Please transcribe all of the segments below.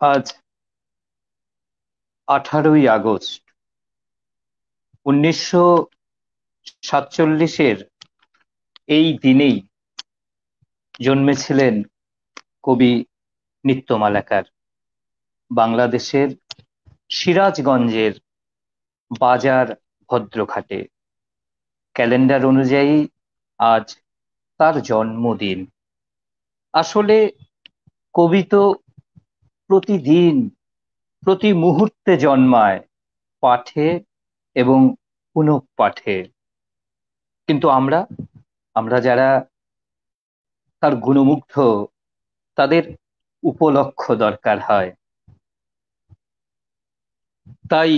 আজ 18ই আগস্ট 1947-এর এই দিনেই জন্মেছিলেন কবি নিত্যমালাকার। বাংলাদেশের সিরাজগঞ্জের বাজার ভদ্রঘাটে ক্যালেন্ডার অনুযায়ী আজ তার জন্মদিন। আসলে কবি তো প্রতিদিন প্রতি মুহূর্তে জন্মায় পাঠে এবং পুনঃপাঠে, কিন্তু আমরা আমরা যারা তার গুণমুগ্ধ, তাদের উপলক্ষ দরকার হয়। তাই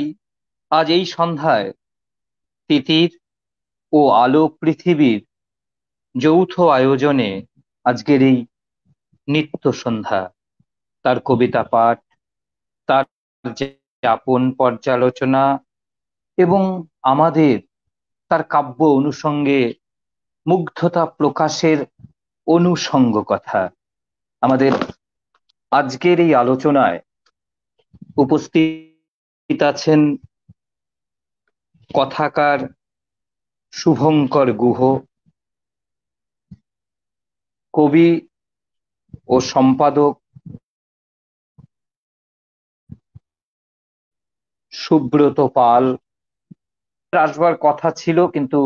আজ এই সন্ধ্যায় তিতির ও আলো পৃথিবীর যৌথ আয়োজনে আজকের এই নিত্য সন্ধ্যা, তার কবিতা পাঠ, তার যাপন পর্যালোচনা এবং আমাদের তার কাব্য অনুষঙ্গে মুগ্ধতা প্রকাশের অনুষঙ্গ কথা। আমাদের আজকের এই আলোচনায় উপস্থিত আছেন কথাকার শুভঙ্কর গুহ, কবি ও সম্পাদক সুব্রত পাল। আসবার কথা ছিল, কিন্তু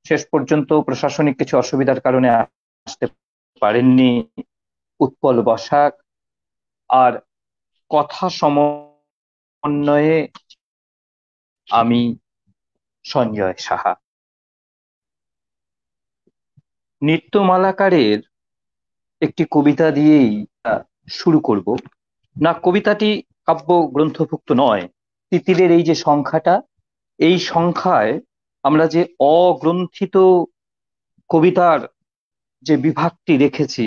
শেষ পর্যন্ত প্রশাসনিক কিছু অসুবিধার কারণে আসতে পারেননি উৎপল বসাক। আর কথা সমন্বয়ে আমি সঞ্জয় সাহা। নিত্যমালাকারের একটি কবিতা দিয়েই শুরু করব। না, কবিতাটি কাব্য গ্রন্থভুক্ত নয়। তিতিরের এই যে সংখ্যাটা, এই সংখ্যায় আমরা যে অগ্রন্থিত কবিতার যে বিভাগটি রেখেছি,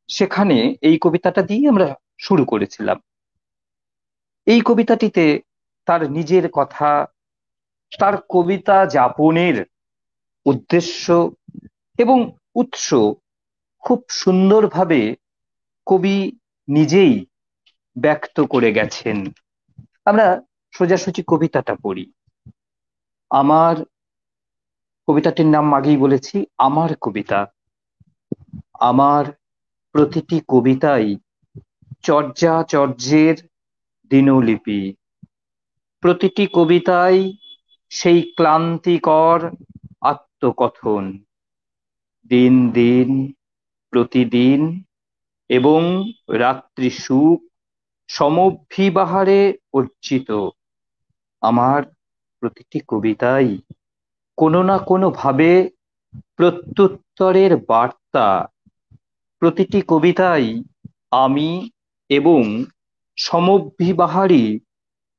সেখানে এই কবিতাটা দিয়ে আমরা শুরু করেছিলাম। এই কবিতাটিতে তার নিজের কথা, তার কবিতা যাপনের উদ্দেশ্য এবং উৎস খুব সুন্দরভাবে কবি নিজেই ব্যক্ত করে গেছেন। আমরা সোজাসুজি কবিতাটা পড়ি। আমার, কবিতাটির নাম আগেই বলেছি, আমার কবিতা। আমার প্রতিটি কবিতাই চর্যাচর্যের দিনলিপি। প্রতিটি কবিতাই সেই ক্লান্তিকর আত্মকথন। দিন দিন, প্রতিদিন এবং রাত্রি সুখ সমভিবাহারে অর্জিত আমার প্রতিটি কবিতাই কোনো না কোনো ভাবে প্রত্যুত্তরের বার্তা। প্রতিটি কবিতাই আমি এবং সমভিবাহারী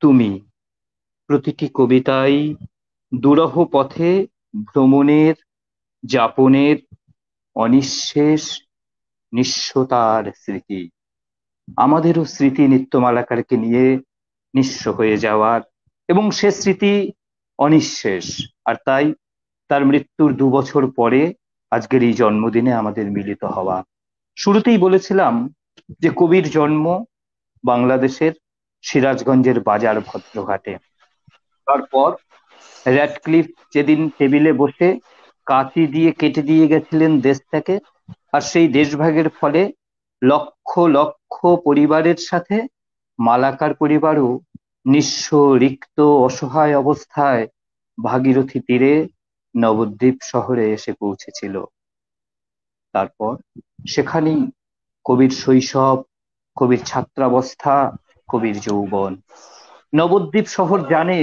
তুমি। প্রতিটি কবিতাই দুরহ পথে ভ্রমণের, যাপনের অনিঃশেষ নিঃস্বতার স্মৃতি। আমাদেরও স্মৃতি নিত্যমালাকারকে নিয়ে নিঃস্ব হয়ে যাওয়ার, এবং সে স্মৃতি অনিঃশেষ। আর তাই তার মৃত্যুর 2 বছর পরে আজকের এই জন্মদিনে আমাদের মিলিত হওয়া। শুরুতেই বলেছিলাম যে কবির জন্ম বাংলাদেশের সিরাজগঞ্জের বাজার ভদ্রঘাটে। তারপর র্যাডক্লিফ যেদিন টেবিলে বসে কাঁচি দিয়ে কেটে দিয়ে গেছিলেন দেশটাকে, আর সেই দেশভাগের ফলে লক্ষ লক্ষ পরিবারের সাথে মালাকার পরিবারও নিঃস্ব, রিক্ত, অসহায় অবস্থায় ভাগীরথী তীরে নবদ্বীপ শহরে এসে পৌঁছেছিল। তারপর সেখানেই কবির শৈশব, কবির ছাত্রাবস্থা, কবির যৌবন। নবদ্বীপ শহর জানে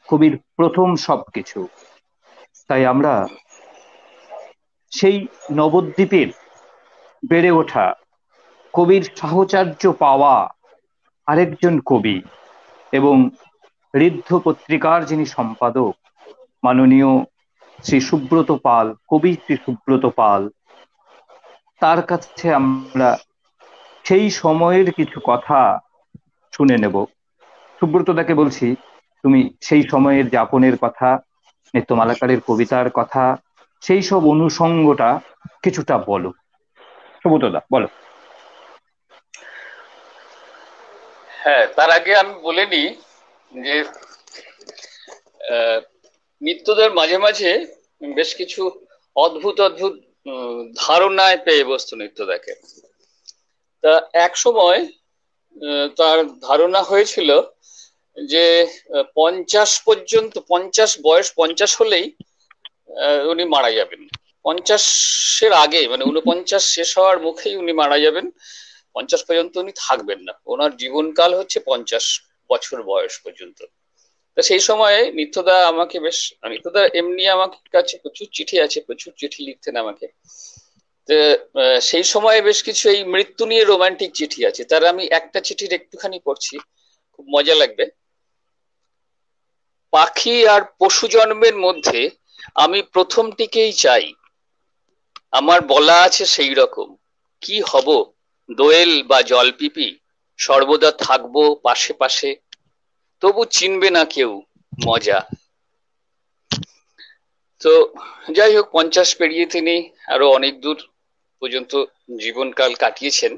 কবির প্রথম সবকিছু। তাই আমরা সেই নবদ্বীপের বেড়ে ওঠা, কবির সাহচর্য পাওয়া আরেকজন কবি এবং ঋদ্ধ পত্রিকার যিনি সম্পাদক, মাননীয় শ্রী সুব্রত পাল, কবি শ্রী সুব্রত পাল, তার কাছে আমরা সেই সময়ের কিছু কথা শুনে নেব। সুব্রতদাকে বলছি, তুমি সেই সময়ের যাপনের কথা, নিত্যমালাকারের কবিতার কথা, সেই সব অনুষঙ্গটা কিছুটা বলো। সুব্রতদা বলো। হ্যাঁ, তার আগে আমি বলে নিই যে নিত্যদের মাঝে মাঝে বেশ কিছু অদ্ভুত অদ্ভুত ধারণায় পেয়ে বস্তু নিত্যদাকে। তা এক সময় তার ধারণা হয়েছিল যে 50 পর্যন্ত, 50 বয়স 50 হলেই উনি মারা যাবেন। 50-এর আগে মানে 49 শেষ হওয়ার মুখেই উনি মারা যাবেন। 50 পর্যন্ত উনি থাকবেন না, ওনার জীবনকাল হচ্ছে 50 বছর বয়স পর্যন্ত। তা সেই সময়ে নিত্যদা এমনি আমার কাছে প্রচুর চিঠি আছে, প্রচুর চিঠি লিখতেন আমাকে। তো সেই সময়ে বেশ কিছু এই মৃত্যু নিয়ে রোমান্টিক চিঠি আছে, তার আমি একটা চিঠির একটুখানি পড়ছি, খুব মজা লাগবে। পাখি আর পশু জন্মের মধ্যে আমি প্রথমটিকেই চাই, আমার বলা আছে সেই রকম। কি হব, দোয়েল বা জলপিপি, সর্বদা থাকবো পাশে পাশে, তবু চিনবে না কেউ মজা। তো যাই হোক, 50 পেরিয়ে তিনি আরো অনেক দূর পর্যন্ত জীবনকাল কাটিয়েছেন।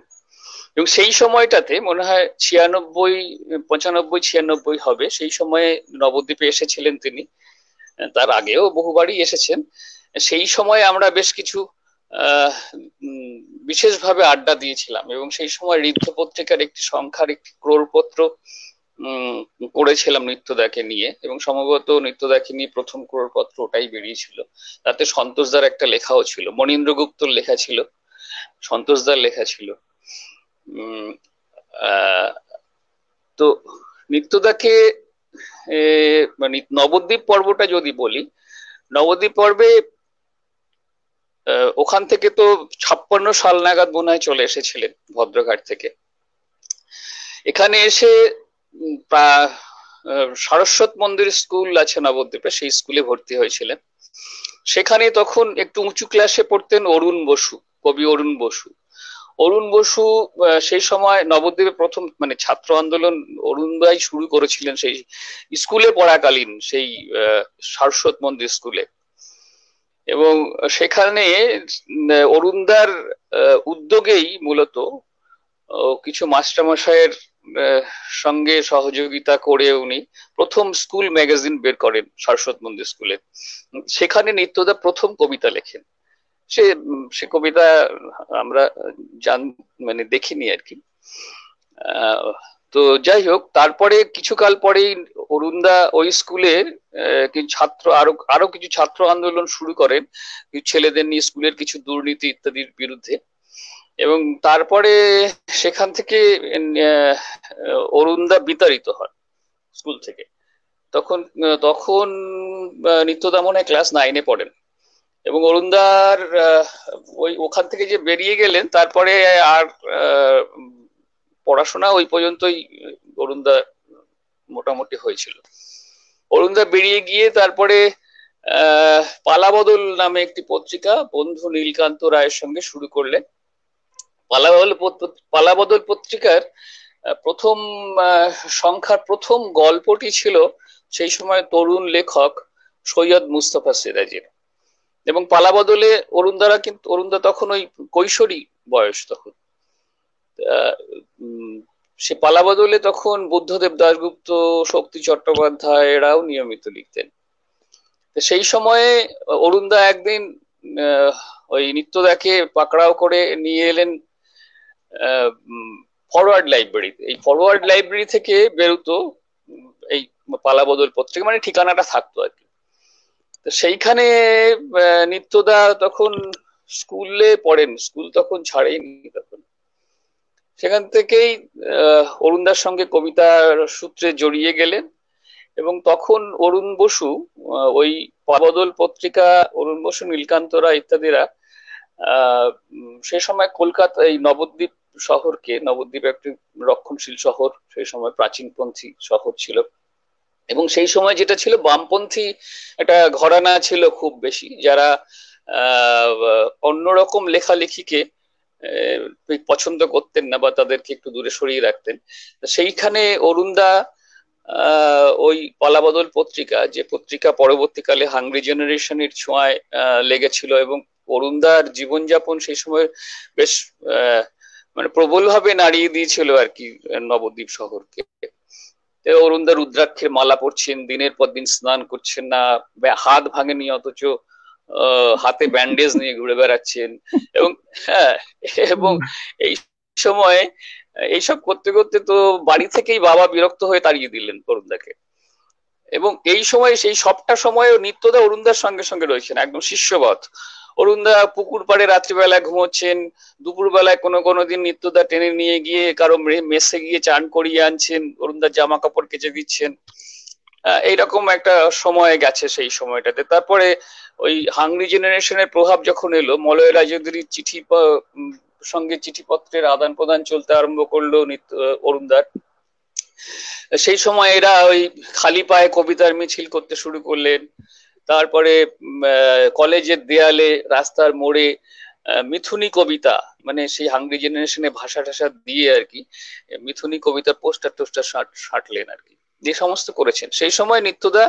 এবং সেই সময়টাতে মনে হয় 96, 95, 96 হবে, সেই সময়ে নবদ্বীপে এসেছিলেন তিনি। তার আগেও বহুবারই এসেছেন। সেই সময় আমরা বেশ কিছু আহ বিশেষভাবে আড্ডা দিয়েছিলাম, এবং সেই সময় ঋদ্ধ পত্রিকার একটি সংখ্যার একটি ক্রোড়পত্র করেছিলাম নিত্যদাকে নিয়ে, এবং সম্ভবত নিত্যদাকে নিয়ে প্রথম ক্রোড়পত্র ওটাই বেরিয়েছিল। তাতে সন্তোষদার একটা লেখাও ছিল, মনীন্দ্র গুপ্তর লেখা ছিল, সন্তোষদার লেখা ছিল। তো নিত্যদাকে মানে নবদ্বীপ পর্বটা যদি বলি, নবদ্বীপ পর্বে ওখান থেকে তো 56 সাল নাগাদ মনে হয় চলে এসেছিলেন ভদ্রঘাট থেকে। এখানে এসে সারস্বত মন্দির স্কুল আছে নবদ্বীপে, সেই স্কুলে ভর্তি হয়েছিলেন। সেখানে তখন একটু উঁচু ক্লাসে পড়তেন অরুণ বসু, কবি অরুণ বসু। অরুণ বসু সেই সময় নবদ্বীপে প্রথম মানে ছাত্র আন্দোলন অরুণদাই শুরু করেছিলেন সেই স্কুলে পড়াকালীন, সেই সারস্বত মন্দির স্কুলে। এবং সেখানে অরুণদার উদ্যোগেই মূলত কিছু মাস্টারমশাইয়ের সঙ্গে সহযোগিতা করে উনি প্রথম স্কুল ম্যাগাজিন বের করেন সারস্বত মন্দির স্কুলে। সেখানে নিত্যদা প্রথম কবিতা লেখেন। সে কবিতা আমরা মানে দেখিনি আর কি। তো যাই হোক, তারপরে কিছুকাল পরেই অরুণদা ওই স্কুলের আরো কিছু ছাত্র আন্দোলন শুরু করেন, ছেলেদের নিয়ে স্কুলের কিছু দুর্নীতি ইত্যাদির বিরুদ্ধে। এবং তারপরে সেখান থেকে অরুণদা বিতাড়িত হন স্কুল থেকে। তখন তখন নিত্যদা মনে হয় ক্লাস 9-এ পড়েন। এবং অরুণদার ওখান থেকে যে বেরিয়ে গেলেন, তারপরে আর পড়াশোনা ওই পর্যন্তই অরুণদা মোটামুটি হয়েছিল। অরুণদা বেরিয়ে গিয়ে তারপরে পালাবদল নামে একটি পত্রিকা বন্ধু নীলকান্ত রায়ের সঙ্গে শুরু করলেন। পালাবদল পত্রিকার প্রথম সংখ্যার প্রথম গল্পটি ছিল সেই সময় তরুণ লেখক সৈয়দ মুস্তফা সিরাজের। এবং পালাবদলে অরুণদা তখন ওই কৈশোরী বয়স তখন। সে পালাবদলে তখন বুদ্ধদেব দাশগুপ্ত, শক্তি চট্টোপাধ্যায় এরাও নিয়মিত লিখতেন। সেই সময়ে অরুণদা একদিন ওই নিত্যদাকে পাকড়াও করে নিয়ে এলেন ফরওয়ার্ড লাইব্রেরিতে। এই ফরওয়ার্ড লাইব্রেরি থেকে বেরোতো এই পালাবদল পত্রিকা, মানে ঠিকানাটা থাকতো আর কি। সেইখানে নিত্যদা তখন স্কুলে পড়েন, স্কুল তখন ছাড়েনি তখন। সেখান থেকেই অরুণদার সঙ্গে কবিতার সূত্রে জড়িয়ে গেলেন। এবং তখন অরুণ বসু ওই পালাবদল পত্রিকা, অরুণ বসু, নীলকান্ত রায় ইত্যাদিরা সে সময় কলকাতা এই নবদ্বীপ শহরকে, নবদ্বীপ একটি রক্ষণশীল শহর, সেই সময় প্রাচীনপন্থী শহর ছিল। এবং সেই সময় যেটা ছিল, বামপন্থী একটা ঘরানা ছিল খুব বেশি, যারা অন্যরকম লেখালেখিকে পছন্দ করতেন না বা তাদেরকে একটু দূরে সরিয়ে রাখতেন। সেইখানে অরুণদা ওই পালাবদল পত্রিকা, যে পত্রিকা পরবর্তীকালে হাংরি জেনারেশনের ছোঁয়ায় লেগেছিল, এবং অরুণদার জীবনযাপন সেই সময় বেশ মানে প্রবলভাবে নাড়িয়ে দিয়েছিল আর কি নবদ্বীপ শহরকে। অরুণদা রুদ্রাক্ষের মালা পরছেন, দিনের পর দিন স্নান করছেন না, হাত ভাঙেনি অথচ হাতে ব্যান্ডেজ নিয়ে ঘুরে বেড়াচ্ছেন। এবং হ্যাঁ, এবং এই সময় এইসব করতে করতে তো বাড়ি থেকেই বাবা বিরক্ত হয়ে তাড়িয়ে দিলেন অরুণদাকে। এবং এই সময় সেই সবটা সময় নিত্যদা অরুণদার সঙ্গে সঙ্গে রয়েছেন, একদম শিষ্যবৎ। অরুণদা পুকুর পাড়ে রাত্রিবেলায় ঘুমোচ্ছেন, দুপুর বেলায় কোনো কোনো দিন নিত্যদা টেনে নিয়ে গিয়ে কারো মেসে গিয়ে চান করিয়ে আনছেন, অরুণদার জামা কাপড় কেচে দিচ্ছেন। এইরকম একটা সময় গেছে সেই সময়টাতে। তারপরে ওই হাংরি জেনারেশনের প্রভাব যখন এলো, মলয় রায়চৌধুরীর চিঠি সঙ্গে চিঠিপত্রের আদান প্রদান চলতে আরম্ভ করলো অরুণদার, সেই সময় এরা ওই খালি পায়ে কবিতার মিছিল করতে শুরু করলেন। তারপরে কলেজের দেয়ালে, রাস্তার মোড়ে মিথুনি কবিতা, মানে সেই হাংরি জেনারেশনে ভাষা টাষা দিয়ে আর কি মিথুনি কবিতার পোস্টার টোস্টার সাঁটলেন আর কি, যে সমস্ত করেছেন। সেই সময় নিত্যদা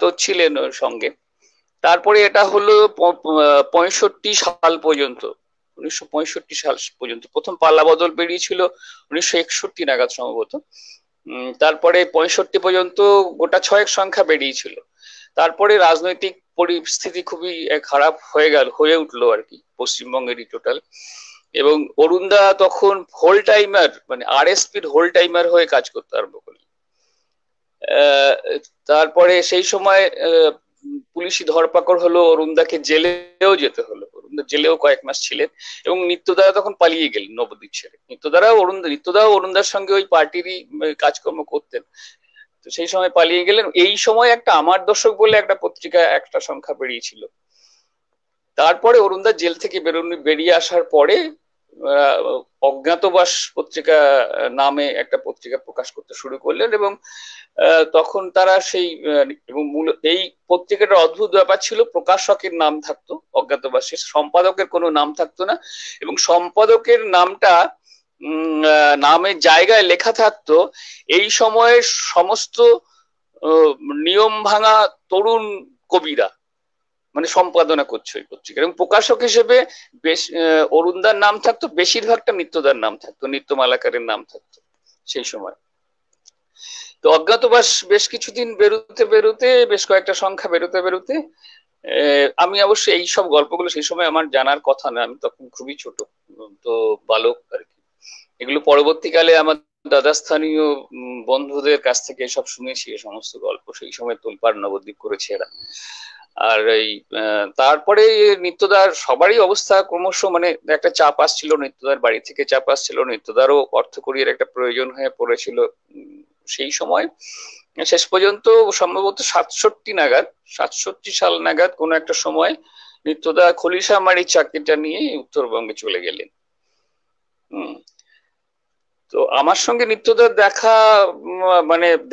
তো ছিলেন ওর সঙ্গে। তারপরে এটা হলো 65 সাল পর্যন্ত, 1965 সাল পর্যন্ত। প্রথম পাল্লা বদল বেরিয়েছিল 1961 নাগাদ সম্ভবত। তারপরে 65 পর্যন্ত গোটা ছয়েক সংখ্যা বেরিয়েছিল। তারপরে রাজনৈতিক পরিস্থিতি খুবই খারাপ হয়ে উঠলো আর কি পশ্চিমবঙ্গেরই টোটাল। এবং অরুণদা তখন হোল টাইমার, মানে আরএসপির হোল টাইমার হয়ে কাজ করতে আরম্ভ করলেন। তারপরে সেই সময় পুলিশি ধরপাকড় হলো, অরুণদাকে জেলেও যেতে হলো, অরুণদা জেলেও কয়েক মাস ছিলেন। এবং নিত্যদা তখন পালিয়ে গেলেন নবদ্বীপ ছেড়ে। নিত্যদাও অরুণদার সঙ্গে ওই পার্টিরই কাজকর্ম করতেন, তো সেই সময় পালিয়ে গেলেন। এই সময় একটা আমার দর্শক বলে একটা পত্রিকা একটা সংখ্যা বেরিয়েছিল। তারপরে অরুণদা জেল থেকে বেরিয়ে আসার পরে অজ্ঞাতবাস পত্রিকা নামে একটা পত্রিকা প্রকাশ করতে শুরু করলেন। এবং তখন তারা সেই এবং এই পত্রিকাটার অদ্ভুত ব্যাপার ছিল, প্রকাশকের নাম থাকতো অজ্ঞাতবাসের, সম্পাদকের কোনো নাম থাকতো না। এবং সম্পাদকের নামটা নামের জায়গায় লেখা থাকতো এই সময়ের সমস্ত নিয়ম ভাঙা তরুণ কবিরা, মানে সম্পাদনা করছে ওই পত্রিকা। এবং প্রকাশক হিসেবে বেশ অরুণদার নাম থাকতো, বেশিরভাগটা নিত্যদার নাম থাকতো, নিত্যমালাকারের নাম থাকতো সেই সময়। তো অজ্ঞাতবাস বেশ কিছুদিন বেরোতে বেশ কয়েকটা সংখ্যা বেরোতে আমি অবশ্য এই সব গল্পগুলো সেই সময় আমার জানার কথা না, আমি তখন খুবই ছোট, তো বালক আর কি। এগুলো পরবর্তীকালে আমার দাদা স্থানীয় বন্ধুদের কাছ থেকে সব শুনেছি এই সমস্ত গল্প। সেই সময় তোলপাড় নবদ্বীপ করেছে এরা। আর এই তারপরে নিত্যদার সবারই অবস্থা ক্রমশ, মানে একটা চাপ আসছিল, নিত্যদার বাড়ি থেকে চাপ আসছিল, নিত্যদারও অর্থকড়ির একটা প্রয়োজন হয়ে পড়েছিল সেই সময়। শেষ পর্যন্ত সম্ভবত 67 সাল নাগাদ কোনো একটা সময় নিত্যদা খলিশামারির চাকরিটা নিয়ে উত্তরবঙ্গে চলে গেলেন। তো আমার সঙ্গে নিত্যদার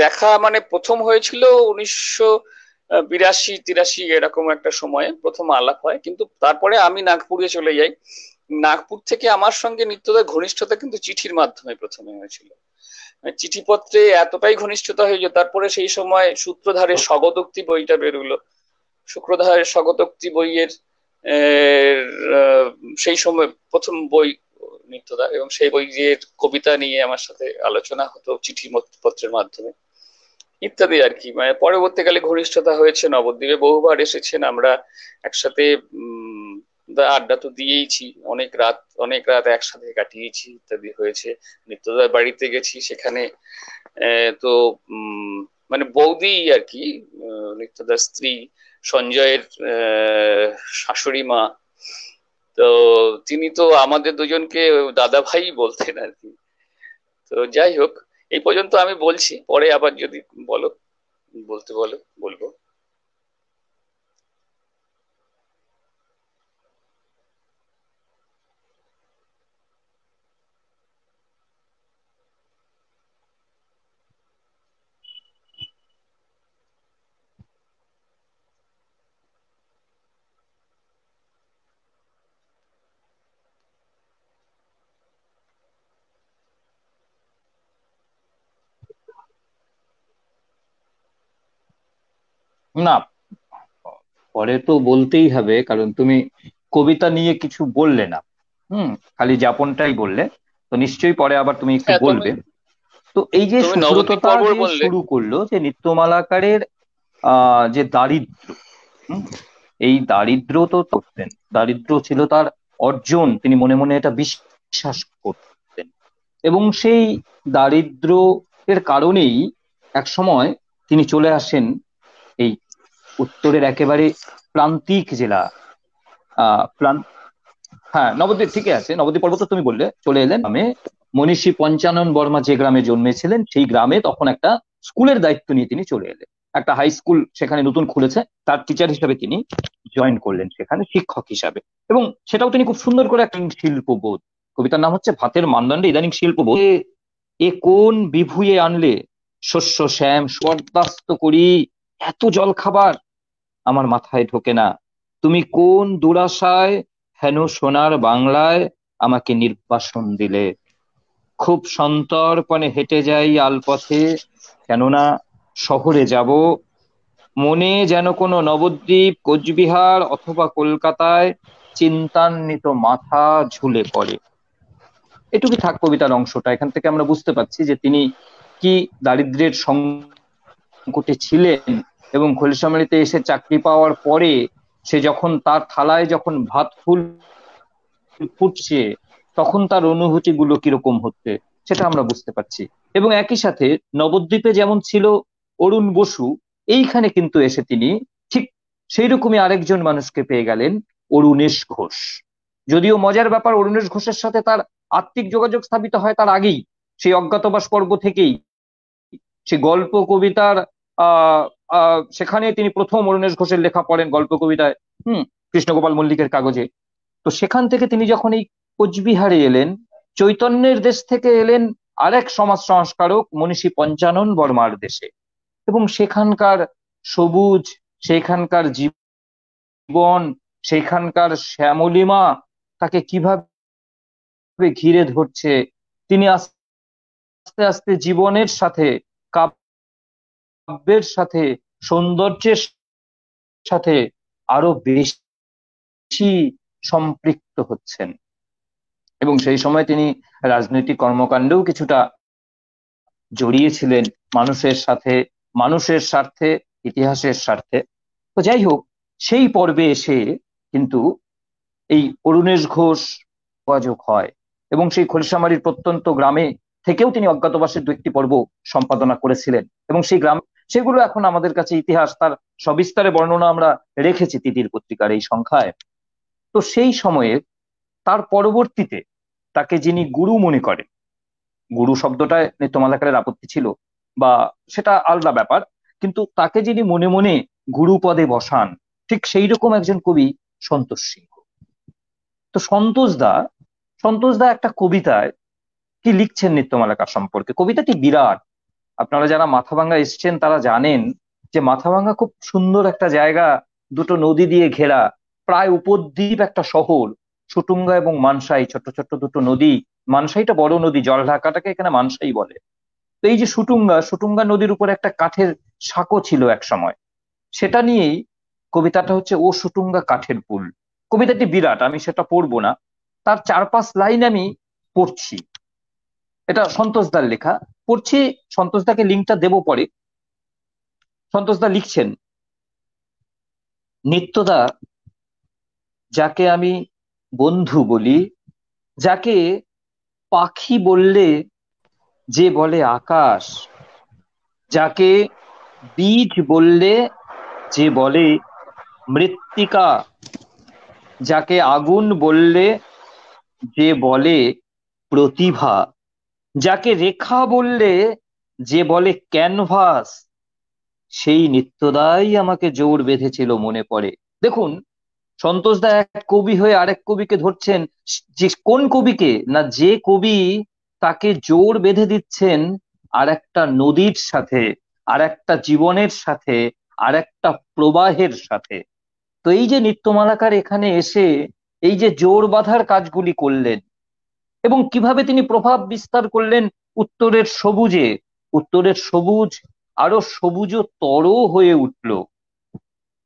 দেখা মানে প্রথম হয়েছিল 1982-83 এরকম একটা সময়ে প্রথম আলাপ হয়। কিন্তু তারপরে আমি নাগপুরে চলে যাই। নাগপুর থেকে আমার সঙ্গে নিত্যদার ঘনিষ্ঠতা কিন্তু চিঠির মাধ্যমে প্রথমে হয়েছিল। চিঠিপত্রে এতটাই ঘনিষ্ঠতা হয়েছে, তারপরে সেই সময় সূত্রধারের স্বগতোক্তি বইটা বেরোলো। সূত্রধারের স্বগতোক্তি বইয়ের সেই সময় প্রথম বই নিত্যদা, এবং সেই বইয়ের কবিতা নিয়ে আমার সাথে আলোচনা হতো চিঠি পত্রের মাধ্যমে ইত্যাদি আর কি। মানে পরবর্তীকালে ঘনিষ্ঠতা হয়েছে, নবদ্বীপে বহুবার এসেছেন, আমরা একসাথে আড্ডা তো দিয়েইছি, অনেক রাত একসাথে কাটিয়েছি ইত্যাদি হয়েছে। নিত্যদার বাড়িতে গেছি, সেখানে তো মানে বৌদি আর কি, নিত্যদার স্ত্রী সঞ্জয়ের শাশুড়ি মা, তো তিনি তো আমাদের দুজনকে দাদা ভাই বলতেন আর কি। তো যাই হোক, এই পর্যন্ত আমি বলছি, পরে আবার যদি বলতে বলবো। না, পরে তো বলতেই হবে, কারণ তুমি কবিতা নিয়ে কিছু বললে না। খালি যাপনটাই বললে, তো নিশ্চয়ই পরে আবার তুমি একটু হ্যাঁ, বলবে। তো এই যে তুমি নবদ্বীপ সুব্রততা পর্ব যে বললে। শুরু করলো যে নৃত্যমালাকারের যে দারিদ্র, হুম, এই দারিদ্র তো করতেন, দারিদ্র ছিল তার অর্জন, তিনি মনে মনে এটা বিশ্বাস করতেন। এবং সেই দারিদ্র এর কারণেই এক সময় তিনি চলে আসেন এই উত্তরের একেবারে প্রান্তিক জেলা, আহ প্রান্ত হ্যাঁ নবদ্বীপ, ঠিকই আছে, নবদ্বীপ পর্বত তুমি বললে, চলে এলেন গ্রামে। মনীষী পঞ্চানন বর্মা যে গ্রামে জন্মেছিলেন সেই গ্রামে তখন একটা স্কুলের দায়িত্ব নিয়ে তিনি চলে এলেন। একটা হাই স্কুল সেখানে নতুন খুলেছে, তার টিচার হিসেবে তিনি জয়েন করলেন সেখানে শিক্ষক হিসাবে। এবং সেটাও তিনি খুব সুন্দর করে একটা শিল্পবোধ, কবিতার নাম হচ্ছে ভাতের মানদণ্ডে ইদানিং শিল্পবোধ। এ কোন বিভুয়ে আনলে শস্য শ্যাম বরদাস্ত করি, এত জল খাবার আমার মাথায় ঢোকে না, তুমি কোন দুরাশায় হেন সোনার বাংলায় আমাকে নির্বাসন দিলে, খুব সন্তর্পণে হেঁটে যাই আলপথে, কেননা শহরে যাব, মনে যেন কোনো নবদ্বীপ কোচবিহার অথবা কলকাতায় চিন্তান্বিত মাথা ঝুলে পড়ে। এটুকু থাক কবিতার অংশটা, এখান থেকে আমরা বুঝতে পারছি যে তিনি কি দারিদ্র্যের সংকটে ছিলেন। এবং খলিশামারিতে এসে চাকরি পাওয়ার পরে সে যখন তার থালায় যখন ভাত ফুল ফুটছে, তখন তার অনুভূতি গুলো কিরকম হচ্ছে সেটা আমরা বুঝতে পারছি। এবং একই সাথে নবদ্বীপে যেমন ছিল অরুণ বসু, এইখানে কিন্তু এসে তিনি ঠিক সেই রকমই আরেকজন মানুষকে পেয়ে গেলেন, অরুণেশ ঘোষ। যদিও মজার ব্যাপার, অরুণেশ ঘোষের সাথে তার আত্মিক যোগাযোগ স্থাপিত হয় তার আগেই, সেই অজ্ঞাতবাস পর্ব থেকেই, সে গল্প কবিতার আহ সেখানে তিনি প্রথম অরুণেশ ঘোষের লেখা পড়েন গল্প কবিতায়, কৃষ্ণগোপাল মল্লিকের কাগজে। তো সেখান থেকে তিনি যখন এই কোচবিহারে এলেন, চৈতন্যের দেশ থেকে এলেন আরেক সমাজ সংস্কারক মনীষী পঞ্চানন বর্মার দেশে। এবং সেখানকার সবুজ, সেখানকার জীবন, সেখানকার শ্যামলিমা তাকে কিভাবে ঘিরে ধরছে, তিনি আস্তে আস্তে জীবনের সাথে, কাব্যের সাথে, সৌন্দর্যের সাথে আরো বেশি সম্পৃক্ত হচ্ছেন। এবং সেই সময় তিনি রাজনৈতিক কর্মকাণ্ডেও কিছুটা জড়িয়েছিলেন, মানুষের সাথে, মানুষের স্বার্থে, ইতিহাসের স্বার্থে। তো যাই হোক, সেই পর্বে এসে কিন্তু এই অরুণেশ ঘোষ যোগাযোগ হয়। এবং সেই খলিশামারীর প্রত্যন্ত গ্রামে থেকেও তিনি অজ্ঞাতবাসের দু একটি পর্ব সম্পাদনা করেছিলেন। এবং সেই গ্রাম, সেগুলো এখন আমাদের কাছে ইতিহাস, তার সবিস্তারে বর্ণনা আমরা রেখেছি তিতির পত্রিকার এই সংখ্যায়। তো সেই সময়ে তার পরবর্তীতে তাকে যিনি গুরু মনে করেন, গুরু শব্দটায় নৃত্যমালাকারের আপত্তি ছিল বা সেটা আলাদা ব্যাপার, কিন্তু তাকে যিনি মনে মনে গুরু পদে বসান, ঠিক সেই রকম একজন কবি সন্তোষ সিংহ। তো সন্তোষ দা একটা কবিতায় কি লিখছেন নৃত্যমালাকার সম্পর্কে, কবিতাটি বিরাট। আপনারা যারা মাথাভাঙ্গা এসছেন তারা জানেন যে মাথাভাঙ্গা খুব সুন্দর একটা জায়গা, দুটো নদী দিয়ে ঘেরা, প্রায় উপদ্বীপ একটা শহর। সুটুঙ্গা এবং মানসাই, ছোট্ট ছোট্ট দুটো নদী। মানসাইটা বড় নদী, জল ঢাকাটাকে এখানে মানসাই বলে। তো এই যে সুটুঙ্গা নদীর উপর একটা কাঠের সাঁকো ছিল এক সময়, সেটা নিয়েই কবিতাটা হচ্ছে ও সুটুঙ্গা কাঠের পুল। কবিতাটি বিরাট, আমি সেটা পড়বো না, তার 4-5 লাইন আমি পড়ছি। এটা সন্তোষদার লেখা, পড়ছি। সন্তোষদাকে লিঙ্কটা দেবো পরে। সন্তোষদা লিখছেন, নিত্যদা, যাকে আমি বন্ধু বলি, যাকে পাখি বললে যে বলে আকাশ, যাকে বীজ বললে যে বলে মৃত্তিকা, যাকে আগুন বললে যে বলে প্রতিভা, যাকে রেখা বললে যে বলে ক্যানভাস, সেই নিত্যদাই আমাকে জোর বেঁধেছিল মনে পড়ে। দেখুন, সন্তোষদা এক কবি হয়ে আরেক কবিকে ধরছেন, যে কোন কবিকে না, যে কবি তাকে জোর বেঁধে দিচ্ছেন আর একটা নদীর সাথে, আর একটা জীবনের সাথে, আর একটা প্রবাহের সাথে। তো এই যে নৃত্যমালাকার এখানে এসে এই যে জোর বাঁধার কাজগুলি করলেন, এবং কিভাবে তিনি প্রভাব বিস্তার করলেন উত্তরের সবুজে, উত্তরের সবুজ আরো সবুজতর হয়ে উঠল।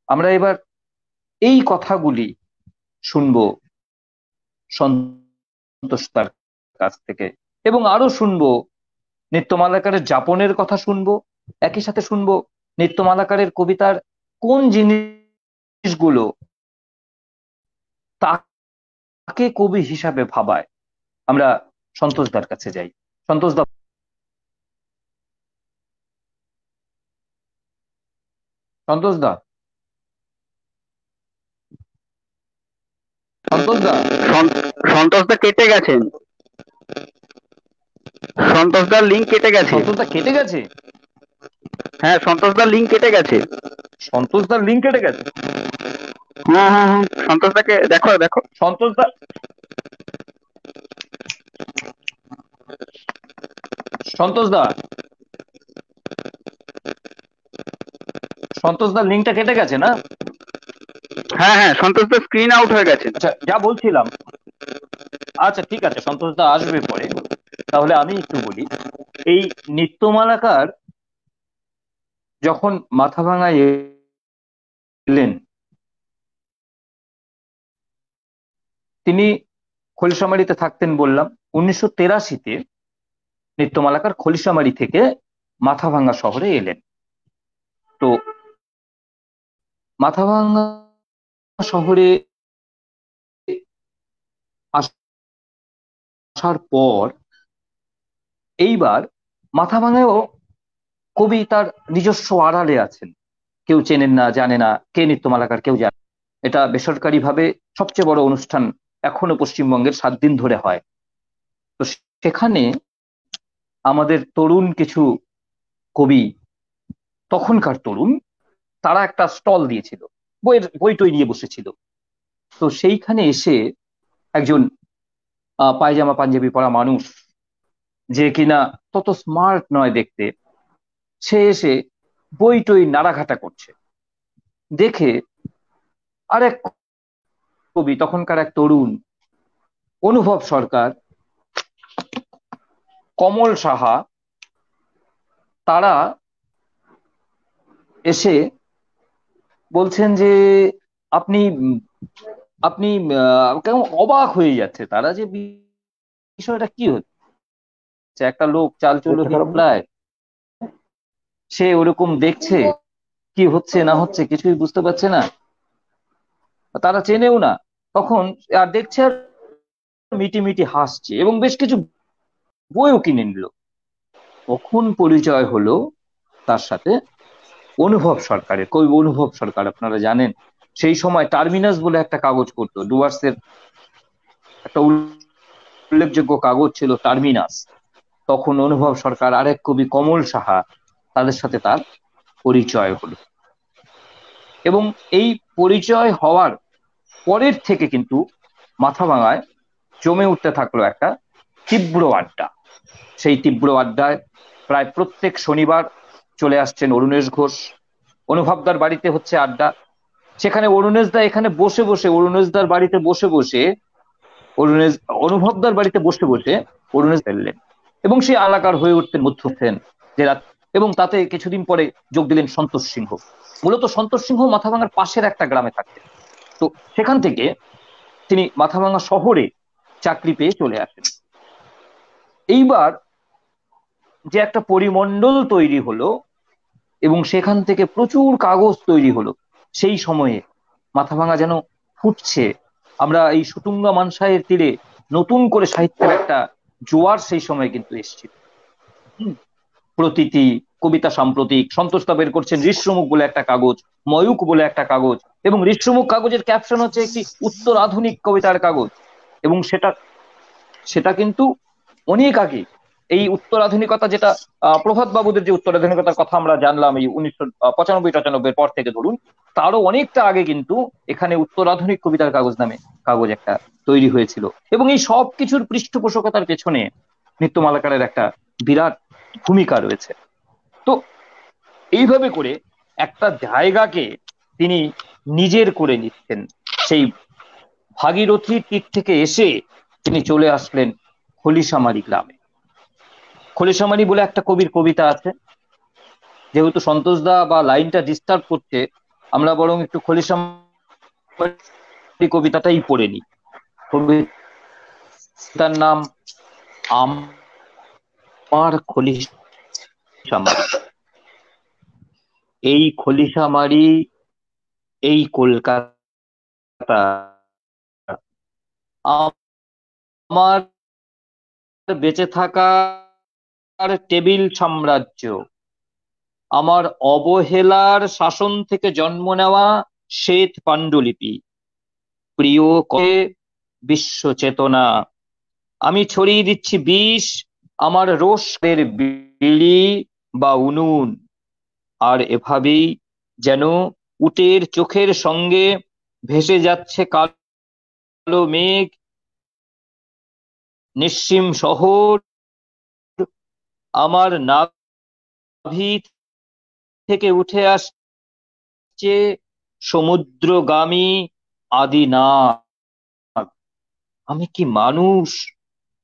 আমরা এবার এই কথাগুলি শুনবো সন্তোষদার কাছ থেকে, এবং আরো শুনবো নৃত্যমালাকারের যাপনের কথা শুনবো, একই সাথে শুনবো নৃত্যমালাকারের কবিতার কোন জিনিসগুলো তাকে কবি হিসাবে ভাবায়। আমরা সন্তোষদার কাছে যাই। সন্তোষদা, সন্তোষদা, সন্তোষদা, সন্তোষদা কেটে গেছেন, সন্তোষদার লিঙ্ক কেটে গেছে। সন্তোষদা কেটে গেছে? হ্যাঁ, সন্তোষদার লিঙ্ক কেটে গেছে। সন্তোষদার লিঙ্ক কেটে গেছে? হ্যাঁ হ্যাঁ হ্যাঁ, সন্তোষদাকে দেখো দেখো। সন্তোষদা, সন্তোষদা, সন্তোষদার লিঙ্কটা কেটে গেছে না? হ্যাঁ হ্যাঁ, সন্তোষদার স্ক্রিন আউট হয়ে গেছে। আচ্ছা, যা বলছিলাম, আচ্ছা ঠিক আছে, সন্তোষদা আসবে পরে। তাহলে আমি একটু বলি, এই নৃত্যমালাকার যখন মাথাভাঙায় এলেন, তিনি খলিশামারিতে থাকতেন বললাম। 1983-তে নৃত্যমালাকার খলিশামারি থেকে মাথাভাঙা শহরে এলেন। তো মাথাভাঙা শহরে আসার পর এইবার মাথাভাঙায়ও কবি তার নিজস্ব আড়ালে আছেন, কেউ চেনেন না, জানে না কে নৃত্যমালাকার, কেউ জানে। এটা বেসরকারি ভাবে সবচেয়ে বড় অনুষ্ঠান এখনো পশ্চিমবঙ্গের 7 দিন ধরে হয়। তো সেখানে আমাদের তরুণ কিছু কবি, তখনকার তরুণ, তারা একটা স্টল দিয়েছিল, বই টই নিয়ে বসেছিল। তো সেইখানে এসে একজন পায়জামা পাঞ্জাবি পরা মানুষ, যে কিনা তত স্মার্ট নয় দেখতে, সে এসে বই টই নাড়াঘাটা করছে। দেখে আরেক কবি, তখনকার এক তরুণ, অনুভব সরকার, কমল সাহা, তারা এসে বলছেন যে আপনি আপনি কেমন অবাক হয়ে যাচ্ছে তারা, যে বিষয়টা কি হচ্ছে। একটা লোক চালচুলোহীন প্রায়, সে ওরকম দেখছে, কি হচ্ছে না হচ্ছে কিছুই বুঝতে পারছে না, তারা চেনেও না। তখন আর দেখছে আর মিটি মিটি হাসছে, এবং বেশ কিছু বইও কিনে নিল। কখন পরিচয় হলো তার সাথে অনুভব সরকারের, কবি অনুভব সরকার। আপনারা জানেন সেই সময় টার্মিনাস বলে একটা কাগজ করতো, ডুয়ার্সের একটা উল্লেখযোগ্য কাগজ ছিল টার্মিনাস। তখন অনুভব সরকার, আরেক কবি কমল সাহা, তাদের সাথে তার পরিচয় হলো। এবং এই পরিচয় হওয়ার পরের থেকে কিন্তু মাথাভাঙায় জমে উঠতে থাকলো একটা তীব্র আড্ডা। সেই তীব্র আড্ডায় প্রায় প্রত্যেক শনিবার চলে আসছেন অরুণেশ ঘোষ। অনুভবদার বাড়িতে হচ্ছে আড্ডা, সেখানে অরুণেশদা এখানে বসে বসে, অরুণেশদার বাড়িতে বসে বসে, অনুভবদার বাড়িতে বসে বসে অরুণেশ ফেললেন, এবং সেই আলাকার হয়ে উঠতেন মধ্যে যে রাত। এবং তাতে কিছুদিন পরে যোগ দিলেন সন্তোষ সিংহ। মূলত সন্তোষ সিংহ মাথাভাঙার পাশের একটা গ্রামে থাকতেন। তো সেখান থেকে তিনি মাথাভাঙা শহরে চাকরি পেয়ে চলে আসেন। এইবার যে একটা পরিমণ্ডল তৈরি হলো, এবং সেখান থেকে প্রচুর কাগজ তৈরি হলো, সেই সময়ে মাথাভাঙা যেন ফুটছে। আমরা এই সুতুঙ্গা মানসাইয়ের তীরে নতুন করে সাহিত্যের একটা জোয়ার সেই সময় কিন্তু এসেছিল। প্রতীতি, কবিতা সাম্প্রতিক, সন্তোষদা বের করছেন ঋষ্যমুখ বলে একটা কাগজ, ময়ূক বলে একটা কাগজ, এবং ঋষ্যমুখ কাগজের ক্যাপশন হচ্ছে একটি উত্তর আধুনিক কবিতার কাগজ। এবং সেটা কিন্তু অনেক আগে, এই উত্তর আধুনিকতা যেটা প্রভাত বাবুদের যে উত্তর আধুনিকতার কথা আমরা জানলাম এই 1995-95 পর থেকে ধরুন, তারও অনেকটা আগে কিন্তু এখানে উত্তর আধুনিক কবিতার কাগজ নামে কাগজ একটা তৈরি হয়েছিল। এবং এই সব কিছুর পৃষ্ঠপোষকতার পেছনে নৃত্যমালাকারের একটা বিরাট ভূমিকা রয়েছে। তো এইভাবে করে একটা জায়গাকে তিনি নিজের করে নিচ্ছেন। সেই ভাগীরথীর তীর থেকে এসে তিনি চলে আসলেন খলিশামারি গ্রামে। খলিশামারি বলে একটা কবির কবিতা আছে, যেহেতু সন্তোষদা বা লাইনটা ডিস্টার্ব করছে, আমরা বরং একটু খলিশামারি কবিতাটাই পড়ে নিই। তার নাম আমার খলিশামারি। এই খলিশামারি, এই কলকাতা আমার বেঁচে থাকার টেবিল সাম্রাজ্য, আমার অবহেলার শাসন থেকে জন্ম নেওয়া শ্বেত পাণ্ডুলিপি, প্রিয় করে বিশ্ব চেতনা। আমি ছড়িয়ে দিচ্ছি বিষ, আমার রোষের বিড়ি বা উনুন। আর এভাবেই যেন উটের চোখের সঙ্গে ভেসে যাচ্ছে কালো মেঘ, নিশ্চিম শহর আমার নাভি থেকে উঠে আসছে সমুদ্রগামী আদি নাগ। আমি কি মানুষ?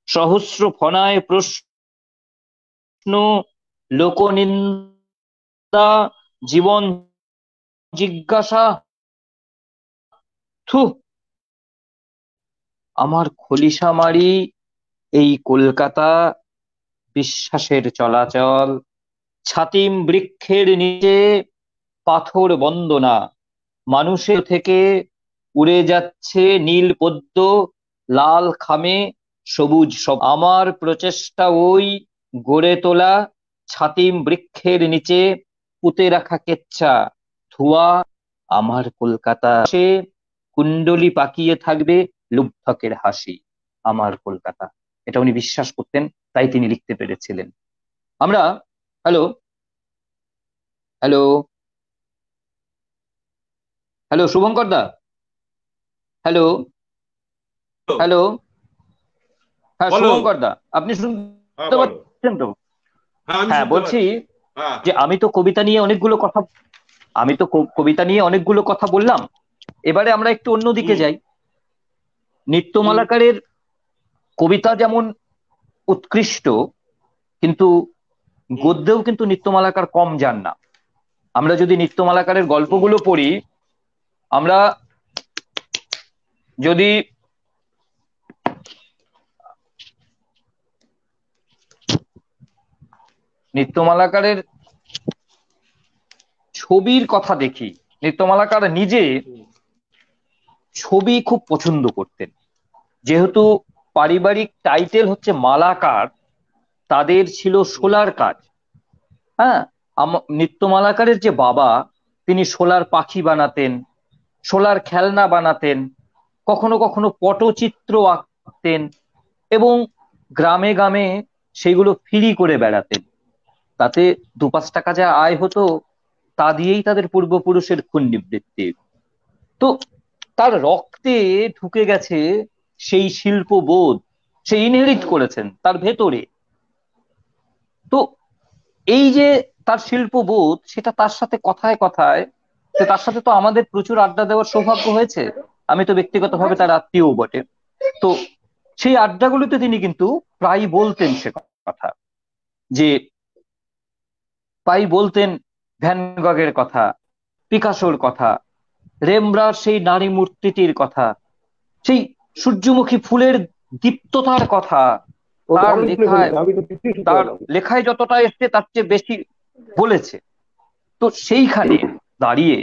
সহস্র ফনায় প্রশ্ন, লোকনিন্দা, জীবন জিজ্ঞাসা। থু, আমার খলিশামারি, এই কলকাতা, বিশ্বাসের চলাচল, ছাতিম বৃক্ষের নিচে পাথর বন্দনা, মানুষের থেকে উড়ে যাচ্ছে নীল পদ্ম, লাল খামে সবুজ সব। আমার প্রচেষ্টা ওই গড়ে তোলা ছাতিম বৃক্ষের নিচে পুঁতে রাখা কেচ্ছা ধোঁয়া। আমার কলকাতা সে কুণ্ডলি পাকিয়ে থাকবে লুব্ধকের হাসি। আমার কলকাতা, এটা উনি বিশ্বাস করতেন, তাই তিনি লিখতে পেরেছিলেন। আমরা হ্যালো হ্যালো হ্যালো শুভঙ্কর দা, হ্যালো হ্যালো, হ্যাঁ বলো। শুভঙ্কর দা, আপনি হ্যাঁ শুনতে বলো। পাচ্ছেন তো? হ্যাঁ আমি হ্যাঁ শুনতে বলছি পাচ্ছি। হ্যাঁ যে আমি তো কবিতা নিয়ে অনেকগুলো কথা, কবিতা নিয়ে অনেকগুলো কথা বললাম। এবারে আমরা একটু অন্যদিকে হুম যাই। হুম নিত্যমালাকারের কবিতা যেমন উৎকৃষ্ট, কিন্তু হুম গদ্যেও কিন্তু নিত্যমালাকার কম যান না। আমরা যদি নিত্যমালাকারের হুম গল্পগুলো পড়ি, আমরা যদি নিত্যমালাকারের ছবির কথা দেখি, নিত্যমালাকার নিজে হুম ছবি খুব পছন্দ করতেন। যেহেতু পারিবারিক টাইটেল হচ্ছে মালাকার, তাদের ছিল হুম শোলার কাজ। হ্যাঁ, নিত্যমালাকারের যে বাবা, তিনি শোলার পাখি বানাতেন, শোলার খেলনা বানাতেন, কখনো কখনো পটচিত্র আঁকতেন এবং গ্রামে গ্রামে সেগুলো ফ্রি করে বেড়াতেন। তাতে 2-5 টাকা যা আয় হতো, তা দিয়েই তাদের পূর্বপুরুষের খুন নিবৃত্তি। তো তার রক্তে ঢুকে গেছে সেই শিল্পবোধ, সে ইনহেরিট করেছেন তার ভেতরে। তো এই যে তার শিল্পবোধ, সেটা তার সাথে কথায় কথায়, তার সাথে তো আমাদের প্রচুর আড্ডা দেওয়ার সৌভাগ্য হয়েছে। আমি তো ব্যক্তিগতভাবে তার আত্মীয়ও বটে। তো সেই আড্ডাগুলোতে তিনি কিন্তু প্রায় বলতেন সে কথা, যে প্রায় বলতেন ভ্যান গগের কথা, পিকাসোর কথা, রেমব্রার সেই নারী মূর্তিটির কথা, সেই সূর্যমুখী ফুলের দীপ্ততার কথা। ওটা তার অনেক লেখায়, বলেছে, আমি তো কিছুই শুনতে তার পেলাম না। লেখায় যতটা এসছে তার চেয়ে বেশি বলেছে। তো সেইখানে দাঁড়িয়ে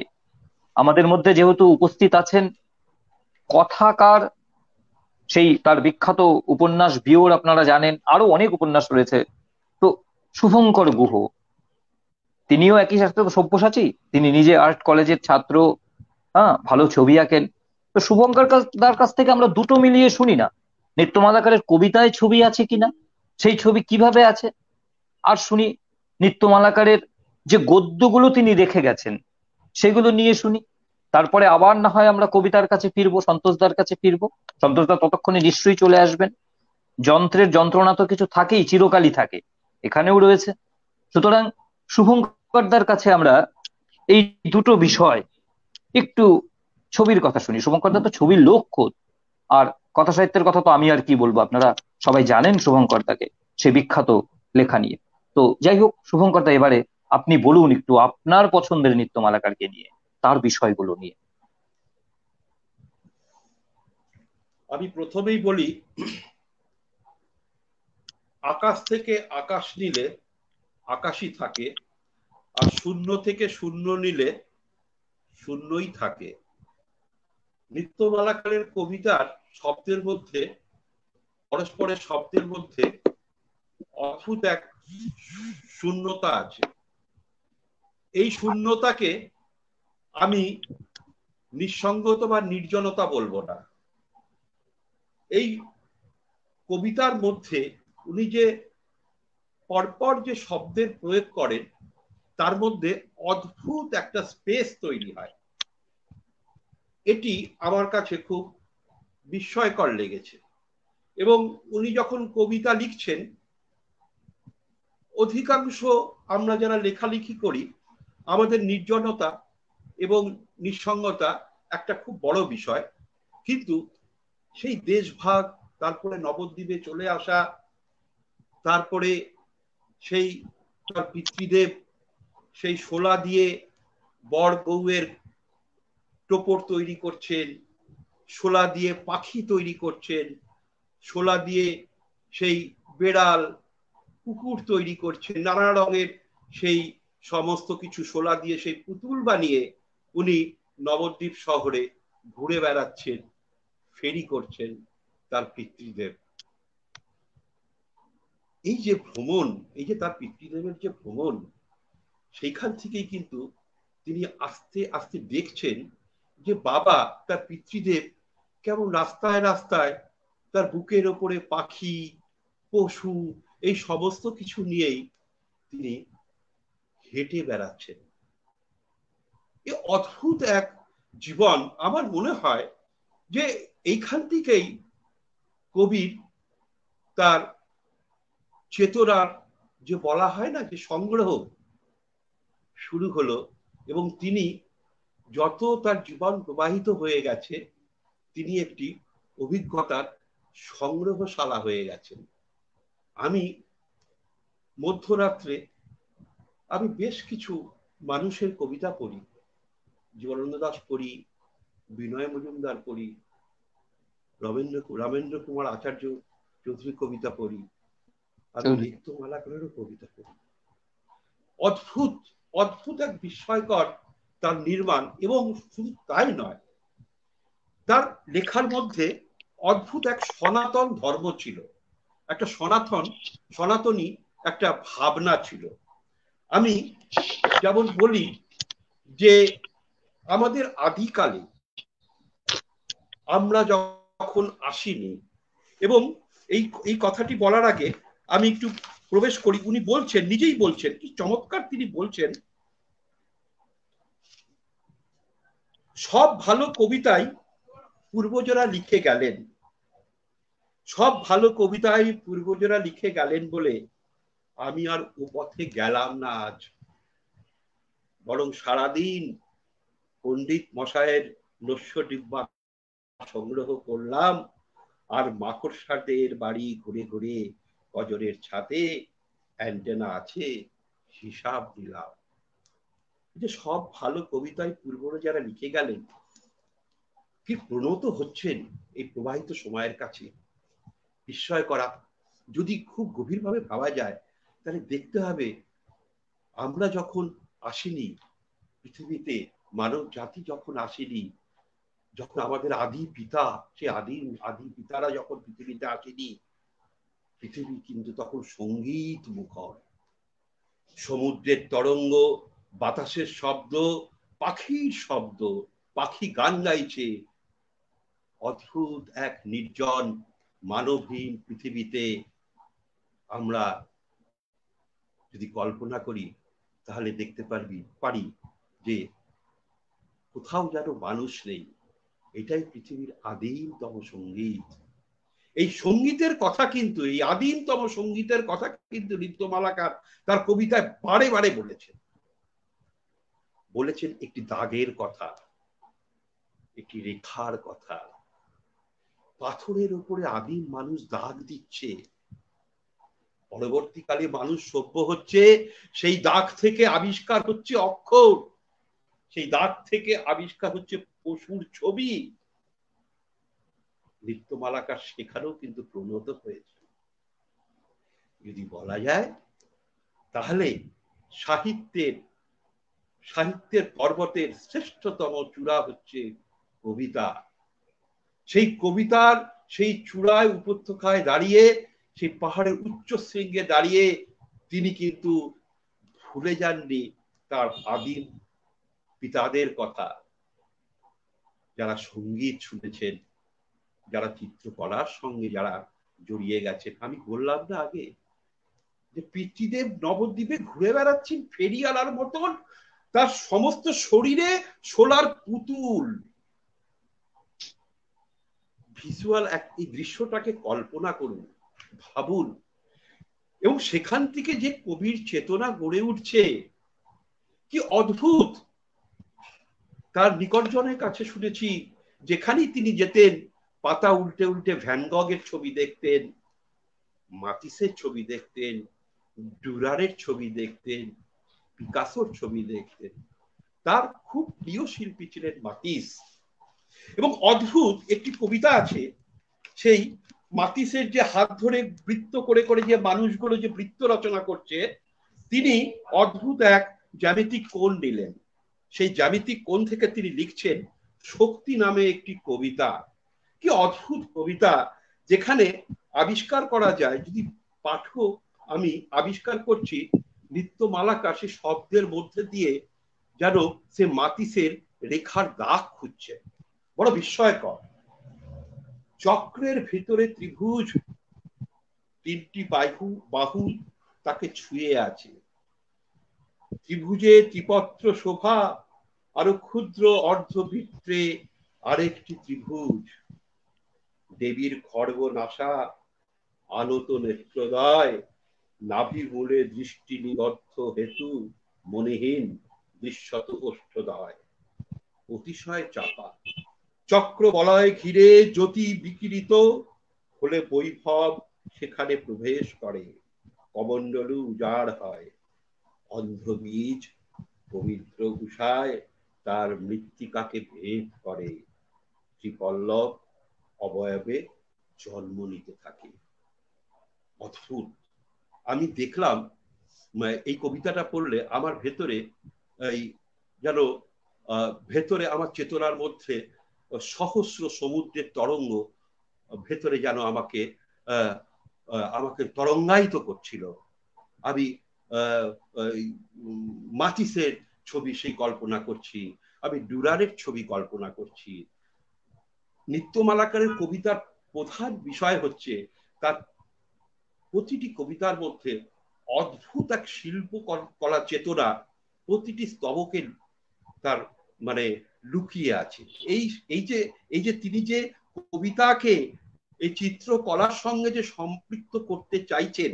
আমাদের মধ্যে যেহেতু উপস্থিত আছেন কথাকার, সেই তার বিখ্যাত উপন্যাস বিয়োর আপনারা জানেন, আরো অনেক উপন্যাস রয়েছে। তো শুভঙ্কর গুহ, তিনিও একই সাথে তো সব্যসাচী, তিনি নিজে আর্ট কলেজের ছাত্র। হ্যাঁ, ভালো ছবি আঁকেন। তো শুভঙ্কর দার কাছ থেকে আমরা দুটো মিলিয়ে শুনি না, নিত্যমালাকারের কবিতায় ছবি আছে কিনা, সেই ছবি কিভাবে আছে। আর শুনি নিত্যমালাকারের যে গদ্যগুলো তিনি রেখে গেছেন, সেগুলো নিয়ে শুনি। তারপরে আবার না হয় আমরা কবিতার কাছে ফিরবো, সন্তোষদার কাছে ফিরবো। সন্তোষদা ততক্ষণে নিশ্চয়ই চলে আসবেন। যন্ত্রের যন্ত্রণা তো কিছু থাকেই, চিরকালই থাকে, এখানেও রয়েছে। সুতরাং শুভঙ্করদার কাছে আমরা এই দুটো বিষয়, একটু ছবির কথা শুনি। শুভঙ্করদা তো ছবির লোক খোদ, আর কথা সাহিত্যের কথা তো আমি আর কি বলবো, আপনারা সবাই জানেন শুভঙ্করদাকে, সে বিখ্যাত লেখা নিয়ে। তো যাই হোক, শুভঙ্করদা এবারে আপনি বলুন একটু আপনার পছন্দের নিত্যমালাকারকে নিয়ে, তার বিষয়গুলো নিয়ে। আমি প্রথমেই বলি আকাশ থেকে আকাশ নিলে আকাশই থাকে, আর শূন্য থেকে শূন্য নিলে শূন্যই থাকে। নৃত্যমালাকারের কবিতার শব্দের মধ্যে, পরস্পরের শব্দের মধ্যে অদ্ভুত এক শূন্যতা আছে। এই শূন্যতাকে আমি নিঃসঙ্গতা বা নির্জনতা বলবো না। এই কবিতার মধ্যে উনি যে পরপর যে শব্দের প্রয়োগ করেন, তার মধ্যে অদ্ভুত একটা স্পেস তৈরি হয়। এটি আমার কাছে খুব বিস্ময়কর লেগেছে। এবং উনি যখন কবিতা লিখছেন, অধিকাংশ আমরা যারা লেখালেখি করি, আমাদের নির্জনতা এবং নিঃসঙ্গতা একটা খুব বড় বিষয়। কিন্তু সেই দেশভাগ, তারপরে নবদ্বীপে চলে আসা, তারপরে সেই তার পিতৃদেব সেই শোলা দিয়ে বর বউয়ের টোপর তৈরি করছেন, শোলা দিয়ে পাখি তৈরি করছেন, শোলা দিয়ে সেই বেড়াল কুকুর তৈরি করছেন, নানা রঙের সেই সমস্ত কিছু শোলা দিয়ে সেই পুতুল বানিয়ে উনি নবদ্বীপ শহরে ঘুরে বেড়াচ্ছেন, ফেরি করছেন তার পিতৃদেব। এই যে ভ্রমণ, এই যে তার পিতৃদেবের যে ভ্রমণ, সেইখান থেকেই কিন্তু তিনি আস্তে আস্তে দেখছেন যে বাবা, তার পিতৃদেব কেমন রাস্তায় রাস্তায় তার বুকের ওপরে পাখি, পশু, এই সমস্ত কিছু নিয়েই তিনি হেঁটে বেড়াচ্ছেন। এই অদ্ভুত এক জীবন। আমার মনে হয় যে এইখান থেকেই কবির তার চেতনার যে বলা হয় না যে সংগ্রহ শুরু হলো, এবং তিনি যত তার জীবন প্রবাহিত হয়ে গেছে, তিনি একটি অভিজ্ঞতার সংগ্রহশালা হয়ে গেছেন। আমি মধ্যরাত্রে আমি বেশ কিছু মানুষের কবিতা পড়ি, জীবনানন্দ দাশ পড়ি, বিনয় মজুমদার পড়ি, রামেন্দ্র কুমার আচার্য চৌধুরী কবিতা পড়ি, আমি নৃত্যমালাকারেরও কবিতা পড়ি। অদ্ভুত অদ্ভুত এক বিস্ময়কর তার নির্মাণ। এবং শুধু তাই নয়, তার লেখার মধ্যে অদ্ভুত এক সনাতন ধর্ম ছিল, একটা সনাতনী একটা ভাবনা ছিল। আমি যেমন বলি যে আমাদের আদিকালে আমরা যখন আসিনি, এবং এই কথাটি বলার আগে আমি একটু প্রবেশ করি। উনি বলছেন, নিজেই বলছেন, কি চমৎকার তিনি বলছেন, সব ভালো কবিতাই পূর্বজরা লিখে গেলেন, সব ভালো কবিতাই পূর্বজরা লিখে গেলেন বলে আমি আর ও পথে গেলাম না আজ, বরং সারাদিন পণ্ডিত মশায়ের নস্য ডিব্বা সংগ্রহ করলাম, আর মাকড়সাদের বাড়ি ঘুরে ঘুরে কজরের ছাদে অ্যান্টেনা আছে হিসাব দিলাম। যে সব ভালো কবিতায় পূর্বরা যারা লিখে গেলেন, কি প্রণত হচ্ছেন এই প্রবাহিত সময়ের কাছে, বিস্ময় করা। যদি খুব গভীরভাবে ভাবা যায়, তাহলে দেখতে হবে আমরা যখন আসিনি পৃথিবীতে, মানব জাতি যখন আসেনি, যখন আমাদের আদি পিতা, সে আদি পিতারা যখন পৃথিবীতে আসেনি, পৃথিবী কিন্তু তখন সঙ্গীত মুখর। সমুদ্রের তরঙ্গ, বাতাসের শব্দ, পাখির শব্দ, পাখি গান গাইছে। অদ্ভুত এক নির্জন মানবহীন পৃথিবীতে আমরা যদি কল্পনা করি, তাহলে দেখতে পারি যে কোথাও যেন মানুষ নেই। এটাই পৃথিবীর আদিমতম সঙ্গীত। এই সঙ্গীতের কথা কিন্তু, এই আদিমতম সঙ্গীতের কথা কিন্তু নৃত্যমালাকার তার কবিতায় বারে বারে বলেছেন একটি দাগের কথা, একটি রেখার কথা। পাথরের উপরে আদিম মানুষ দাগ দিচ্ছে, পরবর্তীকালে মানুষ সভ্য হচ্ছে, সেই দাগ থেকে আবিষ্কার হচ্ছে অক্ষর, সেই দাগ থেকে আবিষ্কার হচ্ছে পশুর ছবি। নৃত্যমালাকার সেখানেও কিন্তু প্রণত হয়েছে। যদি বলা যায় তাহলে সাহিত্যের পর্বতের শ্রেষ্ঠতম চূড়া হচ্ছে কবিতা। সেই কবিতার সেই চূড়ায় উপত্যকায় দাঁড়িয়ে, সেই পাহাড়ের উচ্চ শৃঙ্গে দাঁড়িয়ে তিনি কিন্তু ভুলে যাননি তার আদিম পিতাদের কথা, যারা সঙ্গীত শুনেছেন, যারা চিত্রকলার সঙ্গে যারা জড়িয়ে গেছেন। আমি বললাম না আগে যে পিতৃদেব নবদ্বীপে ঘুরে বেড়াচ্ছেন ফেরিয়ালার মতন, তার সমস্ত শরীরে সোলার পুতুল। ভিজুয়াল এই দৃশ্যটাকে কল্পনা করুন, ভাবুন, এবং সেখান থেকে যে কবির চেতনা গড়ে উঠছে, কি অদ্ভুত। তার নিকটজনের কাছে শুনেছি যেখানেই তিনি যেতেন পাতা উল্টে উল্টে ভ্যান গগের ছবি দেখতেন, মাতিসের ছবি দেখতেন, ডুরারের ছবি দেখতেন, পিকাসোর ছবি দেখতেন। তার খুব প্রিয় শিল্পী ছিলেন মাতিস। এবং অদ্ভুত একটি কবিতা আছে, সেই মাতিসের যে হাত ধরে বৃত্ত করে করে যে মানুষগুলো যে বৃত্ত রচনা করছে, তিনি অদ্ভুত এক জ্যামিতিক কোণ নিলেন। সেই জ্যামিতিক কোণ থেকে তিনি লিখছেন শক্তি নামে একটি কবিতা। কি অদ্ভুত কবিতা, যেখানে আবিষ্কার করা যায়, যদি পাঠক, আমি আবিষ্কার করছি নিত্যমালাকা সে শব্দের মধ্যে দিয়ে যেন সে মাতিসের রেখার দাগ খুঁজছে। বড় বিস্ময়কর। চক্রের ভিতরে ত্রিভুজ, তিনটি বাহু তাকে ছুঁয়ে আছে। ত্রিভুজে ত্রিপত্র শোভা, আরো ক্ষুদ্র অর্ধবৃত্তে আরেকটি ত্রিভুজ। দেবীর খড়গ নাসা, আনত নেত্রদয়, নাভি মূলে দৃষ্টি নিবদ্ধ হেতু মনেহীন দৃশ্যত ওষ্ঠদয়। অতিশয় চাপা চক্র বলয় ঘিরে জ্যোতি বিকিরিত হলে বৈভব সেখানে প্রবেশ করে, কমণ্ডলু উজাড় হয়। অন্ধ বীজ পবিত্র উষায় তার মৃত্তিকাকে ভেদ করে, ত্রিপল্লব অবয়বে জন্ম নিতে থাকে। অদ্ভুত। আমি দেখলাম এই কবিতাটা পড়লে আমার ভেতরে এই যেন ভেতরে আমার চেতনার মধ্যে সহস্র সমুদ্রের তরঙ্গ ভেতরে যেন আমাকে তরঙ্গায়িত করছিল। আমি মাতিসের ছবি সেই কল্পনা করছি, আমি ডুরারের ছবি কল্পনা করছি। নিত্যমালাকারের কবিতার প্রধান বিষয় হচ্ছে তার প্রতিটি কবিতার মধ্যে অদ্ভুত এক শিল্প কলা চেতনা প্রতিটি স্তবকে তার মানে লুকিয়ে আছে। এই যে তিনি যে কবিতাকে এই চিত্রকলার সঙ্গে যে সম্পৃক্ত করতে চাইছেন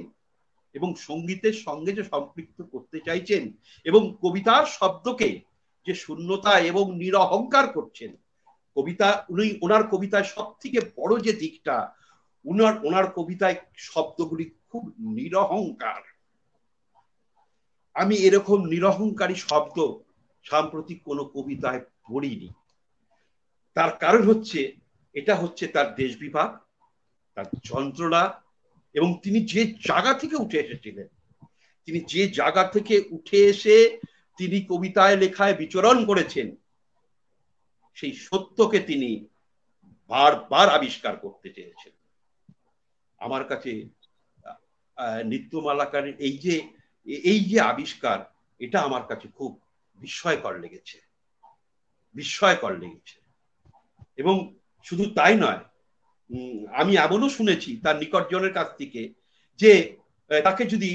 এবং সঙ্গীতের সঙ্গে যে সম্পৃক্ত করতে চাইছেন এবং কবিতার শব্দকে যে শূন্যতা এবং নিরহংকার করছেন, কবিতা ওনার কবিতায় সব থেকে বড় যে দিকটা, ওনার কবিতায় শব্দগুলি খুব নিরহংকার। আমি এরকম নিরহংকারী শব্দ সাম্প্রতিক কোনো কবিতায় পড়িনি। তার কারণ হচ্ছে এটা হচ্ছে তার দেশ বিভাগ, তার যন্ত্রণা, এবং তিনি যে জায়গা থেকে উঠে এসেছিলেন, তিনি যে জায়গা থেকে উঠে এসে তিনি কবিতায় লেখায় বিচরণ করেছেন, সেই সত্যকে তিনি বারবার আবিষ্কার করতে চেয়েছেন। আমার কাছে নিত্যমালাকারের এই যে আবিষ্কার, এটা আমার কাছে খুব বিস্ময়কর লেগেছে। এবং শুধু তাই নয়, আমি এমনও শুনেছি তার নিকটজনের কাছ থেকে যে তাকে যদি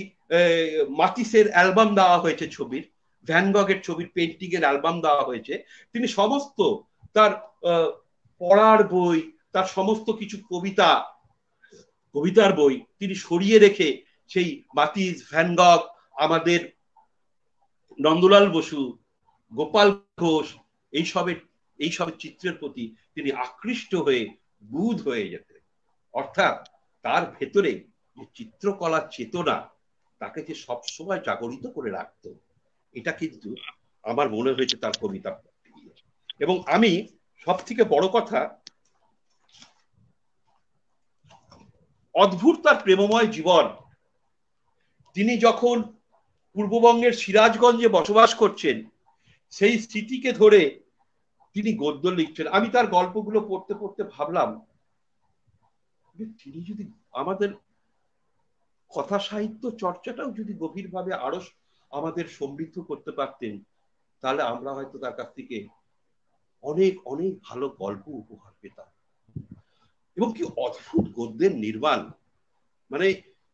মাতিসের অ্যালবাম দেওয়া হয়েছে, ছবির ভ্যান গগের ছবির পেন্টিং এর অ্যালবাম দেওয়া হয়েছে, তিনি সমস্ত তার পড়ার বই, তার সমস্ত কিছু কবিতার বই তিনি সরিয়ে রেখে সেই মাতিস, ভ্যান গগ, আমাদের নন্দলাল বসু, গোপাল ঘোষ, এইসবের চিত্রের প্রতি তিনি আকৃষ্ট হয়ে বুঁদ হয়ে যেতেন। অর্থাৎ তার ভেতরে যে চিত্রকলার চেতনা তাকে যে সবসময় জাগরিত করে রাখত, এটা কিন্তু আমার মনে হয়েছে তার কবিতা। এবং আমি সব থেকে বড় কথা, অদ্ভুত তার প্রেমময় জীবন। তিনি যখন পূর্ববঙ্গের সিরাজগঞ্জে বসবাস করছেন সেই স্মৃতিকে ধরে তিনি গদ্য লিখছেন। আমি তার গল্পগুলো পড়তে পড়তে ভাবলাম তিনি যদি আমাদের কথা সাহিত্য চর্চাটাও যদি গভীরভাবে আরো আমাদের সমৃদ্ধ করতে পারতেন, তাহলে আমরা হয়তো তার কাছ থেকে অনেক অনেক ভালো গল্প উপহার পেতাম। এবং কি অদ্ভুত গদ্যের নির্মাণ, মানে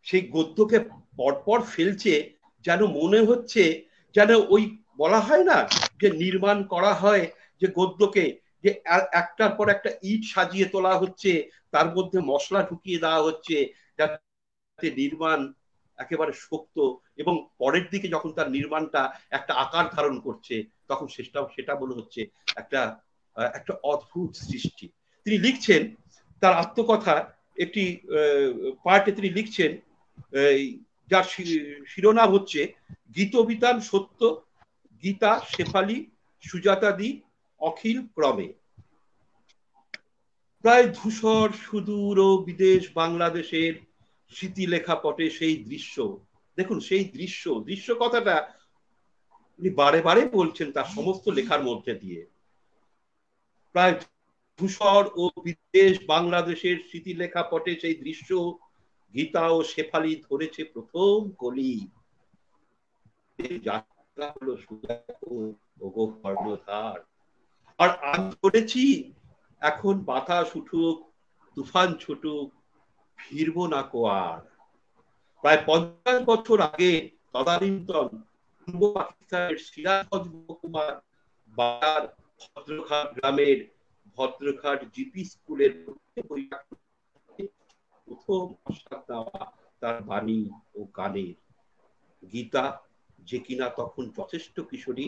সেই গদ্যকে পরপর ফেলছে, যেন মনে হচ্ছে যেন ওই বলা হয় না যে নির্মাণ করা হয় যে গদ্যকে, যে একটার পর একটা ইট সাজিয়ে তোলা হচ্ছে, তার মধ্যে মশলা ঢুকিয়ে দেওয়া হচ্ছে যাতে নির্মাণ একেবারে শক্ত, এবং পরের দিকে যখন তার নির্মাণটা একটা আকার ধারণ করছে তখন সেটা মনে হচ্ছে একটা একটা অদ্ভুত সৃষ্টি। তিনি লিখছেন তার আত্মকথা একটি পার্টে, তিনি লিখছেন যার শিরোনাম হচ্ছে গীতবিতান সত্য, গীতা, শেফালি, সুজাতাদি, অখিল ক্রমে। প্রায় ধূসর সুদূর ও বিদেশ বাংলাদেশের স্মৃতিলেখা পটে সেই দৃশ্য। দেখুন সেই দৃশ্য কথাটা উনি বারে বারে বলছেন তার সমস্ত লেখার মধ্যে দিয়ে। প্রায় ধূসর ও বিদেশ বাংলাদেশের স্মৃতিলেখা পটে সেই দৃশ্য, গীতা ও শেফালি ধরেছে প্রথম কলি, যাত্রা হলো কর্ণধার। আর আমি ধরেছি এখন বাতাস উঠুক, তুফান ছুটুক, ফিরবো না কোয়ার। প্রায় 50 বছর আগে তদানীন্তন পূর্ব পাকিস্তানের সিরাজগঞ্জ মহকুমার বাজার ভদ্রঘাট গ্রামের ভদ্রঘাট জিপি স্কুলের প্রথম আশ্বাস দেওয়া তার বাণী ও গানের। গীতা, যে কিনা তখন যথেষ্ট কিশোরী,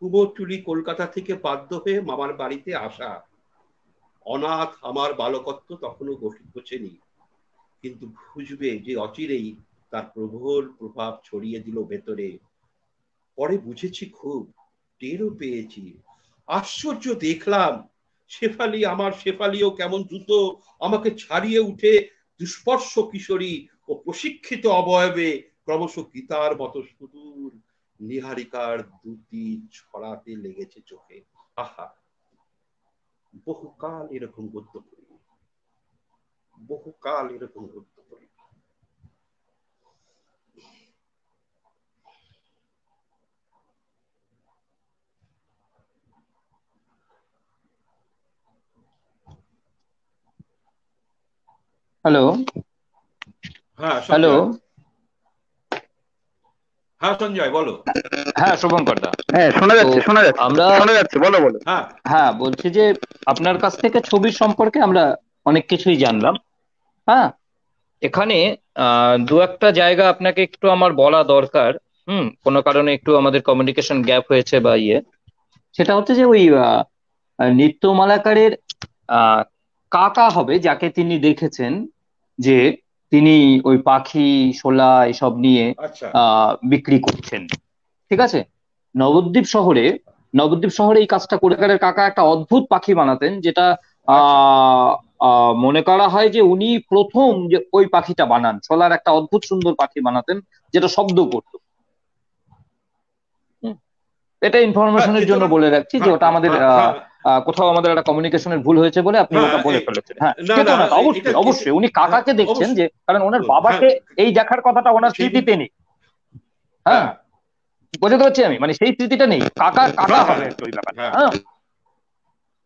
কুমোরটুলি কলকাতা থেকে বাধ্য হয়ে মামার বাড়িতে আসা, অনাথ আমার বালকত্ব তখনও গোছেনি, কিন্তু বুঝবে যে অচিরেই তার প্রবল প্রভাব ছড়িয়ে দিল ভেতরে। পরে বুঝেছি, খুব টেরও পেয়েছি, আশ্চর্য দেখলাম শেফালি, আমার শেফালিও কেমন দ্রুত আমাকে ছাড়িয়ে উঠে দুস্পর্শ কিশোরী ও প্রশিক্ষিত অবয়বে ক্রমশ গীতার মতো সুদূর নিহারিকার দুটি ছড়াতে লেগেছে চোখে। আহা, বহুকাল এরকম গদ্য করি, বহুকাল এরকম গদ্য করি। হ্যালো হ্যাঁ হ্যালো হ্যাঁ সঞ্জয় বলো। হ্যাঁ শুভঙ্কর দা, হ্যাঁ শোনা যাচ্ছে, আমরা শোনা যাচ্ছে, বলো বলো। হ্যাঁ হ্যাঁ বলছি যে আপনার কাছ থেকে ছবির সম্পর্কে আমরা অনেক কিছুই জানলাম। হ্যাঁ, এখানে দু একটা জায়গা আপনাকে একটু আমার বলা দরকার। কোনো কারণে একটু আমাদের কমিউনিকেশন গ্যাপ হয়েছে বা সেটা হচ্ছে যে ওই নৃত্যমালাকারের আহ কাকা হবে যাকে তিনি দেখেছেন, যে তিনি ওই পাখি শোলা এসব নিয়ে আচ্ছা বিক্রি করছেন। ঠিক আছে, নবদ্বীপ শহরে নবদ্বীপ শহরে এই কাজটা করে কাকা একটা অদ্ভুত পাখি বানাতেন, যেটা আচ্ছা আহ আহ, মনে করা হয় যে উনি প্রথম যে ওই পাখিটা বানান, শোলার একটা অদ্ভুত সুন্দর পাখি বানাতেন যেটা শব্দ করত। হুম, এটা হ্যাঁ ইনফরমেশনের জন্য চেতনা বলে রাখছি যে হ্যাঁ ওটা আমাদের হ্যাঁ কোথাও আমাদের একটা কমিউনিকেশনের ভুল হয়েছে বলে আপনি হ্যাঁ ওটা বলে ফেলেছেন। হ্যাঁ, না না চেতনাটা এটা অবশ্যই অবশ্যই উনি হ্যাঁ কাকাকে দেখছেন, অবশ্যই যে কারণ ওনার হ্যাঁ বাবাকে এই দেখার কথাটা ওনার সেই স্মৃতিতে নেই। হ্যাঁ, হ্যাঁ বুঝতে পারছি আমি, মানে সেই স্মৃতিটা নেই, কাকা কাকা হ্যাঁ হবে হ্যাঁ একটা ওই ব্যাপারটা। হ্যাঁ হ্যাঁ,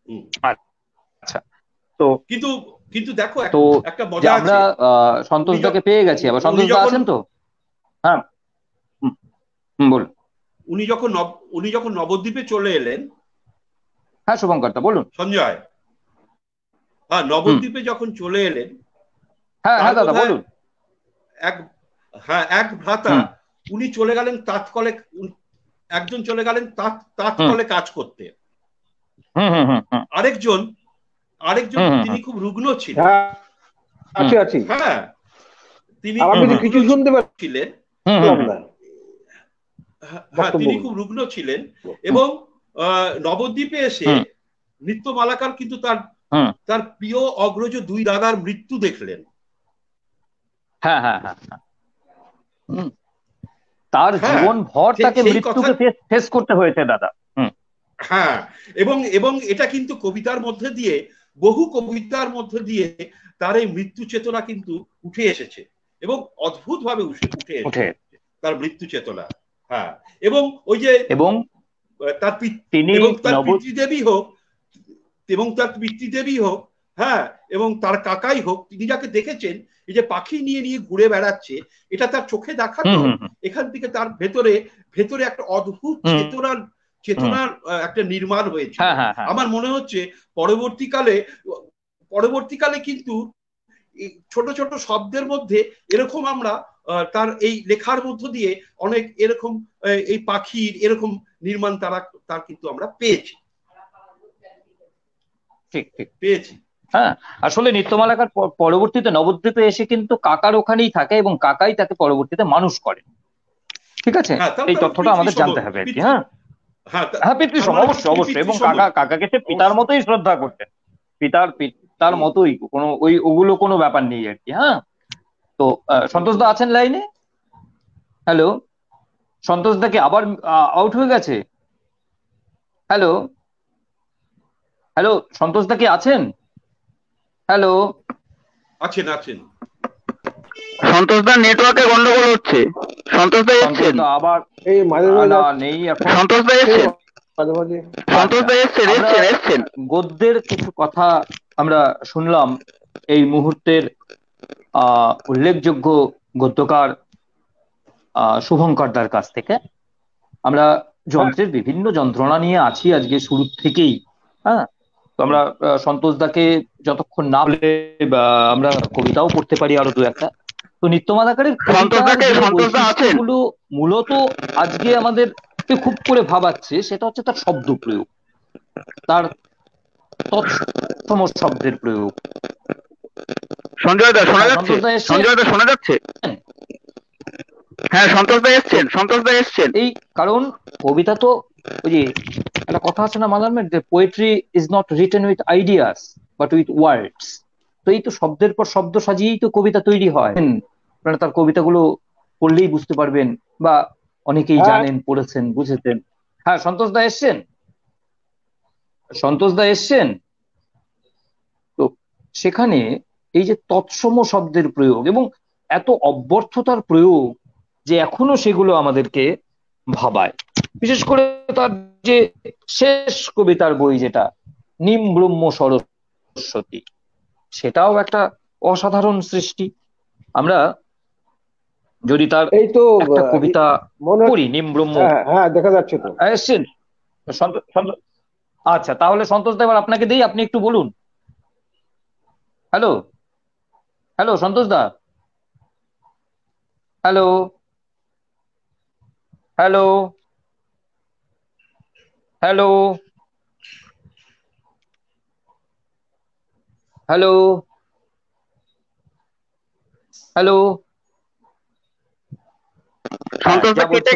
হুম। আচ্ছা। তো কিন্তু কিন্তু দেখো তো একটা যে মজা আমরা আছে, সন্তোষ উনি দাকে পেয়ে গেছি, আবার উনি সন্তোষ দা যখন আছেন তো? হ্যাঁ, হুম, বলুন। উনি যখন নবদ্বীপে চলে এলেন, হ্যাঁ শুভঙ্কর দা বলুন। সঞ্জয়, হ্যাঁ হুম, নবদ্বীপে যখন চলে এলেন, হ্যাঁ তার হ্যাঁ দাদা বোধহয় বলুন। এক এক ভ্রাতা হুম উনি চলে গেলেন তাঁতকলে, একজন চলে গেলেন হুম তাঁতকলে কাজ করতে, হুম হুম হুম হুম আরেকজন হুম হুম তিনি হুম খুব রুগ্ন ছিলেন। হ্যাঁ হুম আছি আছি, হ্যাঁ তিনি আর খুব আমি তো হুম কিছু রুগ্ন শুনতে ছিলেন। হুম হুম পারলাম হুম না হ্যাঁ তিনি বক্তব্যগুলো। খুব রুগ্ন ছিলেন, হুম এবং নবদ্বীপে এসে হুম নৃত্যমালাকার কিন্তু তার হুম, তার প্রিয় অগ্রজ দুই দাদার মৃত্যু দেখলেন। হ্যাঁ হ্যাঁ হ্যাঁ হ্যাঁ, হুম তার হ্যাঁ, জীবন ভর তাকে সেই কথা। মৃত্যুকে ফেস করতে হয়েছে দাদা। হ্যাঁ, এবং এবং এটা কিন্তু কবিতার মধ্যে দিয়ে, বহু কবিতার মধ্যে দিয়ে তার এই মৃত্যু চেতনা কিন্তু উঠে এসেছে, এবং অদ্ভুত ভাবে উঠে উঠে এসেছে তার মৃত্যু চেতনা। হ্যাঁ, এবং ওই যে এবং তার তিনি এবং তার পিতৃদেবী হোক, এবং তার পিতৃদেবী হোক, হ্যাঁ, এবং তার কাকাই হোক, তিনি যাকে দেখেছেন এই যে পাখি নিয়ে নিয়ে ঘুরে বেড়াচ্ছে, এটা তার চোখে দেখাতো। এখান থেকে তার ভেতরে ভেতরে একটা অদ্ভুত চেতনার চেতনার একটা নির্মাণ হয়েছিল। আমার মনে হচ্ছে পরবর্তীকালে পরবর্তীকালে কিন্তু ছোট ছোট শব্দের মধ্যে এরকম আমরা তার এই লেখার মধ্য দিয়ে অনেক এরকম এই পাখির এরকম নির্মাণ তার কিন্তু আমরা পেয়েছি। ঠিক ঠিক পেয়েছি। হ্যাঁ, আসলে নিত্যমালাকার পরবর্তীতে নবদ্বীপে এসে কিন্তু কাকার ওখানেই থাকে এবং কাকাই তাকে পরবর্তীতে মানুষ করে। ঠিক আছে, এই তথ্যটা আমাদের জানতে হবে আর কি। হ্যাঁ হ্যাঁ, পিতৃসম, অবশ্যই অবশ্যই। এবং কাকাকে সে পিতার মতোই শ্রদ্ধা করতেন, পিতার মতোই, কোনো ওগুলো কোনো ব্যাপার নেই আর কি। হ্যাঁ, তো সন্তোষ দা আছেন লাইনে? হ্যালো, সন্তোষ দা কি আবার আউট হয়ে গেছে? হ্যালো হ্যালো, সন্তোষ দা কি আছেন? হ্যালো, আছেন আছেন। সন্তোষ দা নেটওয়ার্কে গন্ডগোল হচ্ছে। সন্তোষ দা এসেছেন? আবার এই মাঝে মাঝে নেই এখন। সন্তোষ দা এসেছেন? মাঝে মাঝে সন্তোষ দা এসেছেন? গদ্যের কিছু কথা আমরা শুনলাম এই মুহূর্তের উল্লেখযোগ্য গদ্যকার শুভঙ্কর দার কাছ থেকে। আমরা যন্ত্রের বিভিন্ন যন্ত্রণা নিয়ে আছি আজকে শুরু থেকেই। হ্যাঁ, তো আমরা সন্তোষ দাকে যতক্ষণ না বলে আমরা কবিতাও পড়তে পারি আরো দু একটা। তো নিত্যমালাকারের বৈশিষ্ট্যগুলো মূলত আজকে আমাদেরকে খুব করে ভাবাচ্ছে, সেটা হচ্ছে তার শব্দ প্রয়োগ, তার তৎসম শব্দের প্রয়োগ। সঞ্জয় দা শোনা যাচ্ছে? সঞ্জয় দা শোনা যাচ্ছে? হ্যাঁ, সন্তোষ দা এসেছেন। এই কারণ কবিতা তো ওই যে একটা কথা আছে না মালারমের, যে poetry is not written with ideas but with words. তো এই তো শব্দের পর শব্দ সাজিয়েই তো কবিতা তৈরি হয়। মানে তার কবিতাগুলো পড়লেই বুঝতে পারবেন, বা অনেকেই জানেন, পড়েছেন, বুঝেছেন। হ্যাঁ, সন্তোষ দা এসছেন? সন্তোষ দা এসছেন? তো সেখানে এই যে তৎসম শব্দের প্রয়োগ এবং এত অব্যর্থতার প্রয়োগ, যে এখনো সেগুলো আমাদেরকে ভাবায়। বিশেষ করে তার যে শেষ কবিতার বই যেটা নিম ব্রহ্ম সরস্বতী, সেটাও একটা অসাধারণ সৃষ্টি। আমরা যদি তার একটা কবিতা পড়ি, নিম ব্রহ্ম। হ্যাঁ, দেখা যাচ্ছে তো। এসছেন? আচ্ছা, তাহলে সন্তোষ দা এবার আপনাকে দিই, আপনি একটু বলুন। হ্যালো হ্যালো, সন্তোষ দা, hello hello hello hello hello. সন্তোষ দা কেটে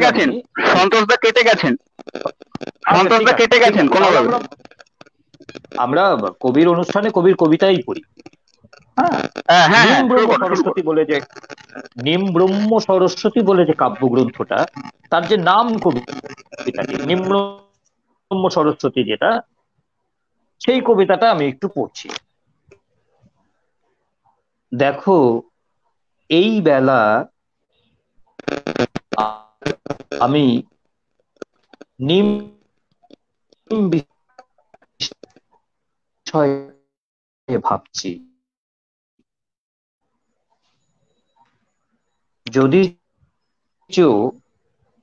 গেছেন। কোনোভাবে। আমরা কবির অনুষ্ঠানে কবির কবিতাই পড়ি। নিম ব্রহ্ম সরস্বতী বলে যে নিম ব্রহ্ম সরস্বতী বলে যে কাব্যগ্রন্থটা, তার যে নাম কবিতাটি নিম ব্রহ্ম সরস্বতী, যেটা সেই কবিতাটা আমি একটু পড়ছি। দেখো, এই বেলা আমি নিম বিষয়ে ভাবছি, যদি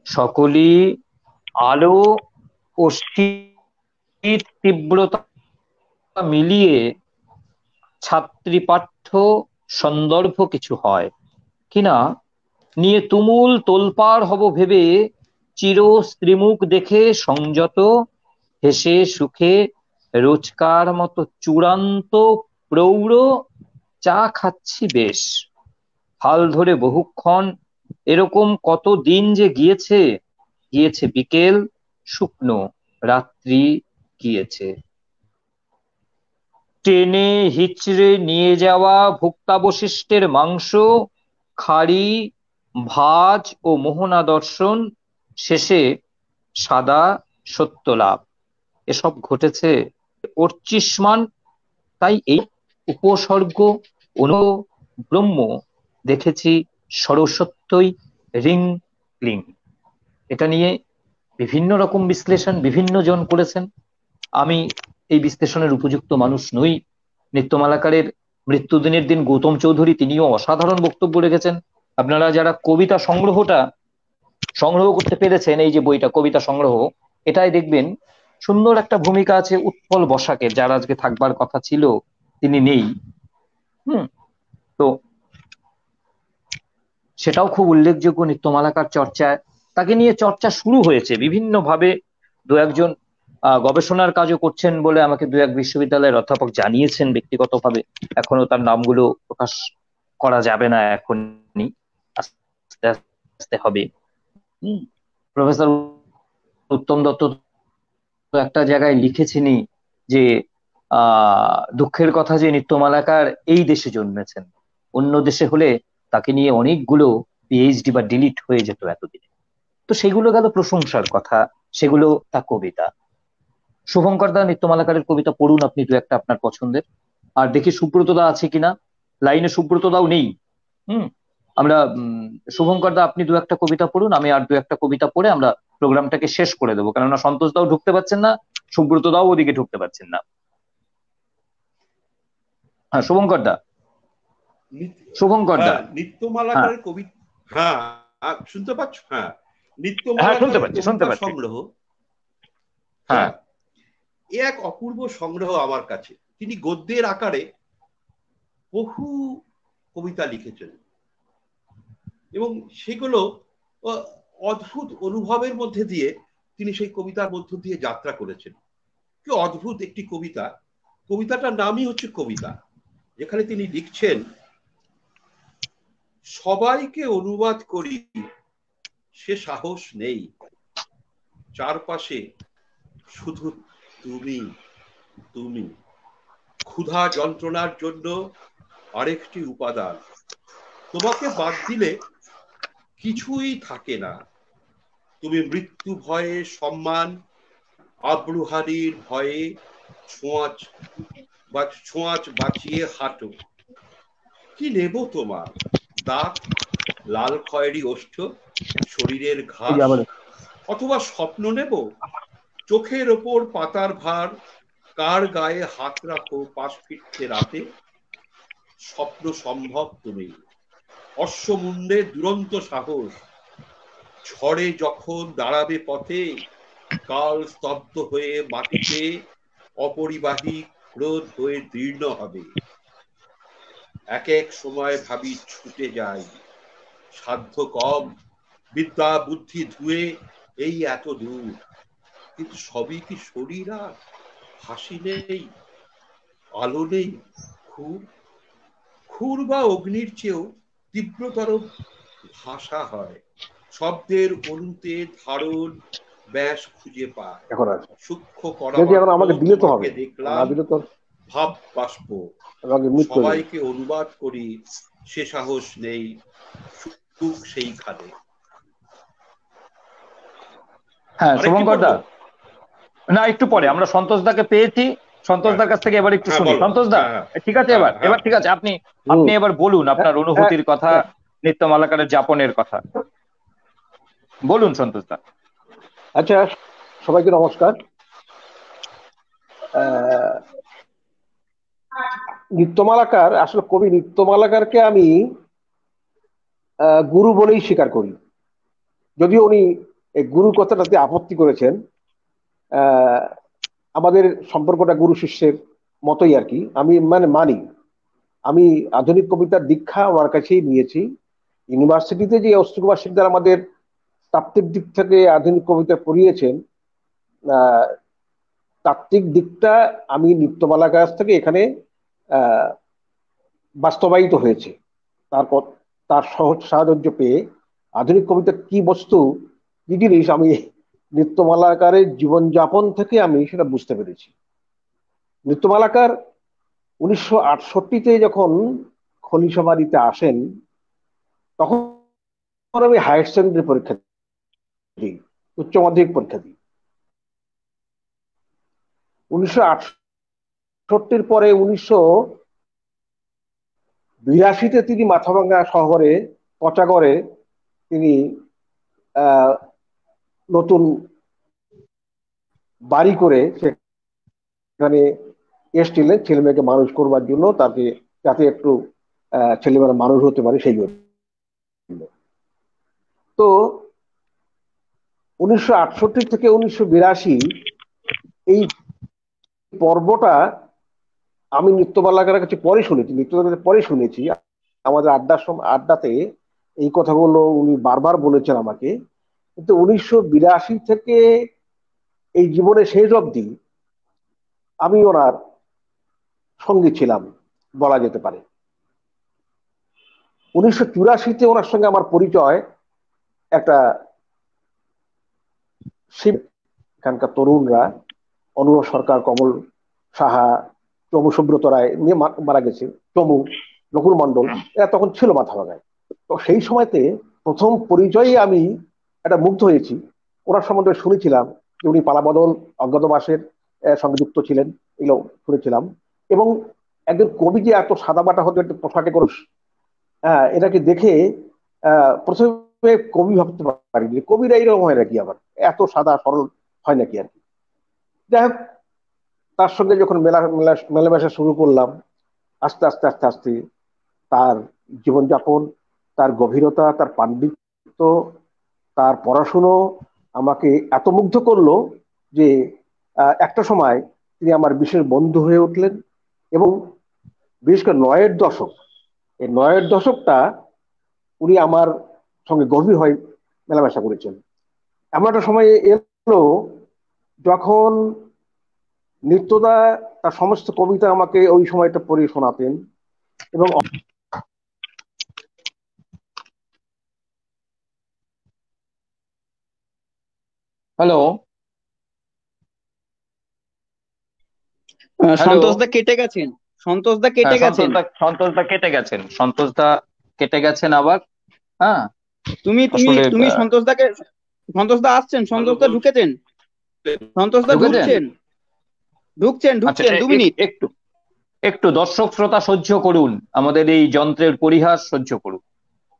সকলই আলো ও শীত তীব্রতা মিলিয়ে ছাত্রী পাঠ্য সন্দর্ভ কিছু হয় কিনা নিয়ে তুমুল তোলপাড় হব ভেবে, চির স্ত্রীমুখ দেখে সংযত হেসে সুখে রোজকার মতো চূড়ান্ত প্রৌঢ় চা খাচ্ছি বেশ। হাল ধরে বহুক্ষণ এরকম কত দিন যে গিয়েছে, গিয়েছে বিকেল, শুকনো রাত্রি গিয়েছে। টেনে হিচড়ে নিয়ে যাওয়া ভুক্তাবশিষ্টের মাংস, খাড়ি ভাজ ও মোহনা দর্শন, শেষে সাদা সত্য লাভ। এসব ঘটেছে অর্চিষ্মান। তাই এই উপসর্গ অনু ব্রহ্ম দেখেছি সরস্বত্যই রিং ক্লিং। এটা নিয়ে বিভিন্ন রকম বিশ্লেষণ বিভিন্ন জন করেছেন। আমি এই বিশ্লেষণের উপযুক্ত মানুষ নই। নিত্যমালাকারের মৃত্যুদিনের দিন গৌতম চৌধুরী তিনিও অসাধারণ বক্তব্য রেখেছেন। আপনারা যারা কবিতা সংগ্রহ করতে পেরেছেন, এই যে বইটা কবিতা সংগ্রহ, এটাই দেখবেন সুন্দর একটা ভূমিকা আছে উৎপল বসাকের, যার আজকে থাকবার কথা ছিল, তিনি নেই। তো সেটাও খুব উল্লেখযোগ্য নিত্যমালাকার চর্চায়। তাকে নিয়ে চর্চা শুরু হয়েছে বিভিন্ন ভাবে। দু একজন গবেষণার কাজও করছেন বলে আমাকে দু এক বিশ্ববিদ্যালয়ের অধ্যাপক জানিয়েছেন ব্যক্তিগতভাবে। এখনো তার নামগুলো প্রকাশ করা যাবে না, এখনই আস্তে আস্তে হবে। প্রফেসর উত্তম দত্ত একটা জায়গায় লিখেছিনি যে দুঃখের কথা যে নিত্যমালাকার এই দেশে জন্মেছেন, অন্য দেশে হলে তাকে নিয়ে অনেকগুলো পিএইচডি বা ডিলিট হয়ে যেত এতদিনে। তো সেগুলো গেল প্রশংসার কথা, সেগুলো তার কবিতা। শুভঙ্কর দা নিত্যমালাকারের কবিতা পড়ুন আপনি দু একটা আপনার পছন্দের। আর দেখি সুব্রত দা আছে কিনা লাইনে। সুব্রত দাও নেই। আমরা শুভঙ্কর দা আপনি দু একটা কবিতা পড়ুন, আমি আর দু একটা কবিতা পড়ে আমরা প্রোগ্রামটাকে শেষ করে দেবো, কেননা সন্তোষ দাও ঢুকতে পারছেন না, সুব্রত দাও ওদিকে ঢুকতে পারছেন না। হ্যাঁ শুভঙ্কর দা। শুভঙ্কর দা নিত্যমালাকারের কবিতা, হ্যাঁ শুনতে পাচ্ছ? হ্যাঁ, শুনতে নিত্যমালাকারের পাচ্ছি কবিতা সংগ্রহ, হ্যাঁ এ এক অপূর্ব সংগ্রহ আমার কাছে। তিনি গদ্যের আকারে বহু কবিতা লিখেছেন এবং সেগুলো অদ্ভুত অনুভবের মধ্যে দিয়ে তিনি সেই কবিতার মধ্য দিয়ে যাত্রা করেছেন। কি অদ্ভুত একটি কবিতা! কবিতাটার নামই হচ্ছে কবিতা, যেখানে তিনি লিখছেন, সবাইকে অনুবাদ করি সে সাহস নেই, চারপাশে শুধু তুমি তুমি। ক্ষুধা যন্ত্রণার জন্য আরেকটি উপাদান, তোমাকে বাদ দিলে কিছুই থাকে না। তুমি মৃত্যু ভয়ে সম্মান, আব্রুহারির ভয়ে ছোঁয়াচ বাঁচিয়ে হাঁটো। কি নেব তোমার? দাঁত, লাল খয়েরি ওষ্ঠ, শরীরের ঘাস, অথবা স্বপ্ন নেব? চোখের ওপর পাতার ভার, কার গায়ে হাত রাখো পাশ ফিরতে রাতে। স্বপ্ন সম্ভব তুমি, অশ্বমুণ্ডে দুরন্ত সাহস, ঝড়ে যখন দাঁড়াবে পথে, কাল স্তব্ধ হয়ে মাটিতে অপরিবাহী ক্রোধ হয়ে দীর্ণ হবে। এক এক সময় ভাবি ছুটে যাই, সাধ্য কম, বিদ্যা বুদ্ধি ধুয়ে এই এত দূর, কিন্তু সবই কি শরীর? আর হাসি নেই, আলো নেই, খুর বা অগ্নির চেয়েও তীব্রতর ভাষা হয়, শব্দের অনুতে ধারণ ব্যাস খুঁজে পায়। সূক্ষ্ম করামাত্র দেখলাম ভাব বাষ্প, সবাইকে অনুবাদ করি সে সাহস নেই, সুখ সেইখানে। হ্যাঁ শুভঙ্কর দা, না একটু পরে আমরা সন্তোষ দাকে পেয়েছি, সন্তোষ দার কাছ থেকে এবার একটু শুনি। সন্তোষ দা ঠিক আছে, এবার ঠিক আছে, আপনি এবার বলুন আপনার অনুভূতির কথা, নিত্যমালাকারের যাপনের কথা বলুন সন্তোষ দা। আচ্ছা, সবাইকে নমস্কার। নিত্যমালাকার, আসলে কবি নিত্যমালাকারকে আমি গুরু বলেই স্বীকার করি, যদিও উনি এই গুরু কথাটাতে আপত্তি করেছেন। আমাদের সম্পর্কটা গুরু শিষ্যের মতোই আর কি, আমি মানি। আমি আধুনিক কবিতার দীক্ষা আমার কাছেই নিয়েছি। ইউনিভার্সিটিতে যে অস্ত্রকুমার শিকদার আমাদের তাত্ত্বিক দিক থেকে আধুনিক কবিতা পড়িয়েছেন, তাত্ত্বিক দিকটা আমি নিত্যমালাকার কাছ থেকে এখানে বাস্তবায়িত হয়েছে। তারপর তার সহজ সাহায্য পেয়ে আধুনিক কবিতার কি বস্তু, কি জিনিস, আমি নিত্যমালাকারের জীবনযাপন থেকে আমি সেটা বুঝতে পেরেছি। নিত্যমালাকার 1968-তে যখন খলিশাবাড়িতে আসেন, তখন আমি হায়ার সেকেন্ডারি পরীক্ষা দিই, উচ্চ মাধ্যমিক পরীক্ষা দিই। 1968 পরে 1982-তে তিনি মাথাভাঙ্গা শহরে পচাগড়ে তিনি নতুন বাড়ি করে সেখানে এসেছিলেন ছেলে মেয়েকে মানুষ করবার জন্য, তাকে যাতে একটু ছেলেমেয়েরা মানুষ হতে পারে সেই জন্য। তো 1968 থেকে 1982 এই পর্বটা আমি নৃত্যবালাকার কাছে পরে শুনেছি, নৃত্যবালার কাছে পরে শুনেছি। আমাদের আড্ডাতে এই কথাগুলো উনি বারবার বলেছেন আমাকে। কিন্তু 1982 থেকে এই জীবনে শেষ অবধি আমি ওনার সঙ্গী ছিলাম বলা যেতে পারে। 1984-তে ওনার সঙ্গে আমার পরিচয় একটা এখানকার তরুণরা, অনুভব সরকার, কমল সাহা, চমু সুব্রত রায় নিয়ে মারা গেছে, চমু, নকুল মন্ডল, এরা তখন ছিল মাথাভাঙায়। তো সেই সময়তে প্রথম পরিচয়ে আমি একটা মুগ্ধ হয়েছি। ওনার সম্বন্ধে শুনেছিলাম যে উনি পালাবদল, অজ্ঞাতবাসের সঙ্গে যুক্ত ছিলেন, এগুলো শুনেছিলাম। এবং একজন কবি যে এত সাদামাটা হতে একটা পোশাকে করে, এটাকে দেখে প্রথমে কবি ভাবতে পারিনি, কবিরা এইরকম হয় নাকি, আবার এত সাদা সরল হয় নাকি আর কি। যাই হোক, তার সঙ্গে যখন মেলামেশা শুরু করলাম, আস্তে আস্তে আস্তে আস্তে তার জীবনযাপন, তার গভীরতা, তার পাণ্ডিত্য, তার পড়াশুনো আমাকে এত মুগ্ধ করলো যে একটা সময় তিনি আমার বিশেষ বন্ধু হয়ে উঠলেন। এবং বিশেষ করে 90-এর দশক, এই 90-এর দশকটা উনি আমার সঙ্গে গভীর হয়ে মেলামেশা করেছেন। এমন একটা সময় এলো যখন নিত্যদা তার সমস্ত কবিতা আমাকে ওই সময়টা পড়ে শোনাতেন। এবং হ্যালো সন্তোষদা কেটে গেছেন, সন্তোষদা কেটে গেছেন। সন্তোষদা কেটে গেছেন, সন্তোষদা কেটে গেছেন আবার। হ্যাঁ, তুমি তুমি আসলে তুমি সন্তোষদাকে, সন্তোষদা আসছেন, সন্তোষদা ঢুকেছেন, সন্তোষদা ঢুকছেন, ঢুকছেন আচ্ছা, ঢুকছেন, 2 মিনিট। একটু একটু দর্শক শ্রোতা সহ্য করুন, আমাদের এই যন্ত্রের পরিহাস সহ্য করুন।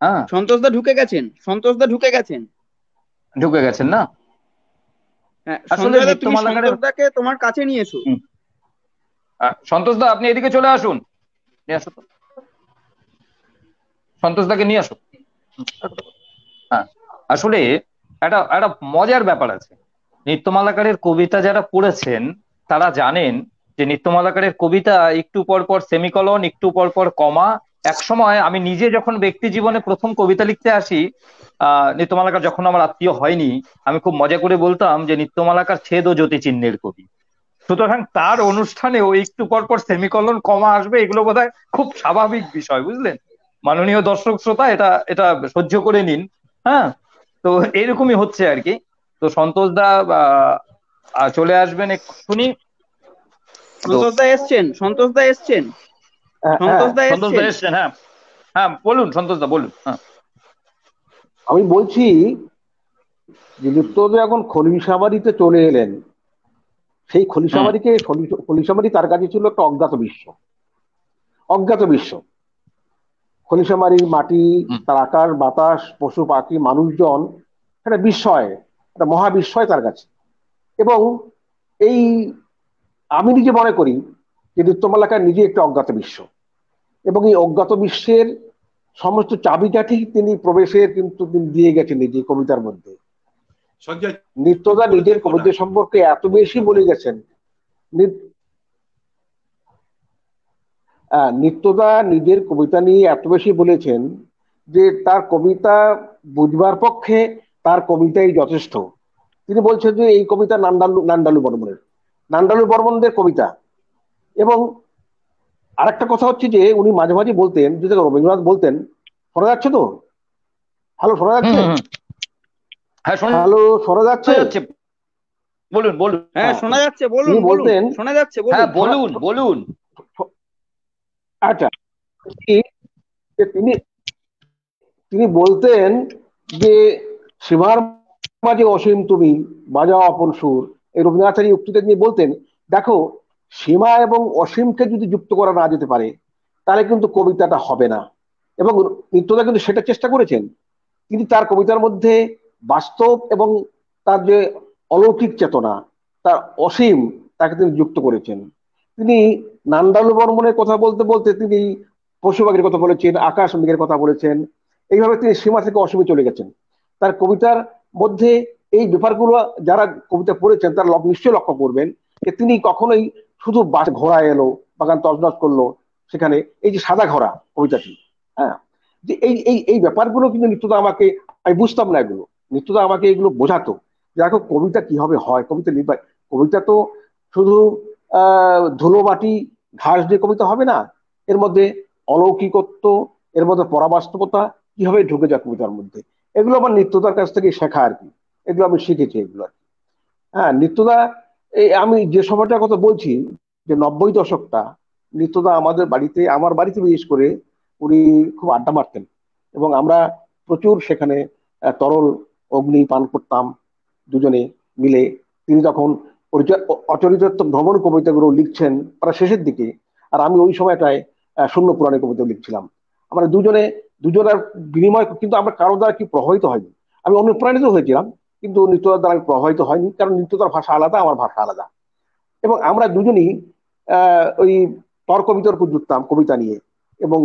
হ্যাঁ, সন্তোষদা ঢুকে গেছেন, সন্তোষদা ঢুকে গেছেন। ঢুকে গেছেন না? হ্যাঁ, আসলে সঞ্জয়দা তুমি নৃত্যমালাকারের সন্তোষদাকে তোমার কাছে নিয়ে এসো। সন্তোষদা আপনি এদিকে চলে আসুন, নিয়ে আসো তো, সন্তোষদাকে নিয়ে আসো। হ্যাঁ, আসলে একটা একটা মজার ব্যাপার আছে। নৃত্যমালাকারের কবিতা যারা পড়েছেন তারা জানেন যে নৃত্যমালাকারের কবিতা একটু পর পর সেমিকলন, একটু পর পর কমা। এক সময় আমি নিজে যখন ব্যক্তি জীবনে প্রথম কবিতা লিখতে আসি, নৃত্যমালাকার যখন আমার আত্মীয় হয়নি, আমি খুব মজা করে বলতাম যে নৃত্যমালাকার ছেদ ও জ্যোতি চিহ্নের কবি। সুতরাং তার অনুষ্ঠানেও একটু পর পর সেমিকলন কমা আসবে, এগুলো বোধহয় খুব স্বাভাবিক বিষয়, বুঝলেন মাননীয় দর্শক শ্রোতা, এটা এটা সহ্য করে নিন। হ্যাঁ, তো এরকমই হচ্ছে আর কি। তো সন্তোষদা চলে আসবেন এক্ষুনি। সন্তোষদা এসছেন, সন্তোষদা এসছেন, সন্তোষদা সন্তোষদা এসছেন। এসছেন, হ্যাঁ হ্যাঁ বলুন সন্তোষদা বলুন। হ্যাঁ, আমি বলছি যে নিত্যদা এখন খলিশাবাড়িতে চলে এলেন। সেই খলিশাবাড়ি তার কাছে ছিল একটা অজ্ঞাত বিশ্ব, অজ্ঞাত বিশ্ব। খলিশামারির মাটি, তার আকাশ বাতাস, পশু পাখি, মানুষজন, একটা বিস্ময়, একটা মহাবিস্ময় তার কাছে। এবং এই আমি নিজে মনে করি যে নৃত্যমালাকার নিজে একটা অজ্ঞাত বিশ্ব, এবং এই অজ্ঞাত বিশ্বের সমস্ত চাবিকাঠি তিনি প্রবেশের কিন্তু তিনি দিয়ে গেছেন নিজে কবিতার মধ্যে। সঞ্জয়, নিত্যদা নিজের কবিতা সম্পর্কে এত বেশি বলে গেছেন, নিত্যদা নিজের কবিতা নিয়ে এত বেশি বলেছেন যে তার কবিতা বুঝবার পক্ষে তার কবিতাই যথেষ্ট। তিনি বলছেন যে এই কবিতা নান্ডালু বর্মনদের কবিতা। এবং আরেকটা কথা হচ্ছে যে উনি মাঝে মাঝে বলতেন, যদি রবীন্দ্রনাথ বলতেন, শোনা যাচ্ছে তো? হ্যালো, শোনা যাচ্ছে? হ্যাঁ হ্যালো, শোনা যাচ্ছে? বলুন বলুন। হ্যাঁ শোনা যাচ্ছে, বলুন তিনি বলুন, বলতেন, শোনা যাচ্ছে, হ্যাঁ বলুন। বলুন বলুন। আচ্ছা, তিনি তিনি বলতেন যে সীমার মাঝে অসীম তুমি বাজাও আপন সুর, এই রবীন্দ্রনাথের এই উক্তিটা নিয়ে বলতেন, দেখো সীমা এবং অসীমকে যদি যুক্ত করা না যেতে পারে তাহলে কিন্তু কবিতাটা হবে না। এবং নিত্যদা কিন্তু সেটা চেষ্টা করেছেন। তিনি তার কবিতার মধ্যে বাস্তব এবং তার যে অলৌকিক চেতনা, তার অসীম, তাকে তিনি যুক্ত করেছেন। তিনি নান্দালু বর্মনের কথা বলতে বলতে তিনি পশুপাখির কথা বলেছেন, আকাশ মেঘের কথা বলেছেন। এইভাবে তিনি সীমা থেকে অসীমে চলে গেছেন। তার কবিতার মধ্যে এই ব্যাপারগুলো যারা কবিতা পড়েছেন তারা নিশ্চয়ই লক্ষ্য করবেন যে তিনি কখনোই শুধু ঘোড়া এলো, বাগান তছনছ করলো, সেখানে এই যে সাদা ঘোড়া কবিতাটি, হ্যাঁ, যে এই এই এই ব্যাপারগুলো কিন্তু নিত্যদা আমাকে, আমি বুঝতাম না এগুলো, নিত্যদা আমাকে এগুলো বোঝাতো। দেখো কবিতা কিভাবে হয়, কবিতা লিখবা, কবিতা তো শুধু ধুলো মাটি ঘাস দিয়ে কবিতা হবে না, এর মধ্যে অলৌকিকত্ব, এর মধ্যে পরাবাস্তবতা কিভাবে ঢুকে যায় কবিতার মধ্যে, এগুলো আমার নিত্যদার কাছ থেকে শেখা আর কি। এগুলো আমি শিখেছি এগুলো আর কি। হ্যাঁ, নিত্যদা, এই আমি যে সময়টার কথা বলছি, যে 90 দশকটা, নিত্যদা আমাদের বাড়িতে, আমার বাড়িতে বিশেষ করে উনি খুব আড্ডা মারতেন এবং আমরা প্রচুর সেখানে তরল অগ্নি পান করতাম দুজনে মিলে। তিনি তখন অচরিত ভ্রমণ কবিতাগুলো লিখছেন প্রায় শেষের দিকে, আর আমি ওই সময়টায় শূন্য পুরাণের কবিতা লিখছিলাম। আমরা দুজনের বিনিময়, কিন্তু আমরা কারো দ্বারা কি প্রভাবিত হয়নি। আমি অনুপ্রাণিত হয়েছিলাম, কিন্তু নিত্যদার দ্বারা আমি প্রভাবিত হয়নি, কারণ নিত্যদার ভাষা আলাদা, আমার ভাষা আলাদা। এবং আমরা দুজনই ওই তর্ক বিতর্ক জুড়তাম কবিতা নিয়ে এবং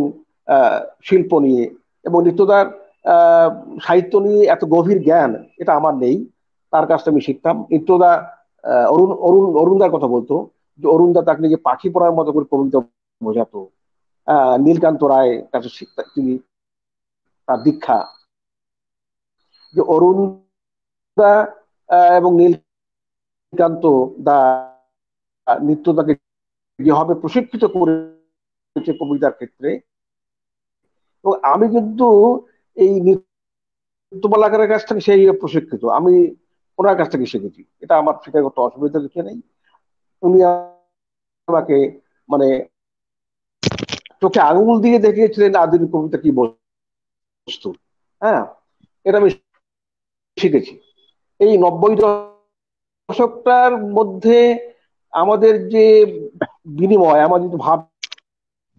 শিল্প নিয়ে। এবং নিত্যদার সাহিত্য নিয়ে এত গভীর জ্ঞান এটা আমার নেই, তার কাছ থেকে আমি শিখতাম। নিত্যদা অরুণদার কথা বলতো, যে অরুণদা তাকে নিয়ে পাখি পড়ার মতো করে কবিতা বোঝাতো। নীলকান্ত রায় কাছে তিনি তার দীক্ষা, যে অরুণদা এবং নীলকান্ত দা নিত্যদাকে যেভাবে প্রশিক্ষিত করেছে কবিতার ক্ষেত্রে, এবং আমি কিন্তু এই নিত্যমালাকারের কাছ থেকে সেই প্রশিক্ষিত, আমি ওনার কাছ থেকে শিখেছি, এটা আমার শিক্ষাগত অসুবিধা কিছু নেই। উনি আমাকে মানে চোখে আঙুল দিয়ে দেখিয়েছিলেন আধুনিক কবিতা কি বস্তু। হ্যাঁ, এটা আমি শিখেছি। এই 90 দশকটার মধ্যে আমাদের যে বিনিময়, আমাদের যে ভাব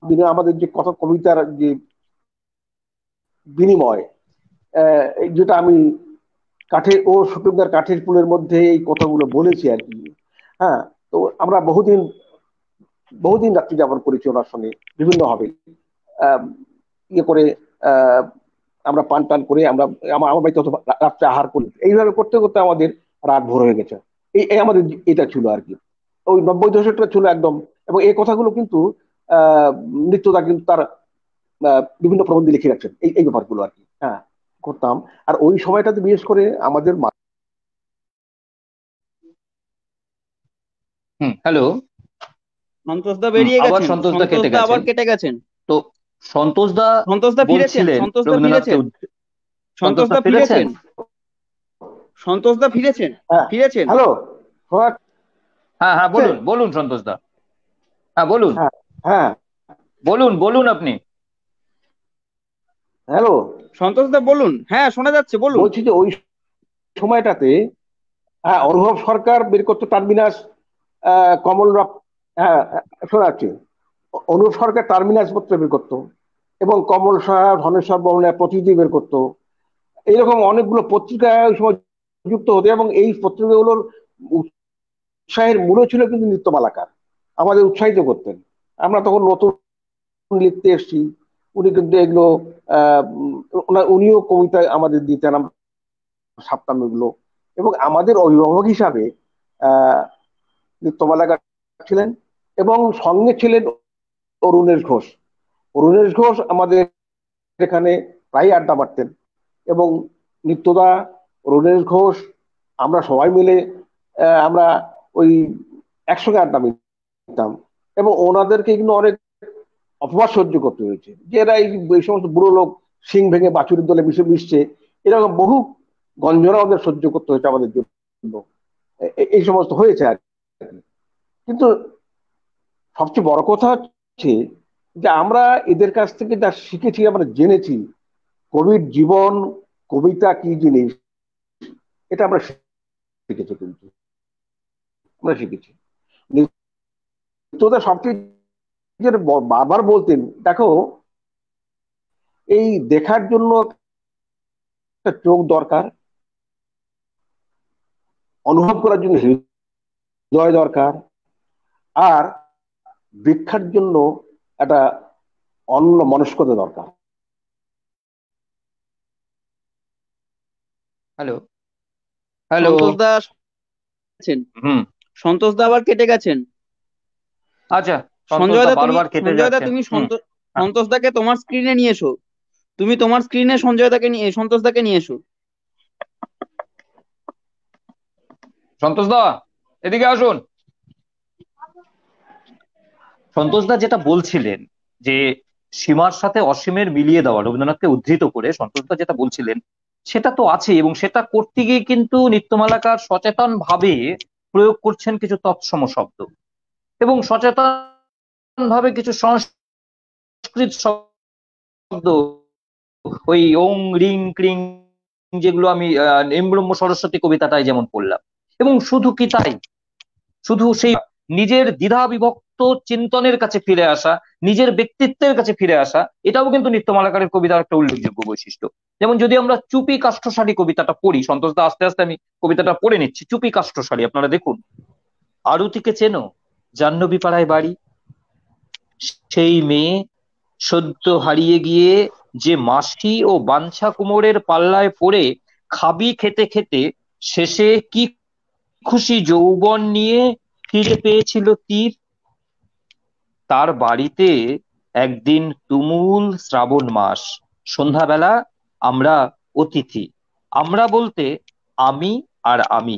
বিনিময়, আমাদের যে কথা কবিতার যে বিনিময়, যেটা আমি কাঠের ও শুটুঙ্গার কাঠের পুলের মধ্যে এই কথাগুলো বলেছি আর কি। হ্যাঁ, তো আমরা বহুদিন বহুদিন রাত্রি যাপন করেছি ওনার সঙ্গে বিভিন্ন হবে ইয়ে করে, আহ আমরা পান টান করে আমরা আমার বাড়িতে রাত্রে আহার করি, এইভাবে করতে করতে আমাদের রাত ভোর হয়ে গেছে। এই আমাদের এটা ছিল আর কি, ওই 90 দশকটা ছিল একদম। এবং এই কথাগুলো কিন্তু আহ নিত্যদা কিন্তু তার বিভিন্ন প্রবন্ধে লিখে রাখছেন, এই এই ব্যাপারগুলো আর কি। হ্যাঁ, করতাম। আর ওই সময়টাতে বিশেষ করে আমাদের হ্যালো। সন্তোষদা বেরিয়ে আবার গেছেন, সন্তোষদা কেটে সন্তোষদা আবার গেছেন। কেটে গেছেন। তো সন্তোষদা সন্তোষদা ফিরেছেন, বলছিলেন সন্তোষদা রবীন্দ্রনাথকে ফিরেছেন, সন্তোষদা সন্তোষদা ফিরেছেন। ফিরেছেন, সন্তোষদা ফিরেছেন, হ্যাঁ, ফিরেছেন। হ্যালো, শোনা হ্যাঁ হ্যাঁ, যাচ্ছে? বলুন বলুন সন্তোষদা, হ্যাঁ বলুন, হ্যাঁ, হ্যাঁ, বলুন বলুন আপনি। হ্যালো, সন্তোষদা বলুন, হ্যাঁ শোনা যাচ্ছে, বলুন। বলছি যে ওই সময়টাতে, হ্যাঁ, অনুভব সরকার বের করতো টার্মিনাস, কমল হ্যাঁ, শোনা যাচ্ছে, অনুপ সরকার টার্মিনাস পত্র বের করতো এবং কমল সাহা, ধনেশ্বর বর্মা প্রতিনিধি বের করতো। এইরকম অনেকগুলো পত্রিকা ওই সময় যুক্ত হতো এবং এই পত্রিকাগুলোর উৎসাহের মূলে ছিল কিন্তু নৃত্যমালাকার, আমাদের উৎসাহিত করতেন। আমরা তখন নতুন লিখতে এসেছি, উনি কিন্তু এগুলো উনিও কবিতা আমাদের দিতেন, আমরা ছাপতাম এগুলো। এবং আমাদের অভিভাবক হিসাবে আহ নৃত্যমালাকার ছিলেন এবং সঙ্গে ছিলেন অরুণেশ ঘোষ। অরুণেশ ঘোষ আমাদের এখানে প্রায় আড্ডা মারতেন এবং নিত্যদা, অরুণেশ ঘোষ, আমরা সবাই মিলে আমরা ওই একসঙ্গে আড্ডা দিতাম। এবং ওনাদেরকে কিন্তু অনেক অপবাদ সহ্য করতে হয়েছে, যে এরা এই সমস্ত বুড়ো লোক সিং ভেঙে বাছুরের দলে মিশছে, এরকম বহু গঞ্জনা ওদের সহ্য করতে হয়েছে আমাদের জন্য, এই সমস্ত হয়েছে আর কি। কিন্তু সবচেয়ে বড় কথা হচ্ছে যে আমরা এদের কাছ থেকে যা শিখেছি, আমরা জেনেছি কবির জীবন, কবিতা কি জিনিস এটা আমরা শিখেছি, কিন্তু আমরা শিখেছি। নিত্যদা সবচেয়ে বারবার বলতেন, দেখো এই দেখার জন্য একটা চোখ দরকার, অনুভব করার জন্য হৃদয় দরকার, আর ব্যাখ্যার জন্য একটা অন্য মনস্কতা দরকার। Hello hello. সন্তোষ দা আছেন? হুম। সন্তোষ দা আবার কেটে গেছেন। আচ্ছা, সঞ্জয় দা তুমি বারবার কেটে সঞ্জয় দা যাচ্ছেন। তুমি সন্তোষ দাকে তোমার স্ক্রিনে নিয়ে এসো। তুমি তোমার স্ক্রিনে সন্তোষ দাকে নিয়ে এসো। সন্তোষ দা এদিকে আসুন। সন্তোষ দা যেটা বলছিলেন যে সীমার সাথে অসীমের মিলিয়ে দেওয়া, রবীন্দ্রনাথকে উদ্ধৃত করে সন্তোষ দা যেটা বলছিলেন সেটা তো আছে, এবং সেটা করতে গিয়ে কিন্তু নৃত্যমালাকার সচেতন ভাবে প্রয়োগ করছেন কিছু তৎসম শব্দ, এবং সচেতন ভাবে কিছু সংস্কৃত শব্দ, ওই ওং রিং ক্রিং, যেগুলো আমি নিম্ব্রহ্ম সরস্বতী কবিতাটাই যেমন পড়লাম। এবং শুধু কি তাই, শুধু সেই নিজের দ্বিধা বিভক্ত চিন্তনের কাছে ফিরে আসা, নিজের ব্যক্তিত্বের কাছে ফিরে আসা, এটাও কিন্তু নিত্যমালাকারের কবিতার একটা উল্লেখযোগ্য বৈশিষ্ট্য। যেমন যদি আমরা চুপি কাষ্ঠশালী কবিতাটা পড়ি, সন্তোষ দা আস্তে আস্তে আমি কবিতাটা পড়ে নিচ্ছি। চুপি কাষ্ঠশালী, আপনারা দেখুন। আরতিকে চেনো? জাহ্নবী পাড়ায় বাড়ি, সেই মেয়ে সদ্য হারিয়ে গিয়ে যে মাসি ও বাঞ্ছা কুমোরের পাল্লায় পড়ে খাবি খেতে খেতে শেষে কি খুশি যৌবন নিয়ে ফিরে পেয়েছিল তীর। তার বাড়িতে একদিন তুমুল শ্রাবণ মাস, সন্ধ্যাবেলা আমরা অতিথি। আমরা বলতে আমি আর আমি,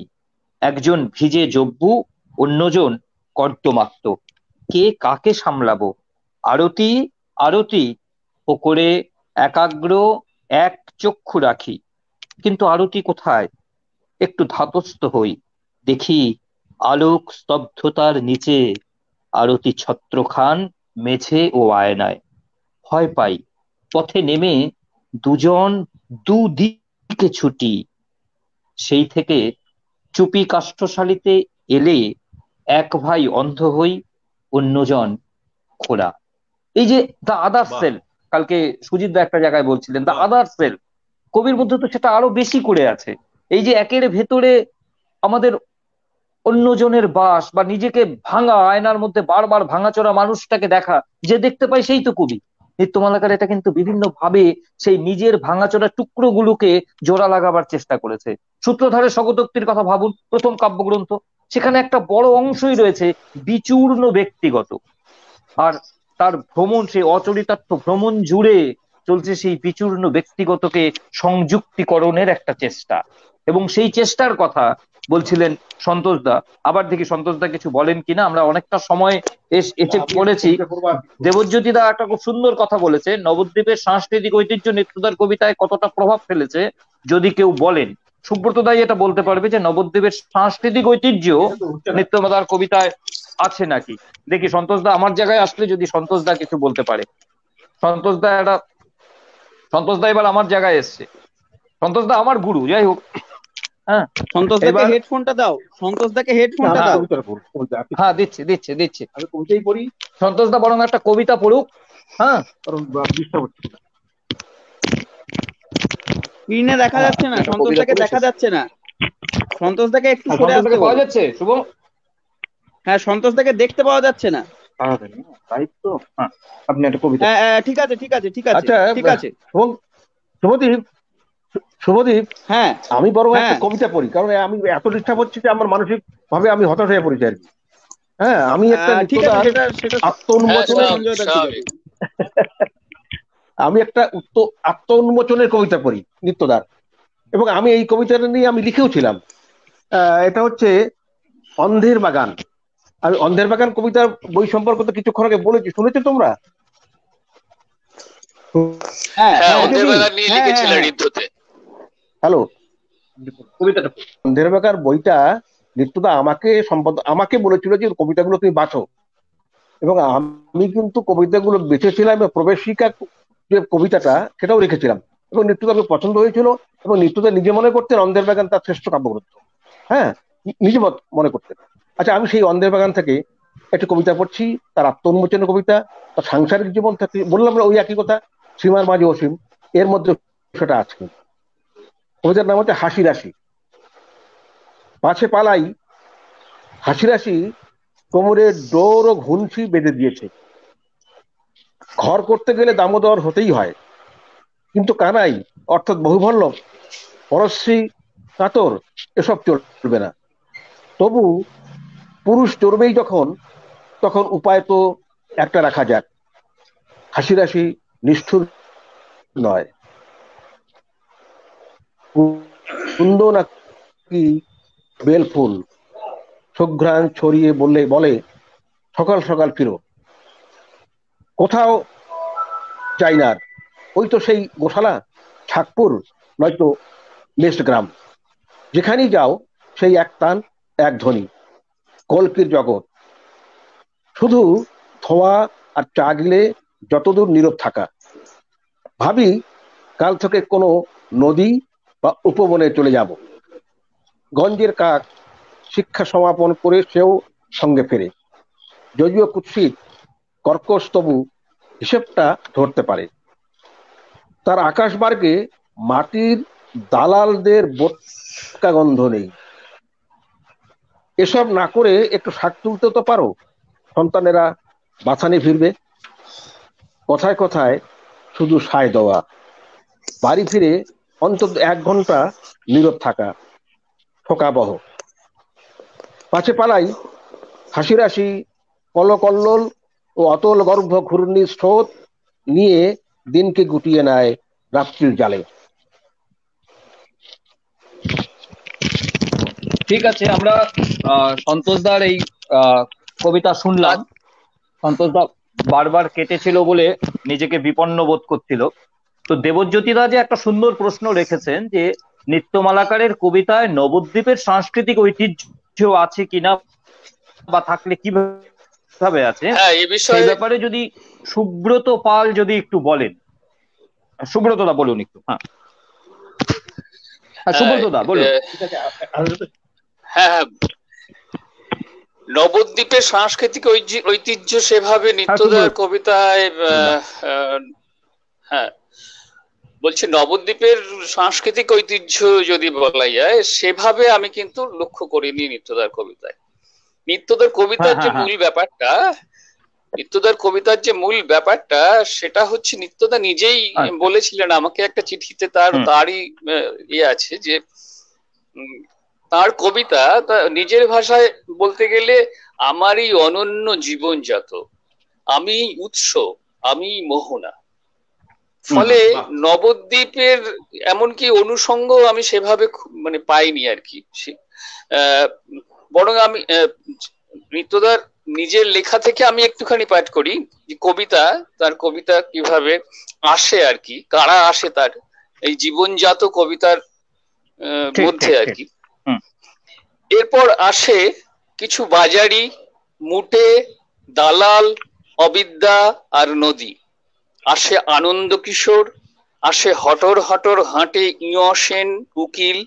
একজন ভিজে জব্বু, অন্যজন কর্দমাক্ত। কে কাকে সামলাবো? আরতি আরতি ওকরে একাগ্র এক চক্ষু রাখি, কিন্তু আরতি কোথায়? একটু ধাতস্থ হই, দেখি আলোক স্তব্ধতার নিচে আরতি ছত্রখান মেঝে ও আয়নায়। ভয় পাই, পথে নেমে দুজন দুদিকে ছুটি। সেই থেকে চুপি কাষ্ঠশালীতে এলে এক ভাই অন্ধ হই, অন্যজন খোড়া। এই যে দ্য আদার সেল, কালকে সুজিত দা একটা জায়গায় বলছিলেন দ্য আদার সেল, কবির মধ্যে তো সেটা আরো বেশি করে আছে। এই যে একের ভেতরে আমাদের অন্যজনের বাস, বা নিজেকে ভাঙা আয়নার মধ্যে বারবার ভাঙাচোরা মানুষটাকে দেখা, যে দেখতে পাই সেই তো কবি। নৃত্যমালাকার এটা কিন্তু বিভিন্ন ভাবে সেই নিজের ভাঙাচোরা টুকরোগুলোকে জোড়া লাগাবার চেষ্টা করেছে। সূত্রধারের স্বগতোক্তির কথা ভাবুন, প্রথম কাব্যগ্রন্থ, সেখানে একটা বড় অংশই রয়েছে বিচূর্ণ ব্যক্তিগত, আর তার ভ্রমণ, সেই অচরিতার্থ ভ্রমণ জুড়ে চলছে সেই বিচূর্ণ ব্যক্তিগতকে সংযুক্তিকরণের একটা চেষ্টা। এবং সেই চেষ্টার কথা বলছিলেন সন্তোষ দা। আবার দেখি সন্তোষ দা কিছু বলেন কিনা। আমরা অনেকটা সময় এসে পড়েছি। দেবজ্যোতি দা একটা খুব সুন্দর কথা বলেছে, নবদ্বীপের সাংস্কৃতিক ঐতিহ্য নৃত্যদার কবিতায় কতটা প্রভাব ফেলেছে যদি কেউ বলেন। সুব্রত দাই এটা বলতে পারবে যে নবদ্বীপের সাংস্কৃতিক ঐতিহ্য নৃত্যদার কবিতায় আছে নাকি। দেখি সন্তোষ দা আমার জায়গায় আসলে যদি সন্তোষ দা কিছু বলতে পারে। সন্তোষ দা এবার আমার জায়গায় এসছে। সন্তোষ দা আমার গুরু, যাই হোক। হ্যাঁ, সন্তোষ দাকে হেডফোনটা দাও, সন্তোষ দাকে হেডফোনটা দাও। হ্যাঁ, দিচ্ছি দিচ্ছি দিচ্ছি। আমি কবিতাই পড়ি। সন্তোষ দা বরং একটা কবিতা পড়ুক। হ্যাঁ, কারণ ডিস্টার্ব হচ্ছে। স্ক্রিনে দেখা যাচ্ছে না, সন্তোষ দাকে দেখা যাচ্ছে না। সন্তোষ দাকে একটু সরে আসতে পাওয়া যাচ্ছে শুভ? হ্যাঁ, সন্তোষ দাকে দেখতে পাওয়া যাচ্ছে না। তাই তো, আপনি একটা কবিতা। হ্যাঁ, ঠিক আছে ঠিক আছে ঠিক আছে আচ্ছা ঠিক আছে। শুভদীপ, হ্যাঁ আমি বরং একটা কবিতা পড়ি, কারণ আমি এত ডিস্টার্ব হচ্ছে যে আমার মানসিক ভাবে আমি হতাশ হয়ে পড়েছি আর কি। হ্যাঁ, আমি একটা আমি একটা আত্ম উন্মোচনের কবিতা পড়ি নিত্যদার, এবং আমি এই কবিতাটা নিয়ে আমি লিখেও ছিলাম। এটা হচ্ছে অন্ধের বাগান। আমি অন্ধের বাগান কবিতার বই সম্পর্কে তো কিছুক্ষণ আগে বলেছি, শুনেছো তোমরা? হ্যালো, অন্ধের বাগান বইটা নিত্যদা আমাকে বলেছিল যে কবিতাগুলো তুমি বাছো, এবং আমি কিন্তু কবিতাগুলো বেছেছিলাম, প্রবেশিকা যে কবিতাটা সেটাও রেখেছিলাম। এবং নিত্যদাকে পছন্দ হয়েছিল, এবং নিত্যদা নিজে মনে করতেন অন্ধের বাগান তার শ্রেষ্ঠ কাব্যগ্রন্থ। হ্যাঁ, নিজে মনে করতেন। আচ্ছা, আমি সেই অন্ধের বাগান থেকে একটা কবিতা পড়ছি, তার আত্ম উন্মোচনের কবিতা, তার সাংসারিক জীবন থেকে। বললাম না ওই একই কথা, সীমার মাঝে অসীম, এর মধ্যে সেটা আছে। কবিতার নাম হচ্ছে হাসি রাশি। পাছে পালাই হাসি রাশি, কোমরে ডোর ও ঘুঞ্চি বেঁধে দিয়েছে। ঘর করতে গেলে দামোদর হতেই হয়, কিন্তু কানাই অর্থাৎ বহুবল্লভ, পরশ্রী, কাতর এসব চলবে না। তবু পুরুষ চড়বেই যখন, তখন উপায় তো একটা রাখা যাক, হাসি রাশি নিষ্ঠুর নয়। কুন্দ নাকি বেলফুল সুঘ্রাণ ছড়িয়ে বলে সকাল সকাল ফিরো, কোথাও চাই না আর, ওই তো সেই গোশালা, ছাকপুর, নয়তো নেক্সট গ্রাম, যেখানেই যাও সেই এক তান এক ধ্বনি, কল্কির জগৎ, শুধু ধোঁয়া আর চা গিলে যতদূর নীরব থাকা। ভাবি কাল থেকে কোনো নদী বা উপবনে চলে যাব। গঞ্জের কাক শিক্ষা সমাপন করে সেও সঙ্গে ফেরে, যদিও কুৎসিত কর্কশ, তবু হিসেবটা ধরতে পারে। তার আকাশ মার্গে মাটির দালালদের বোটকা গন্ধ নেই। এসব না করে একটু শাক তুলতে তো পারো, সন্তানেরা বাথানে ফিরবে। কথায় কথায় শুধু সায় দেওয়া, বাড়ি ফিরে অন্তত 1 ঘন্টা নীরব থাকা শোকাবহ। পাছে পালাই হাসি রাশি, কলকল্লোল ও অতল গর্ভ ঘূর্ণির স্রোত নিয়ে দিনকে গুটিয়ে নেয় রাত্রির জালে। ঠিক আছে, আমরা সন্তোষদার এই কবিতা শুনলাম। সন্তোষদা বারবার কেটেছিল বলে নিজেকে বিপন্ন বোধ করছিল। তো দেবজ্যোতিদা যে একটা সুন্দর প্রশ্ন রেখেছেন যে নিত্যমালাকারের কবিতায় নবদ্বীপের সাংস্কৃতিক ঐতিহ্য আছে কিনা, বা থাকলে কিভাবে আছে, সেই ব্যাপারে যদি সুব্রত পাল যদি একটু বলেন। সুব্রতদা বলুন একটু। হ্যাঁ, সুব্রতদা বলুন। হ্যাঁ, নবদ্বীপের সাংস্কৃতিক ঐতিহ্য সেভাবে নিত্যদার কবিতায়, হ্যাঁ বলছি, নবদ্বীপের সাংস্কৃতিক ঐতিহ্য যদি বলা যায় সেভাবে আমি কিন্তু লক্ষ্য করিনি নিত্যদার কবিতায়। নিত্যদার কবিতার যে মূল ব্যাপারটা, সেটা হচ্ছে নিত্যদা নিজেই বলেছিলেন আমাকে একটা চিঠিতে, তারই ইয়ে আছে যে তার কবিতা নিজের ভাষায় বলতে গেলে আমারই অনন্য জীবনজাত, আমি উৎস, আমি মোহনা। ফলে নবদ্বীপের এমনকি অনুষঙ্গ আমি সেভাবে মানে পাইনি আর কি। বরং আমি নিত্যদার নিজের লেখা থেকে আমি একটুখানি পাঠ করি যে তার কবিতা কিভাবে আসে আর কি, কারা আসে তার এই জীবনজাত কবিতার মধ্যে আর কি। এরপর আসে কিছু বাজারি, মুটে, দালাল, অবিদ্যা আর নদী। আসে আনন্দ কিশোর, আসে হটর হটর হাঁটে ইয়সেন উকিল,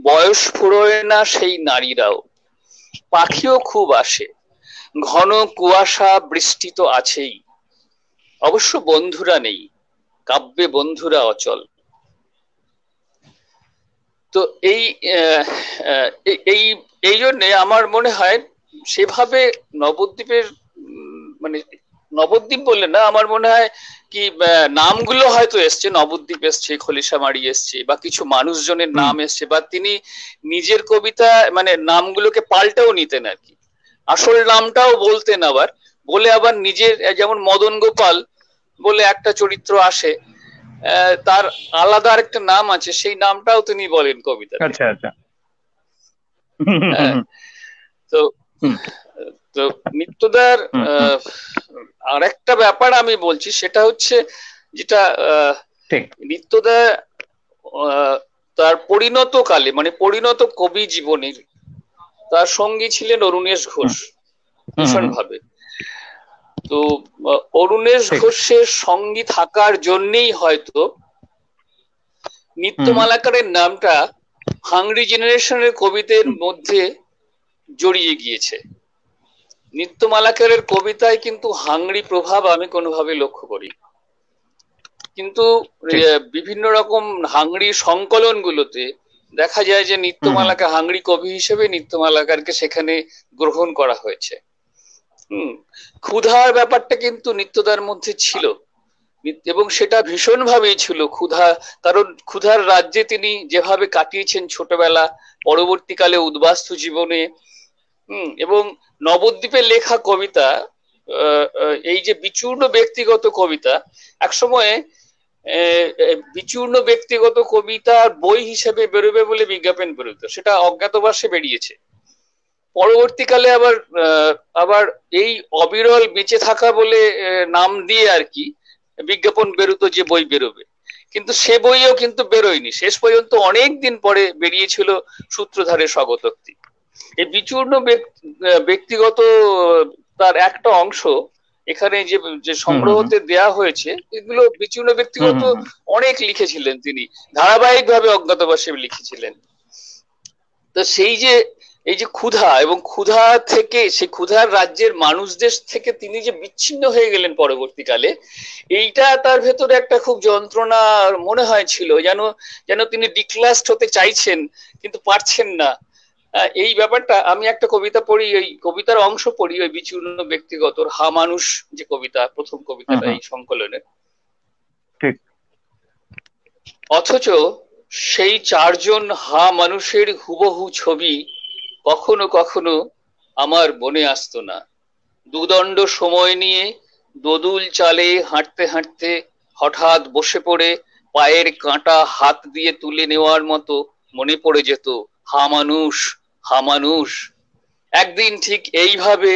বয়স ফুরোয় না সেই নারীরাও। পাখিও খুব আসে, ঘন কুয়াশা বৃষ্টি তো আছেই, অবশ্য বন্ধুরা নেই, কাব্যে বন্ধুরা অচল। তো এই জন্যে আমার মনে হয় সেভাবে নবদ্বীপের, মানে নবদ্বীপ বললে না, আমার মনে হয় কি নামগুলো হয়তো এসছে, নবদ্বীপ এসছে, খলিশামারি এসছে, বা কিছু মানুষজনের নাম এসছে, বা তিনি নিজের কবিতা মানে নামগুলোকে পাল্টাও নিতেন আর কি, আসল নামটাও বলতেন আবার, বলে আবার নিজের, যেমন মদন গোপাল বলে একটা চরিত্র আসে, তার আলাদা আরেকটা নাম আছে, সেই নামটাও তিনি বলেন কবিতা। আচ্ছা আচ্ছা। তো তো নিত্যদার আরেকটা ব্যাপার আমি বলছি, সেটা হচ্ছে যেটা নিত্যদা তার পরিণত কালে, মানে পরিণত কবি জীবনের তার সঙ্গী ছিলেন অরুণেশ ঘোষ ভীষণ ভাবে। তো অরুণেশ ঘোষের সঙ্গী থাকার জন্যই হয়তো নিত্য মালাকারের নামটা হাংরি জেনারেশনের কবিদের মধ্যে জড়িয়ে গিয়েছে। নিত্য মালাকারের কবিতায় কিন্তু হাংরি প্রভাব আমি কোনোভাবে লক্ষ্য করি, কিন্তু বিভিন্ন রকম হাংরি সংকলন গুলোতে দেখা যায় যে নিত্যমালাকার হাংরি কবি হিসেবে নিত্যমালাকারকে সেখানে গ্রহণ করা হয়েছে। ক্ষুধার ব্যাপারটা কিন্তু নিত্যদার মধ্যে ছিল, এবং সেটা ভীষণ ভাবেই ছিল ক্ষুধা, কারণ ক্ষুধার রাজ্যে তিনি যেভাবে কাটিয়েছেন ছোটবেলা, পরবর্তীকালে উদ্বাস্তু জীবনে, এবং নবদ্বীপের লেখা কবিতা, এই যে বিচূর্ণ ব্যক্তিগত কবিতা, একসময় বিচূর্ণ ব্যক্তিগত কবিতার বই হিসেবে বেরোবে বলে বিজ্ঞাপন বেরোতো, সেটা অজ্ঞাতবাসে বেরিয়েছে। পরবর্তীকালে আবার এই অবিরল বেঁচে থাকা বলে নাম দিয়ে আর কি বিজ্ঞাপন বেরোতো যে বই বেরোবে, কিন্তু সে বইও কিন্তু বেরোয়নি, শেষ পর্যন্ত অনেক দিন পরে বেরিয়েছিল সূত্রধারের স্বগতোক্তি। এই বিচূর্ণ ব্যক্তিগত তার একটা অংশ এখানে যে সংগ্রহতে দেয়া হয়েছে, এগুলো বিচূর্ণ ব্যক্তিগত অনেক লিখেছিলেন তিনি, ধারাবাহিকভাবে অজ্ঞাতবাসে লিখেছিলেন। তো এই যে ক্ষুধা, এবং ক্ষুধা থেকে, সেই ক্ষুধার রাজ্যের মানুষদের থেকে তিনি যে বিচ্ছিন্ন হয়ে গেলেন পরবর্তীকালে, এইটা তার ভেতরে একটা খুব যন্ত্রণা মনে হয় ছিল, যেন তিনি ডিক্লাসড হতে চাইছেন কিন্তু পারছেন না। এই ব্যাপারটা আমি একটা কবিতা পড়ি, ওই কবিতার অংশ পড়ি, ওই বিচূর্ণ ব্যক্তিগত হা মানুষ যে কবিতা, প্রথম কবিতাটা এই সংকলনের। অথচ সেই চারজন হা মানুষের হুবহু ছবি কখনো কখনো আমার মনে আসতো না। দুদণ্ড সময় নিয়ে দোদুল চালে হাঁটতে হাঁটতে হঠাৎ বসে পড়ে পায়ের কাঁটা হাত দিয়ে তুলে নেওয়ার মতো মনে পড়ে যেত হা মানুষ, হা মানুষ। একদিন ঠিক এইভাবে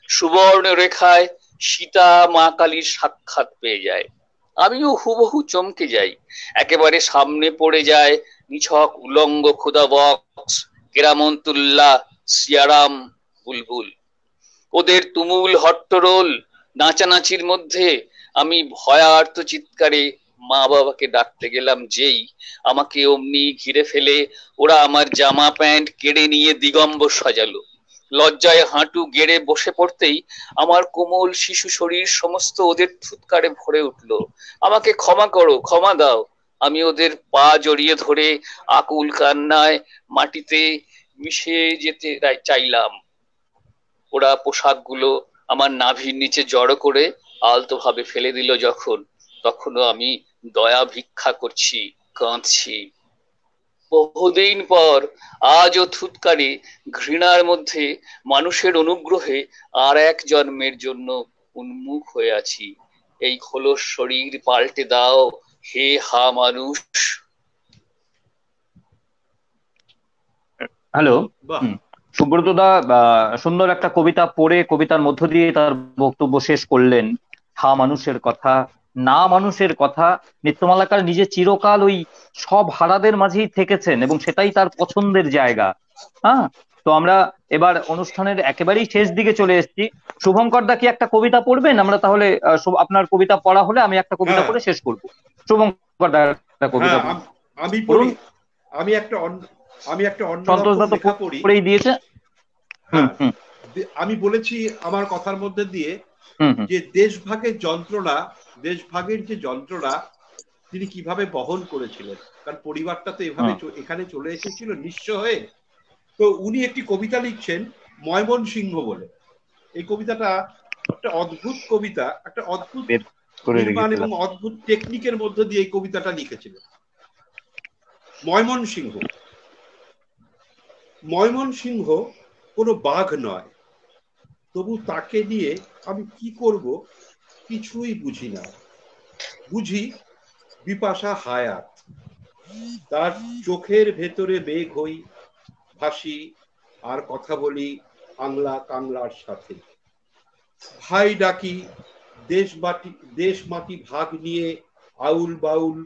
সুবর্ণ রেখায় সীতা মা কালীর সাক্ষাৎ পেয়ে যায়। আমিও হুবহু চমকে যাই, একেবারে সামনে পড়ে যায় নিছক উলঙ্গ খুদা বক্স, কেরামন্তুল্লাহ, সিয়ারাম, বুলবুল। ওদের তুমুল হট্টরোল নাচানাচির মধ্যে আমি ভয়ার্ত চিৎকারে মা বাবাকে ডাকতে গেলাম, যেই আমাকে অমনি ঘিরে ফেলে ওরা আমার জামা প্যান্ট কেড়ে নিয়ে দিগম্বর সাজালো। লজ্জায় হাঁটু গেড়ে বসে পড়তেই আমার কোমল শিশু শরীর সমস্ত ওদের থুৎকারে ভরে উঠলো। আমাকে ক্ষমা করো, ক্ষমা দাও। আমি ওদের পা জড়িয়ে ধরে আকুল কান্নায় মাটিতে মিশে যেতে চাইলাম। ওরা পোশাকগুলো আমার নাভির নিচে জড়ো করে আলতো ভাবে ফেলে দিল যখন, তখনও আমি দয়া ভিক্ষা করছি, কাঁদছি। বহুদিন পর আজও থুৎকারে ঘৃণার মধ্যে মানুষের অনুগ্রহে আর এক জন্মের জন্য উন্মুখ হয়ে আছি। এই খোলস শরীর পাল্টে দাও হে হা মানুষ। হ্যালো, সুব্রত দা সুন্দর একটা কবিতা পড়ে কবিতার মধ্য দিয়ে তার বক্তব্য শেষ করলেন। হা মানুষের কথা, না মানুষের কথা। নিত্যমালাকার নিজে চিরকাল ওই সব হারাদের মাঝেই থেকেছেন এবং সেটাই তার পছন্দের জায়গা। হ্যাঁ, তো আমরা এবার অনুষ্ঠানের একেবারেই শেষ দিকে চলে এসেছি। শুভঙ্কর দা কি একটা কবিতা পড়বেন? আমরা তাহলে আপনার কবিতা পড়া হলে আমি একটা কবিতা পড়ে শেষ করবো। শুভঙ্কর দা একটা কবিতা আমি পড়ি। আমি একটা অন্যরকম লেখা পড়ি। দিয়েছে। আমি বলেছি আমার কথার মধ্যে দিয়ে যে দেশভাগের যে যন্ত্রণা তিনি কিভাবে বহন করেছিলেন, কারণ পরিবারটা তো এভাবে এখানে চলে এসেছিল নিঃস্ব হয়ে। তো উনি একটি কবিতা লিখছেন ময়মনসিংহ বলে। এই কবিতাটা একটা অদ্ভুত কবিতা, একটা অদ্ভুত নির্মাণ এবং অদ্ভুত টেকনিকের মধ্যে দিয়ে এই কবিতাটা লিখেছিলেন। ময়মনসিংহ কোনো বাঘ নয়, তবু তাকে নিয়ে আমি কি করব কিছুই বুঝি না। বুঝি বিপাশা হায়াত, তার চোখের ভেতরে মেঘ হই, ভাসি আর কথা বলি আংলা কাংলার সাথে। ভাই ডাকি দেশ মাটি ভাগ নিয়ে, আউল বাউল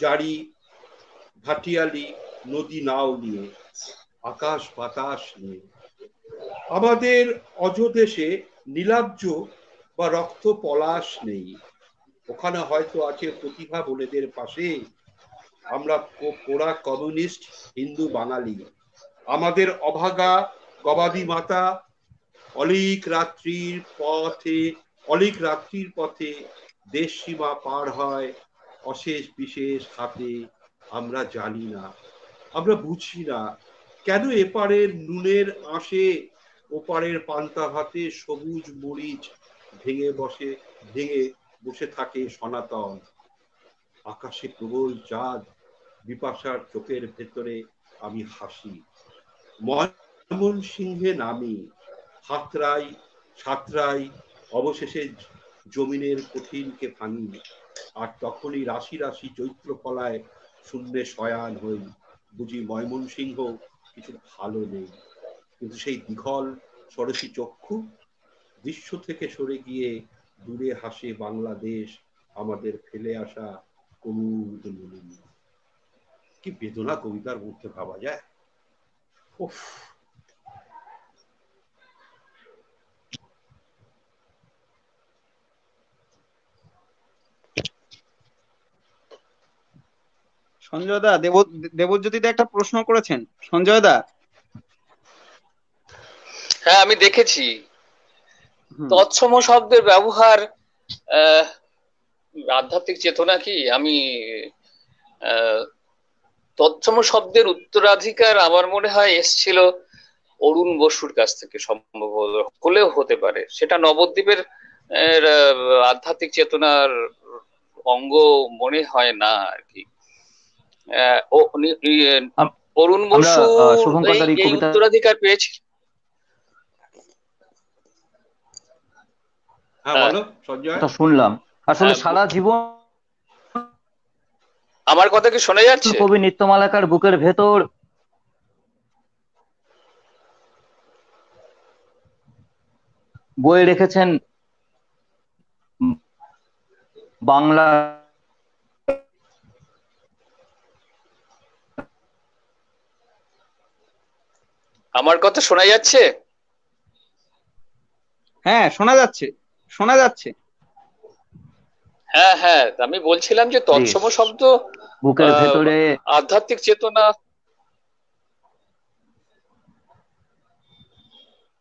জারি ভাটিয়ালি নদী নাও নিয়ে, আকাশ বাতাস নিয়ে। আমাদের অযোদেশে নীলাব্জ বা রক্ত পলাশ নেই, ওখানে হয়তো আছে প্রতিভা বনেদের পাশে আমরা পোড়া কমিউনিস্ট হিন্দু বাঙালি। আমাদের অভাগা গবাদি মাতা অলিক রাত্রির পথে দেশ সীমা পার হয় অশেষ বিশেষ হাতে। আমরা জানি না, আমরা বুঝি না কেন এপারের নুনের আঁশে ওপারের পান্তা ভাতে সবুজ মরিচ ভেঙে বসে থাকে সনাতন। আকাশে প্রবল চাঁদ, বিপাশার চোখের ভেতরে আমি হাসি। ময়মনসিংহে নামি, সাতরাই অবশেষে জমিনের কঠিনকে ভাঙি। আর তখনই রাশি রাশি চৈত্র ফলায় শূন্যে শয়ান হই। বুঝি ময়মনসিংহ কিছু ভালো নেই। কিন্তু সেই দিঘল সরসী চক্ষু দৃশ্য থেকে সরে গিয়ে দূরে হাসে বাংলাদেশ, আমাদের ফেলে আসা কমুদ নলিনী। কি বেদনা কবিতার মধ্যে ভাবা যায়। উফ। সঞ্জয় দা, দেবজ্যোতি দা একটা প্রশ্ন করেছেন। সঞ্জয় দা। হ্যাঁ, আমি দেখেছি তৎসম শব্দের ব্যবহার আধ্যাত্মিক চেতনা কি। আমি তৎসম শব্দের উত্তরাধিকার আমার মনে হয় এসছিল অরুণ বসুর কাছ থেকে, সম্ভব হলেও হতে পারে। সেটা নবদ্বীপের আধ্যাত্মিক চেতনার অঙ্গ মনে হয় না আর কি। অরুণ বসু এই উত্তরাধিকার পেয়েছিল। শুনলাম আসলে সারা জীবন। আমার কথা কি শোনা যাচ্ছে? কবি নিত্যমালাকার বুকের ভেতর বয়ে রেখেছেন বাংলা। আমার কথা শোনা যাচ্ছে? হ্যাঁ, শোনা যাচ্ছে। হ্যাঁ হ্যাঁ, আমি বলছিলাম যে তৎসম শব্দ বুকের ভেতরে আধ্যাত্মিক চেতনা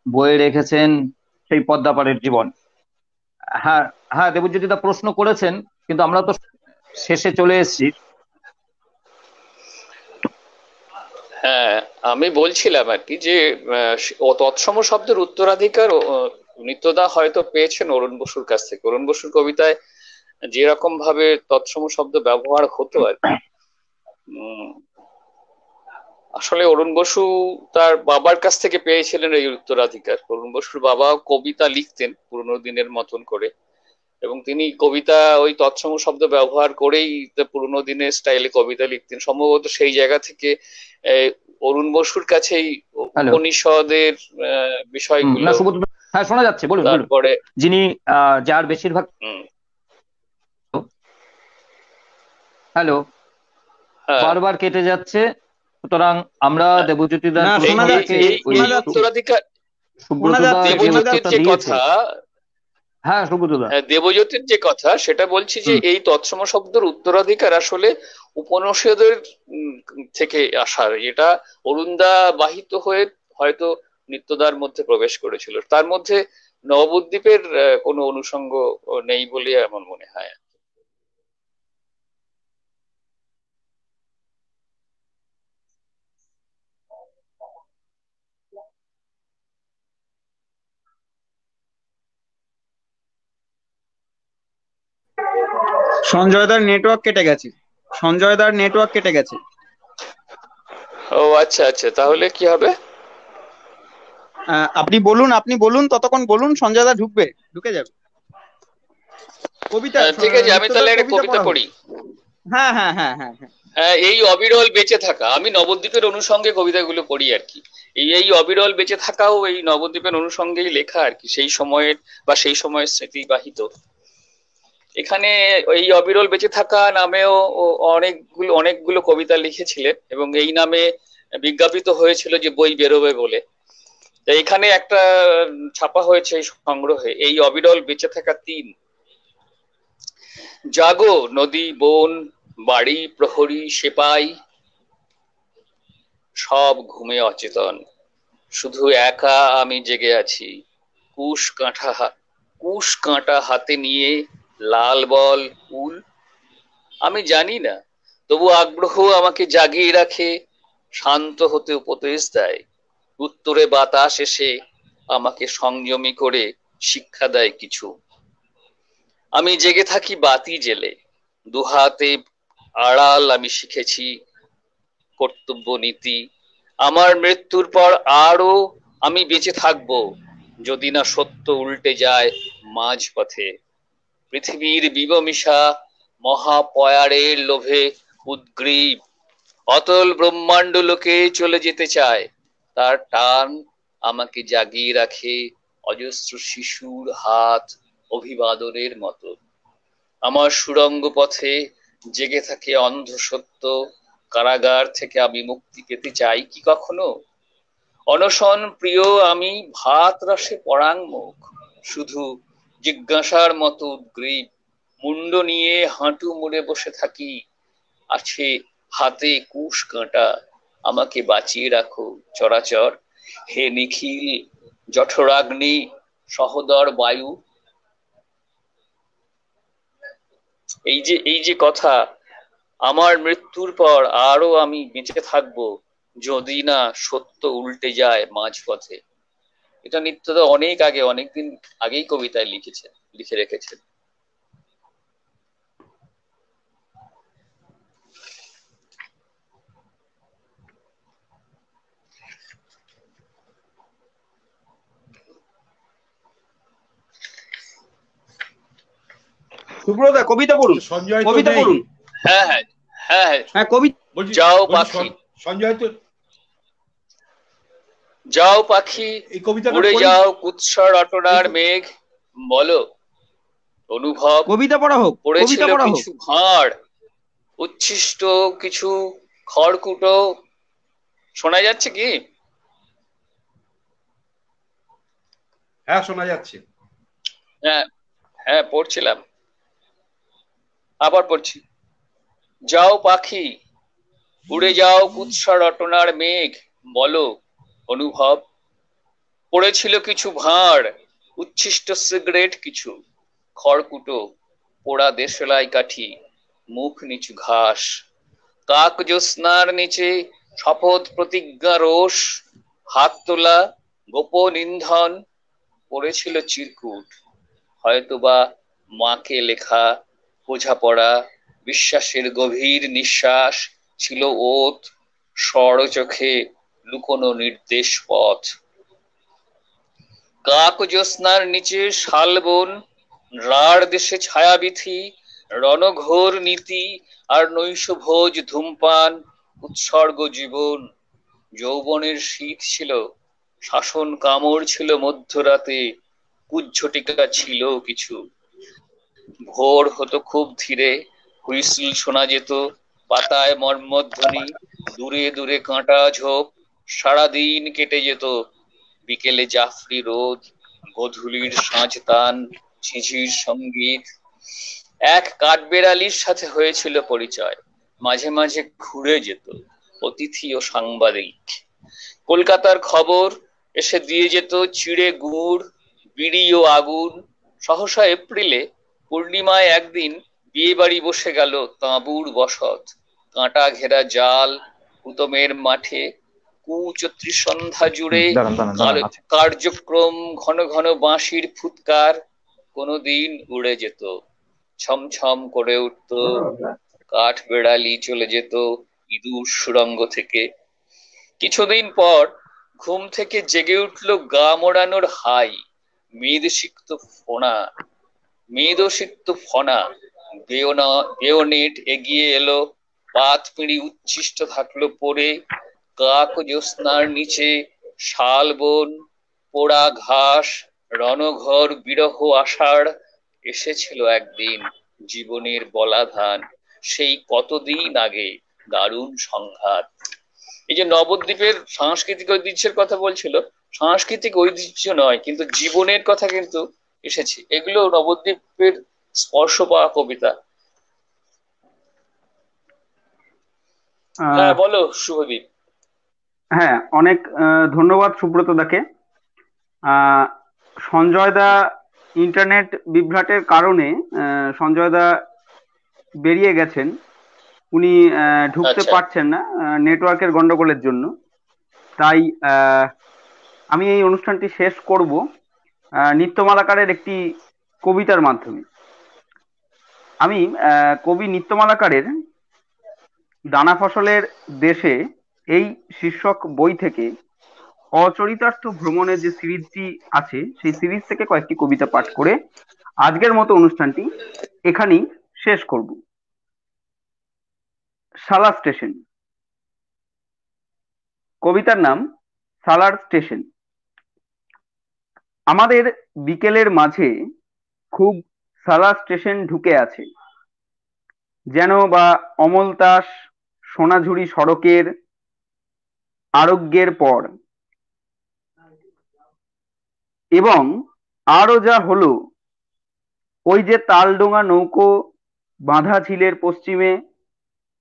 বয়ে রেখেছেন সেই পদ্মাপাড়ের জীবন। হ্যাঁ হ্যাঁ, দেবজ্যোতি দা প্রশ্ন করেছেন, কিন্তু আমরা তো শেষে চলে এসেছি। হ্যাঁ, আমি বলছিলাম আর কি যে তৎসম শব্দের উত্তরাধিকার নিত্যদা হয়তো পেয়েছেন অরুণ বসুর কাছ থেকে। অরুণ বসুর কবিতায় যেরকম ভাবে তৎসম শব্দ ব্যবহার হতো আর কি, আসলে অরুণ বসু তার বাবার কাছ থেকে পেয়েছিলেন এই উত্তরাধিকার। অরুণ বসুর বাবা কবিতা লিখতেন পুরোনো দিনের মতন করে, এবং তিনি কবিতা ওই তৎসম শব্দ ব্যবহার করেই পুরোনো দিনের স্টাইলে কবিতা লিখতেন। সম্ভবত সেই জায়গা থেকে অরুণ বসুর কাছেই উপনিষদের বিষয়গুলো। হ্যাঁ, শোনা যাচ্ছে, বলুন। তারপরে যিনি যার বেশিরভাগ হ্যালো বারবার কেটে যাচ্ছে, সুতরাং আমরা দেবজ্যোতি দার দেবজ্যোতির যে কথা সেটা বলছি যে এই তৎসম শব্দের উত্তরাধিকার আসলে উপনিষদের থেকে আসার, এটা অরুণদা বাহিত হয়ে হয়তো নিত্যদার মধ্যে প্রবেশ করেছিল। তার মধ্যে নবদ্বীপের কোনো অনুষঙ্গ নেই বলে আমার মনে হয়। সঞ্জয়দার নেটওয়ার্ক কেটে গেছে। ও আচ্ছা আচ্ছা, তাহলে কি হবে? আপনি বলুন ততক্ষণ বলুন, সঞ্জয়দা ঢুকে যাবে। কবিতা ঠিক আছে, আমি তাহলে একটা কবিতা পড়ি। হ্যাঁ হ্যাঁ হ্যাঁ হ্যাঁ হ্যাঁ, এই অবিরল বেঁচে থাকা। আমি নবদ্বীপের অনুষঙ্গে কবিতাগুলো পড়ি আর কি। এই অবিরল বেঁচে থাকাও এই নবদ্বীপের অনুষঙ্গেই লেখা আর কি, সেই সময়ের বা সেই সময়ের স্মৃতিবাহিত। এখানে এই অবিরল বেঁচে থাকা নামেও অনেকগুলো কবিতা লিখেছিলেন, এবং এই নামে বিজ্ঞাপিত হয়েছিল যে বই বেরোবে বলে। এখানে একটা ছাপা হয়েছে এই সংগ্রহে, এই অবিরল বেঁচে থাকা 3। জাগো নদী বন বাড়ি প্রহরী সেপাই সব ঘুমে অচেতন, শুধু একা আমি জেগে আছি। কুশ কাঁটা হাতে নিয়ে লাল বল উল। আমি জানি না, তবু আগ্রহ আমাকে জাগিয়ে রাখে, শান্ত হতে উপদেশ দেয়। উত্তরে বাতাস এসে আমাকে সংযমী করে শিক্ষা দেয় কিছু। আমি জেগে থাকি বাতি জেলে, দুহাতে আড়াল আমি শিখেছি কর্তব্য নীতি। আমার মৃত্যুর পর আরো আমি বেঁচে থাকবো, যদি না সত্য উল্টে যায় মাঝপথে। পৃথিবীর বিবমিষা মহাপয়ারের লোভে উদ্গ্রীব, অতল ব্রহ্মাণ্ড লোকে চলে যেতে চায়। তার টান আমাকে জাগিয়ে রাখে অজস্র শিশুর হাত অভিবাদনের মতো। আমার সুড়ঙ্গ পথে জেগে থাকে অন্ধ সত্য, কারাগার থেকে আমি মুক্তি পেতে চাই কি কখনো? অনশন প্রিয় আমি ভাত রসে পরাঙ্মুখ, শুধু জিজ্ঞাসার মতো উদ্গ্রীব। মুন্ড নিয়ে হাঁটু মুড়ে বসে থাকি, আছে হাতে কুশ কাঁটা, আমাকে বাঁচিয়ে রাখো চরাচর। হে নিখিল জঠরাগ্নি সহোদর বায়ু। এই যে কথা, আমার মৃত্যুর পর আরো আমি বেঁচে থাকবো, যদি না সত্য উল্টে যায় মাঝপথে। এটা নিত্যদা অনেক আগে, অনেকদিন আগেই কবিতায় লিখে রেখেছেন। সুব্রতদা কবিতা পড়ুন, সঞ্জয় কবিতা পড়ুন। হ্যাঁ হ্যাঁ হ্যাঁ হ্যাঁ কবিতা। যাও পাখি, সঞ্জয় তো যাও পাখি এই কবিতাটা উড়ে পড়ি। যাও কুৎসর রটনার মেঘ, বলো অনুভব কবিতা পড়া হোক, কবিতা পড়েছিল পড়া হোক। কিছু ভাঁড়, উচ্ছিষ্ট কিছু খড়কুটো। শোনা যাচ্ছে কি? হ্যাঁ শোনা যাচ্ছে। হ্যাঁ হ্যাঁ পড়ছিলাম, আবার পড়ছি। যাও পাখি উড়ে যাও কুৎসা রটনার মেঘ, বলো অনুভব পড়েছিল কিছু ভাঁড়, উচ্ছিষ্ট সিগারেট কিছু খড়কুটো, পোড়া দেশলাই কাঠি, মুখ নিচু ঘাস। কাক জ্যোৎস্নার নিচে শপথ প্রতিজ্ঞা রোষ, হাত তোলা গোপন ইন্ধন, পড়েছিল চিরকুট। হয়তোবা মাকে লেখা বোঝাপড়া, বিশ্বাসের গভীর নিঃশ্বাস ছিল ওত, সড় চোখে লুকোনো নির্দেশ পথ। কাক জ্যোৎস্নার নিচে শালবন, রাঢ় দেশে ছায়াবিথি, রণঘোর নীতি আর নৈশভোজ ধূমপান, উৎসর্গ জীবন। যৌবনের শীত ছিল, শাসন কামড় ছিল মধ্যরাতে, কুজ্ঝটিকা ছিল কিছু। ভোর হতো খুব ধীরে, হুইসল শোনা যেত, পাতায় মর্মধ্বনি, দূরে দূরে কাঁটা ঝোপ। সারাদিন কেটে যেত, বিকেলে জাফরি রোদ, গোধূলির সাঁঝ তান, ঝিঝির সঙ্গীত। এক কাঠবেড়ালির সাথে হয়েছিল পরিচয়, মাঝে মাঝে ঘুরে যেত, অতিথি ও সাংবাদিক। কলকাতার খবর এসে দিয়ে যেত চিড়ে গুড়, বিড়ি ও আগুন। সহসা এপ্রিলে পূর্ণিমায় একদিন বিয়ে বাড়ি বসে গেল তাঁবুর বসত, কাঁটা ঘেরা জাল, হুতমের মাঠে। কুচত্রী সন্ধ্যা জুড়ে কার্যক্রম, ঘন ঘন বাঁশির ফুৎকার। কোনদিন উড়ে যেত, ছমছম করে উঠত, কাঠ বেড়ালি চলে যেত ইঁদুর সুড়ঙ্গ থেকে। কিছুদিন পর ঘুম থেকে জেগে উঠল গা মোড়ানোর হাই, মেদসিক্ত ফনা। বেয়োনেট এগিয়ে এলো, পাত পিঁড়ি উচ্ছিষ্ট থাকলো পড়ে। কাক জ্যোৎস্নার নিচে শালবন, পোড়া ঘাস, রণঘর বিরহ আষাঢ়। এসেছিল একদিন জীবনের বলাধান, সেই কতদিন আগে দারুণ সংঘাত। এই যে নবদ্বীপের সাংস্কৃতিক ঐতিহ্যের কথা বলছিল, সাংস্কৃতিক ঐতিহ্য নয় কিন্তু জীবনের কথা কিন্তু এসেছে। এগুলো নবদ্বীপের স্পর্শ পাওয়া কবিতা। হ্যাঁ, আহ, বলো শুভদীপ। হ্যাঁ, অনেক ধন্যবাদ সুব্রত দাকে। আহ, সঞ্জয় দা ইন্টারনেট বিভ্রাটের কারণে সঞ্জয় দা বেরিয়ে গেছেন। উনি ঢুকতে আচ্ছা, পারছেন না নেটওয়ার্কের গন্ডগোলের জন্য। তাই আহ, আমি এই অনুষ্ঠানটি শেষ করব নিত্যমালাকারের একটি কবিতার মাধ্যমে। আমি কবি নিত্যমালাকারের দানা ফসলের দেশে এই শীর্ষক বই থেকে অচরিতার্থ ভ্রমণের যে সিরিজটি আছে সেই সিরিজ থেকে কয়েকটি কবিতা পাঠ করে আজকের মতো অনুষ্ঠানটি এখানেই শেষ করব। সালার স্টেশন। কবিতার নাম সালার স্টেশন। আমাদের বিকেলের মাঝে খুব সালার স্টেশন ঢুকে আছে, যেন বা অমলতাস সোনাঝুরি সড়কের আরোগ্যের পর। এবং আরো যা হলো, ওই যে তালডোঙা নৌকো বাঁধা ঝিলের পশ্চিমে,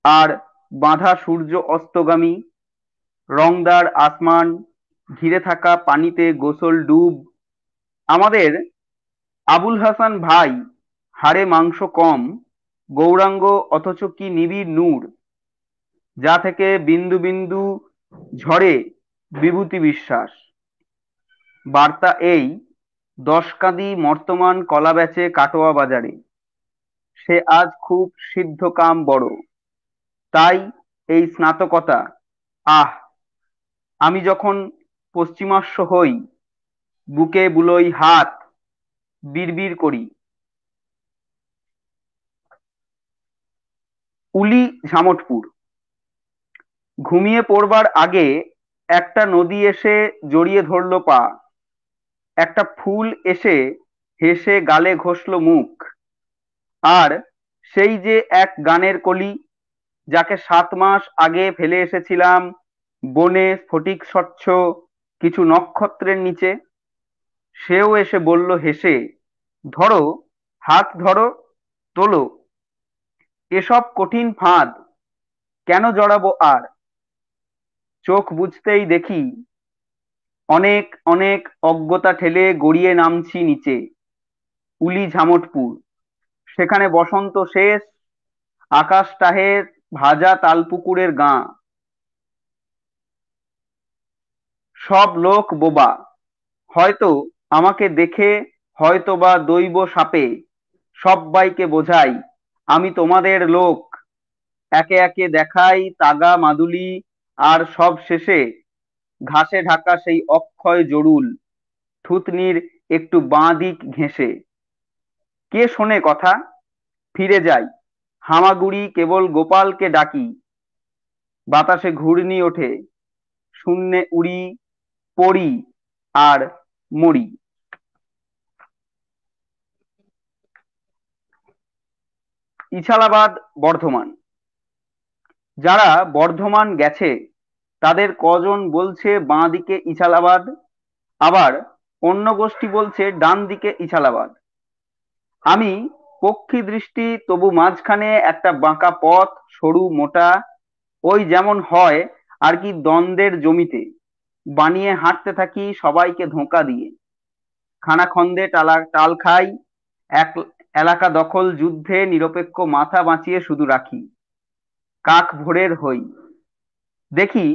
আর বাঁধা সূর্য অস্তগামী, রংদার আসমান, ঘিরে থাকা পানিতে গোসল ডুব। আমাদের আবুল হাসান ভাই, হাড়ে মাংস কম, গৌরাঙ্গ অথচ কি নিবিড় নূর, যা থেকে বিন্দু বিন্দু ঝরে বিভূতি বিশ্বাস। বার্তা এই, 10 কাঁদি মর্তমান কলা বেচে কাটোয়া বাজারে, সে আজ খুব সিদ্ধকাম বড়। তাই এই স্নাতকতা, আহ, আমি যখন পশ্চিমাস্য হই, বুকে বুলোই হাত, বিড়বিড় করি। উলি ঝামটপুর। ঘুমিয়ে পড়বার আগে একটা নদী এসে জড়িয়ে ধরলো পা, একটা ফুল এসে হেসে গালে ঘষল মুখ। আর সেই যে এক গানের কলি, যাকে 7 মাস আগে ফেলে এসেছিলাম বনে স্ফটিক স্বচ্ছ কিছু নক্ষত্রের নিচে, সেও এসে বলল হেসে, ধরো, হাত ধরো, তোলো। এসব কঠিন ফাঁদ কেন জড়াবো আর? চোখ বুঝতেই দেখি অনেক অনেক অজ্ঞতা ঠেলে গড়িয়ে নামছি নিচে। উলি ঝামটপুর, সেখানে বসন্ত শেষ, আকাশ টাহের ভাজা তালপুকুরের গাঁ। সব লোক বোবা, হয়তো আমাকে দেখে, হয়তো বা দৈব শাপে। সব্বাইকে বোঝাই আমি তোমাদের লোক, একে একে দেখাই তাগা মাদুলি, আর সব শেষে ঘাসে ঢাকা সেই অক্ষয় জরুল, থুতনির একটু বাঁ দিক ঘেঁষে। কে শোনে কথা? ফিরে যাই, হামাগুড়ি কেবল গোপালকে ডাকি। বাতাসে ঘূর্ণি ওঠে, শূন্যে উড়ি, পড়ি, আর মরি। ইছালাবাদ, বর্ধমান। যারা বর্ধমান গেছে তাদের কজন বলছে বাঁ দিকে ইছালাবাদ, আবার অন্য গোষ্ঠী বলছে ডান দিকে ইছালাবাদ। আমি পক্ষী দৃষ্টি, তবু মাঝখানে একটা বাঁকা পথ, সরু মোটা, ওই যেমন হয় আর কি দ্বন্দ্বের জমিতে, বানিয়ে হাঁটতে থাকি সবাইকে ধোঁকা দিয়ে। খানাখন্দে টাল খাই, এক এলাকা দখল যুদ্ধে নিরপেক্ষ মাথা বাঁচিয়ে শুধু রাখি। কাক ভোরের হই, দেখি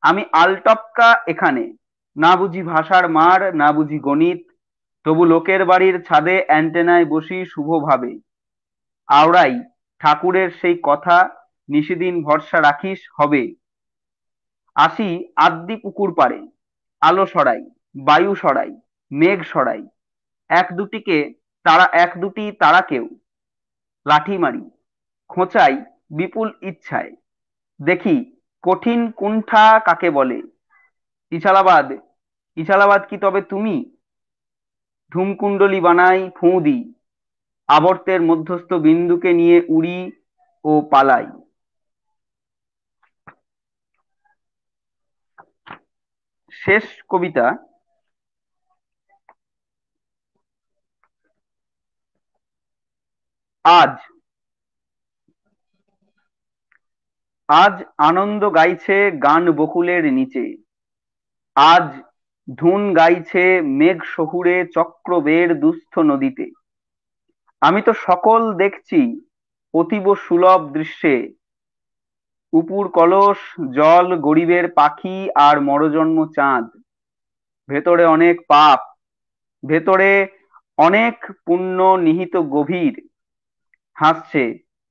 আমি আলটপকা এখানে, না বুঝি ভাষার মার, না বুঝি গণিত, তবু লোকের বাড়ির ছাদে অ্যান্টেনায় বসি শুভভাবে। আওড়াই ঠাকুরের সেই কথা, নিশিদিন ভরসা রাখিস হবে। আসি আদ্দি পুকুর পাড়ে, আলো সরাই, বায়ু সরাই, মেঘ সরাই, এক দুটি তারাকেও লাঠি মারি, খোঁচাই বিপুল ইচ্ছায়। দেখি কঠিন কুণ্ঠা কাকে বলে। ইছালাবাদ, ইছালাবাদ কি তবে তুমি? ধূমকুণ্ডলী বানাই, ফুঁ দিই, আবর্তের মধ্যস্থ বিন্দুকে নিয়ে উড়ি ও পালাই। শেষ কবিতা। আজ আজ আনন্দ গাইছে গান বকুলের নিচে, আজ ধুন গাইছে মেঘ শহুরে চক্রবের দুস্থ নদীতে। আমি তো সকল দেখছি অতীব সুলভ দৃশ্যে, উপুর কলস জল গরিবের পাখি আর মরজন্ম চাঁদ। ভেতরে অনেক পাপ, ভেতরে অনেক পুণ্য নিহিত গভীর। হাসছে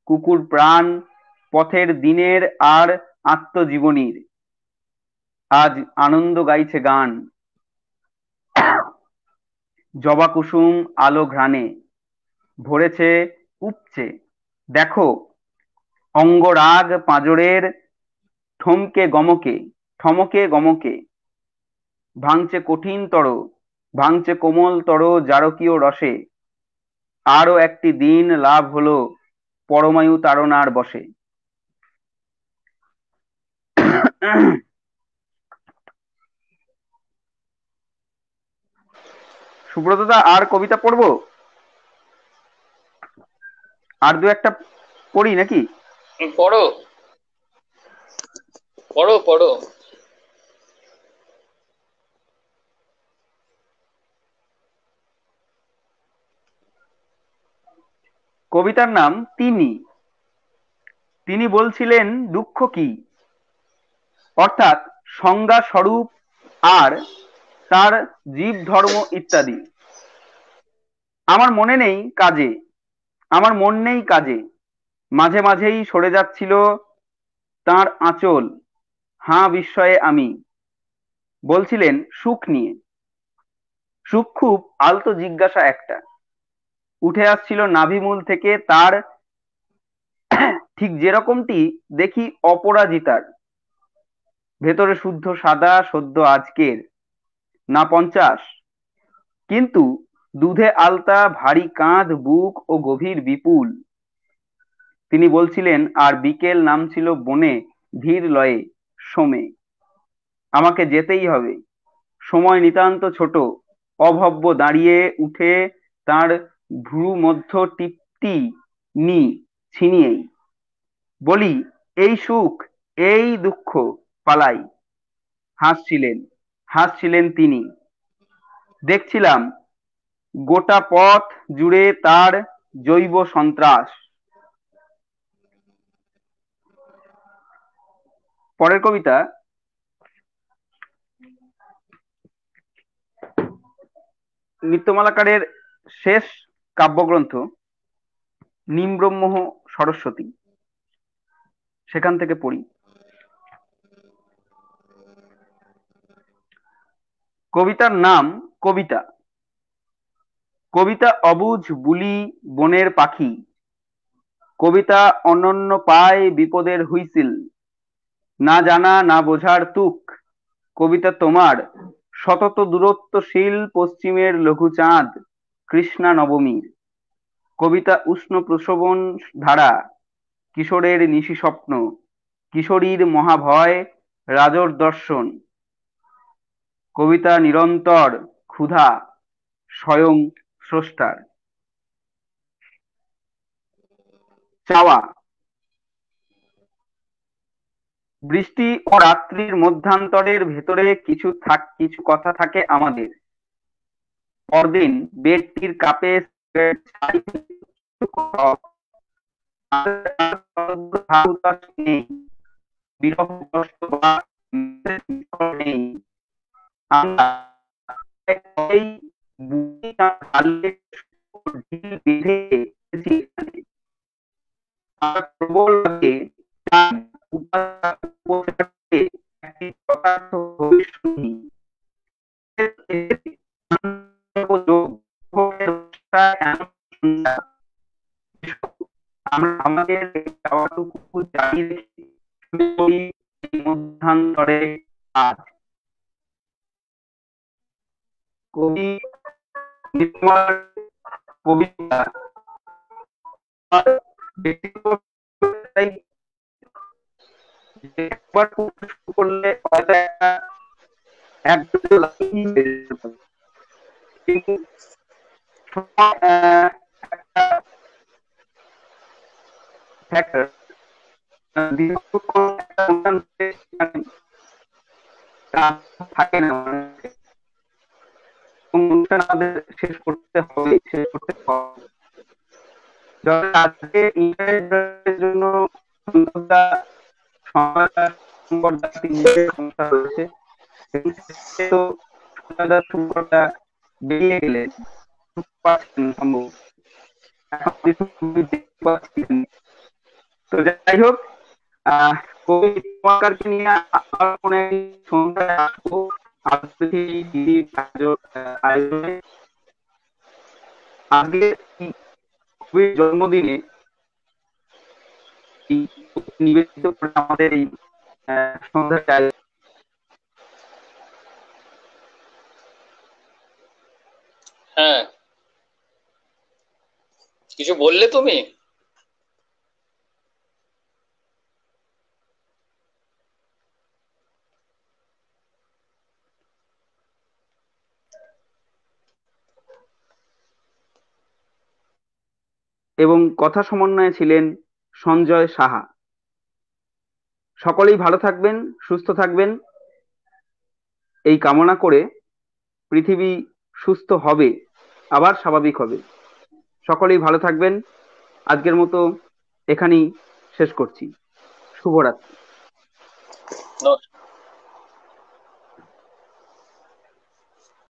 কুকুর প্রাণ পথের দিনের আর আত্মজীবনীর। আজ আনন্দ গাইছে গান, জবা কুসুম আলো ঘ্রাণে ভরেছে উপচে। দেখো অঙ্গরাগ পাঁজরের ঠমকে গমকে, ঠমকে গমকে ভাঙছে কঠিনতর, ভাঙছে কোমলতর জারকীয় রসে। আরো একটি দিন লাভ হলো পরমায়ু তাড়নার বশে। সুব্রতদা আর কবিতা পড়বো? আর দু একটা পড়ি নাকি? পড়ো পড়ো পড়ো। কবিতার নাম তিনি। তিনি বলছিলেন দুঃখ কি, অর্থাৎ সংজ্ঞা স্বরূপ আর তার জীব ধর্ম ইত্যাদি। আমার মনে নেই কাজে, আমার মন নেই কাজে, মাঝে মাঝেই সরে যাচ্ছিল তার আঁচল। হাঁ বিস্ময়ে আমি। বলছিলেন সুখ নিয়ে। সুখ খুব আলতো জিজ্ঞাসা একটা, উঠে আসছিল নাভিমূল থেকে তার, ঠিক যেরকমটি দেখি অপরাজিতার। ভেতরে শুদ্ধ সাদা, সদ্য আজকের, না 50, কিন্তু দুধে আলতা, ভারী কাঁধ, বুক ও গভীর বিপুল। তিনি বলছিলেন আর বিকেল নামছিল বনে ধীর লয়ে সোমে। আমাকে যেতেই হবে, সময় নিতান্ত ছোট। অভব্য দাঁড়িয়ে উঠে তার ভ্রু মধ্য টিপটি নি ছিনিয়েই। বলি এই সুখ, এই দুঃখ, পালাই। হাসছিলেন, হাসছিলেন তিনি। দেখছিলাম গোটা পথ জুড়ে তার জৈব সন্ত্রাস। পরের কবিতা নৃত্যমালাকারের শেষ কাব্যগ্রন্থ নিম্ব্রহ্ম সরস্বতী, সেখান থেকে পড়ি। কবিতার নাম কবিতা। কবিতা অবুঝ বুলি বনের পাখি, কবিতা অনন্য পায় বিপদের হুইসিল। না জানা না বোঝার তুক, কবিতা তোমার সতত দূরত্বশীল পশ্চিমের লঘু চাঁদ কৃষ্ণা নবমীর। কবিতা উষ্ণ প্রসবন ধারা, কিশোরের নিশি স্বপ্ন, কিশোরীর মহাভয় রাজর দর্শন। কবিতা নিরন্তর ক্ষুধা স্বয়ং স্রষ্টার। চাওয়া। বৃষ্টি ও রাত্রির মধ্যান্তরের ভেতরে কিছু কথা থাকে আমাদের। পরদিন বেডটির কাপে নেই, বিরহ কষ্ট বা নেই। আমরা এই বুড়ি ঢালে ঢিল বেঁধে এসেছি এখানে। আমরা প্রবলভাবে একটি যথার্থ ভবিষ্যৎ আমরা আমাদের চাওয়াটুকু জারি রেখে মধ্যান্তরে আজ। কবি কবিতা একবার শুরু করলে হয়তো কিন্তু দীর্ঘক্ষণ একটা অনুষ্ঠান হলে সেখানে কাজ থাকে না, মানে অনুষ্ঠান আমাদের শেষ করতে হবে। আজকে ইন্টারনেটের জন্য সন্ধ্যাদা, সন্ধ্যাদা, শঙ্করদা তিনজনের সমস্যা রয়েছে। তো সন্ধ্যাদা, শঙ্করদা বেরিয়ে গেলে সম্ভব এখন দেখতে পাচ্ছি। তো যাই হোক, কবি তোমাকারকে নিয়ে আবার কোনো একদিন সন্ধ্যায় আসবো আবৃত্তি দিদির আয়োজনে। আজকে কবির জন্মদিনে নিবেদিত করে আমাদের এই সন্ধ্যায়। হ্যাঁ, কিছু বললে তুমি? এবং কথা সমন্বয়ে ছিলেন সঞ্জয় সাহা। সকলেই ভালো থাকবেন, সুস্থ থাকবেন এই কামনা করে পৃথিবী সুস্থ হবে, আবার স্বাভাবিক হবে। সকলেই ভালো থাকবেন। আজকের মতো এখানেই শেষ করছি। শুভরাত্রি।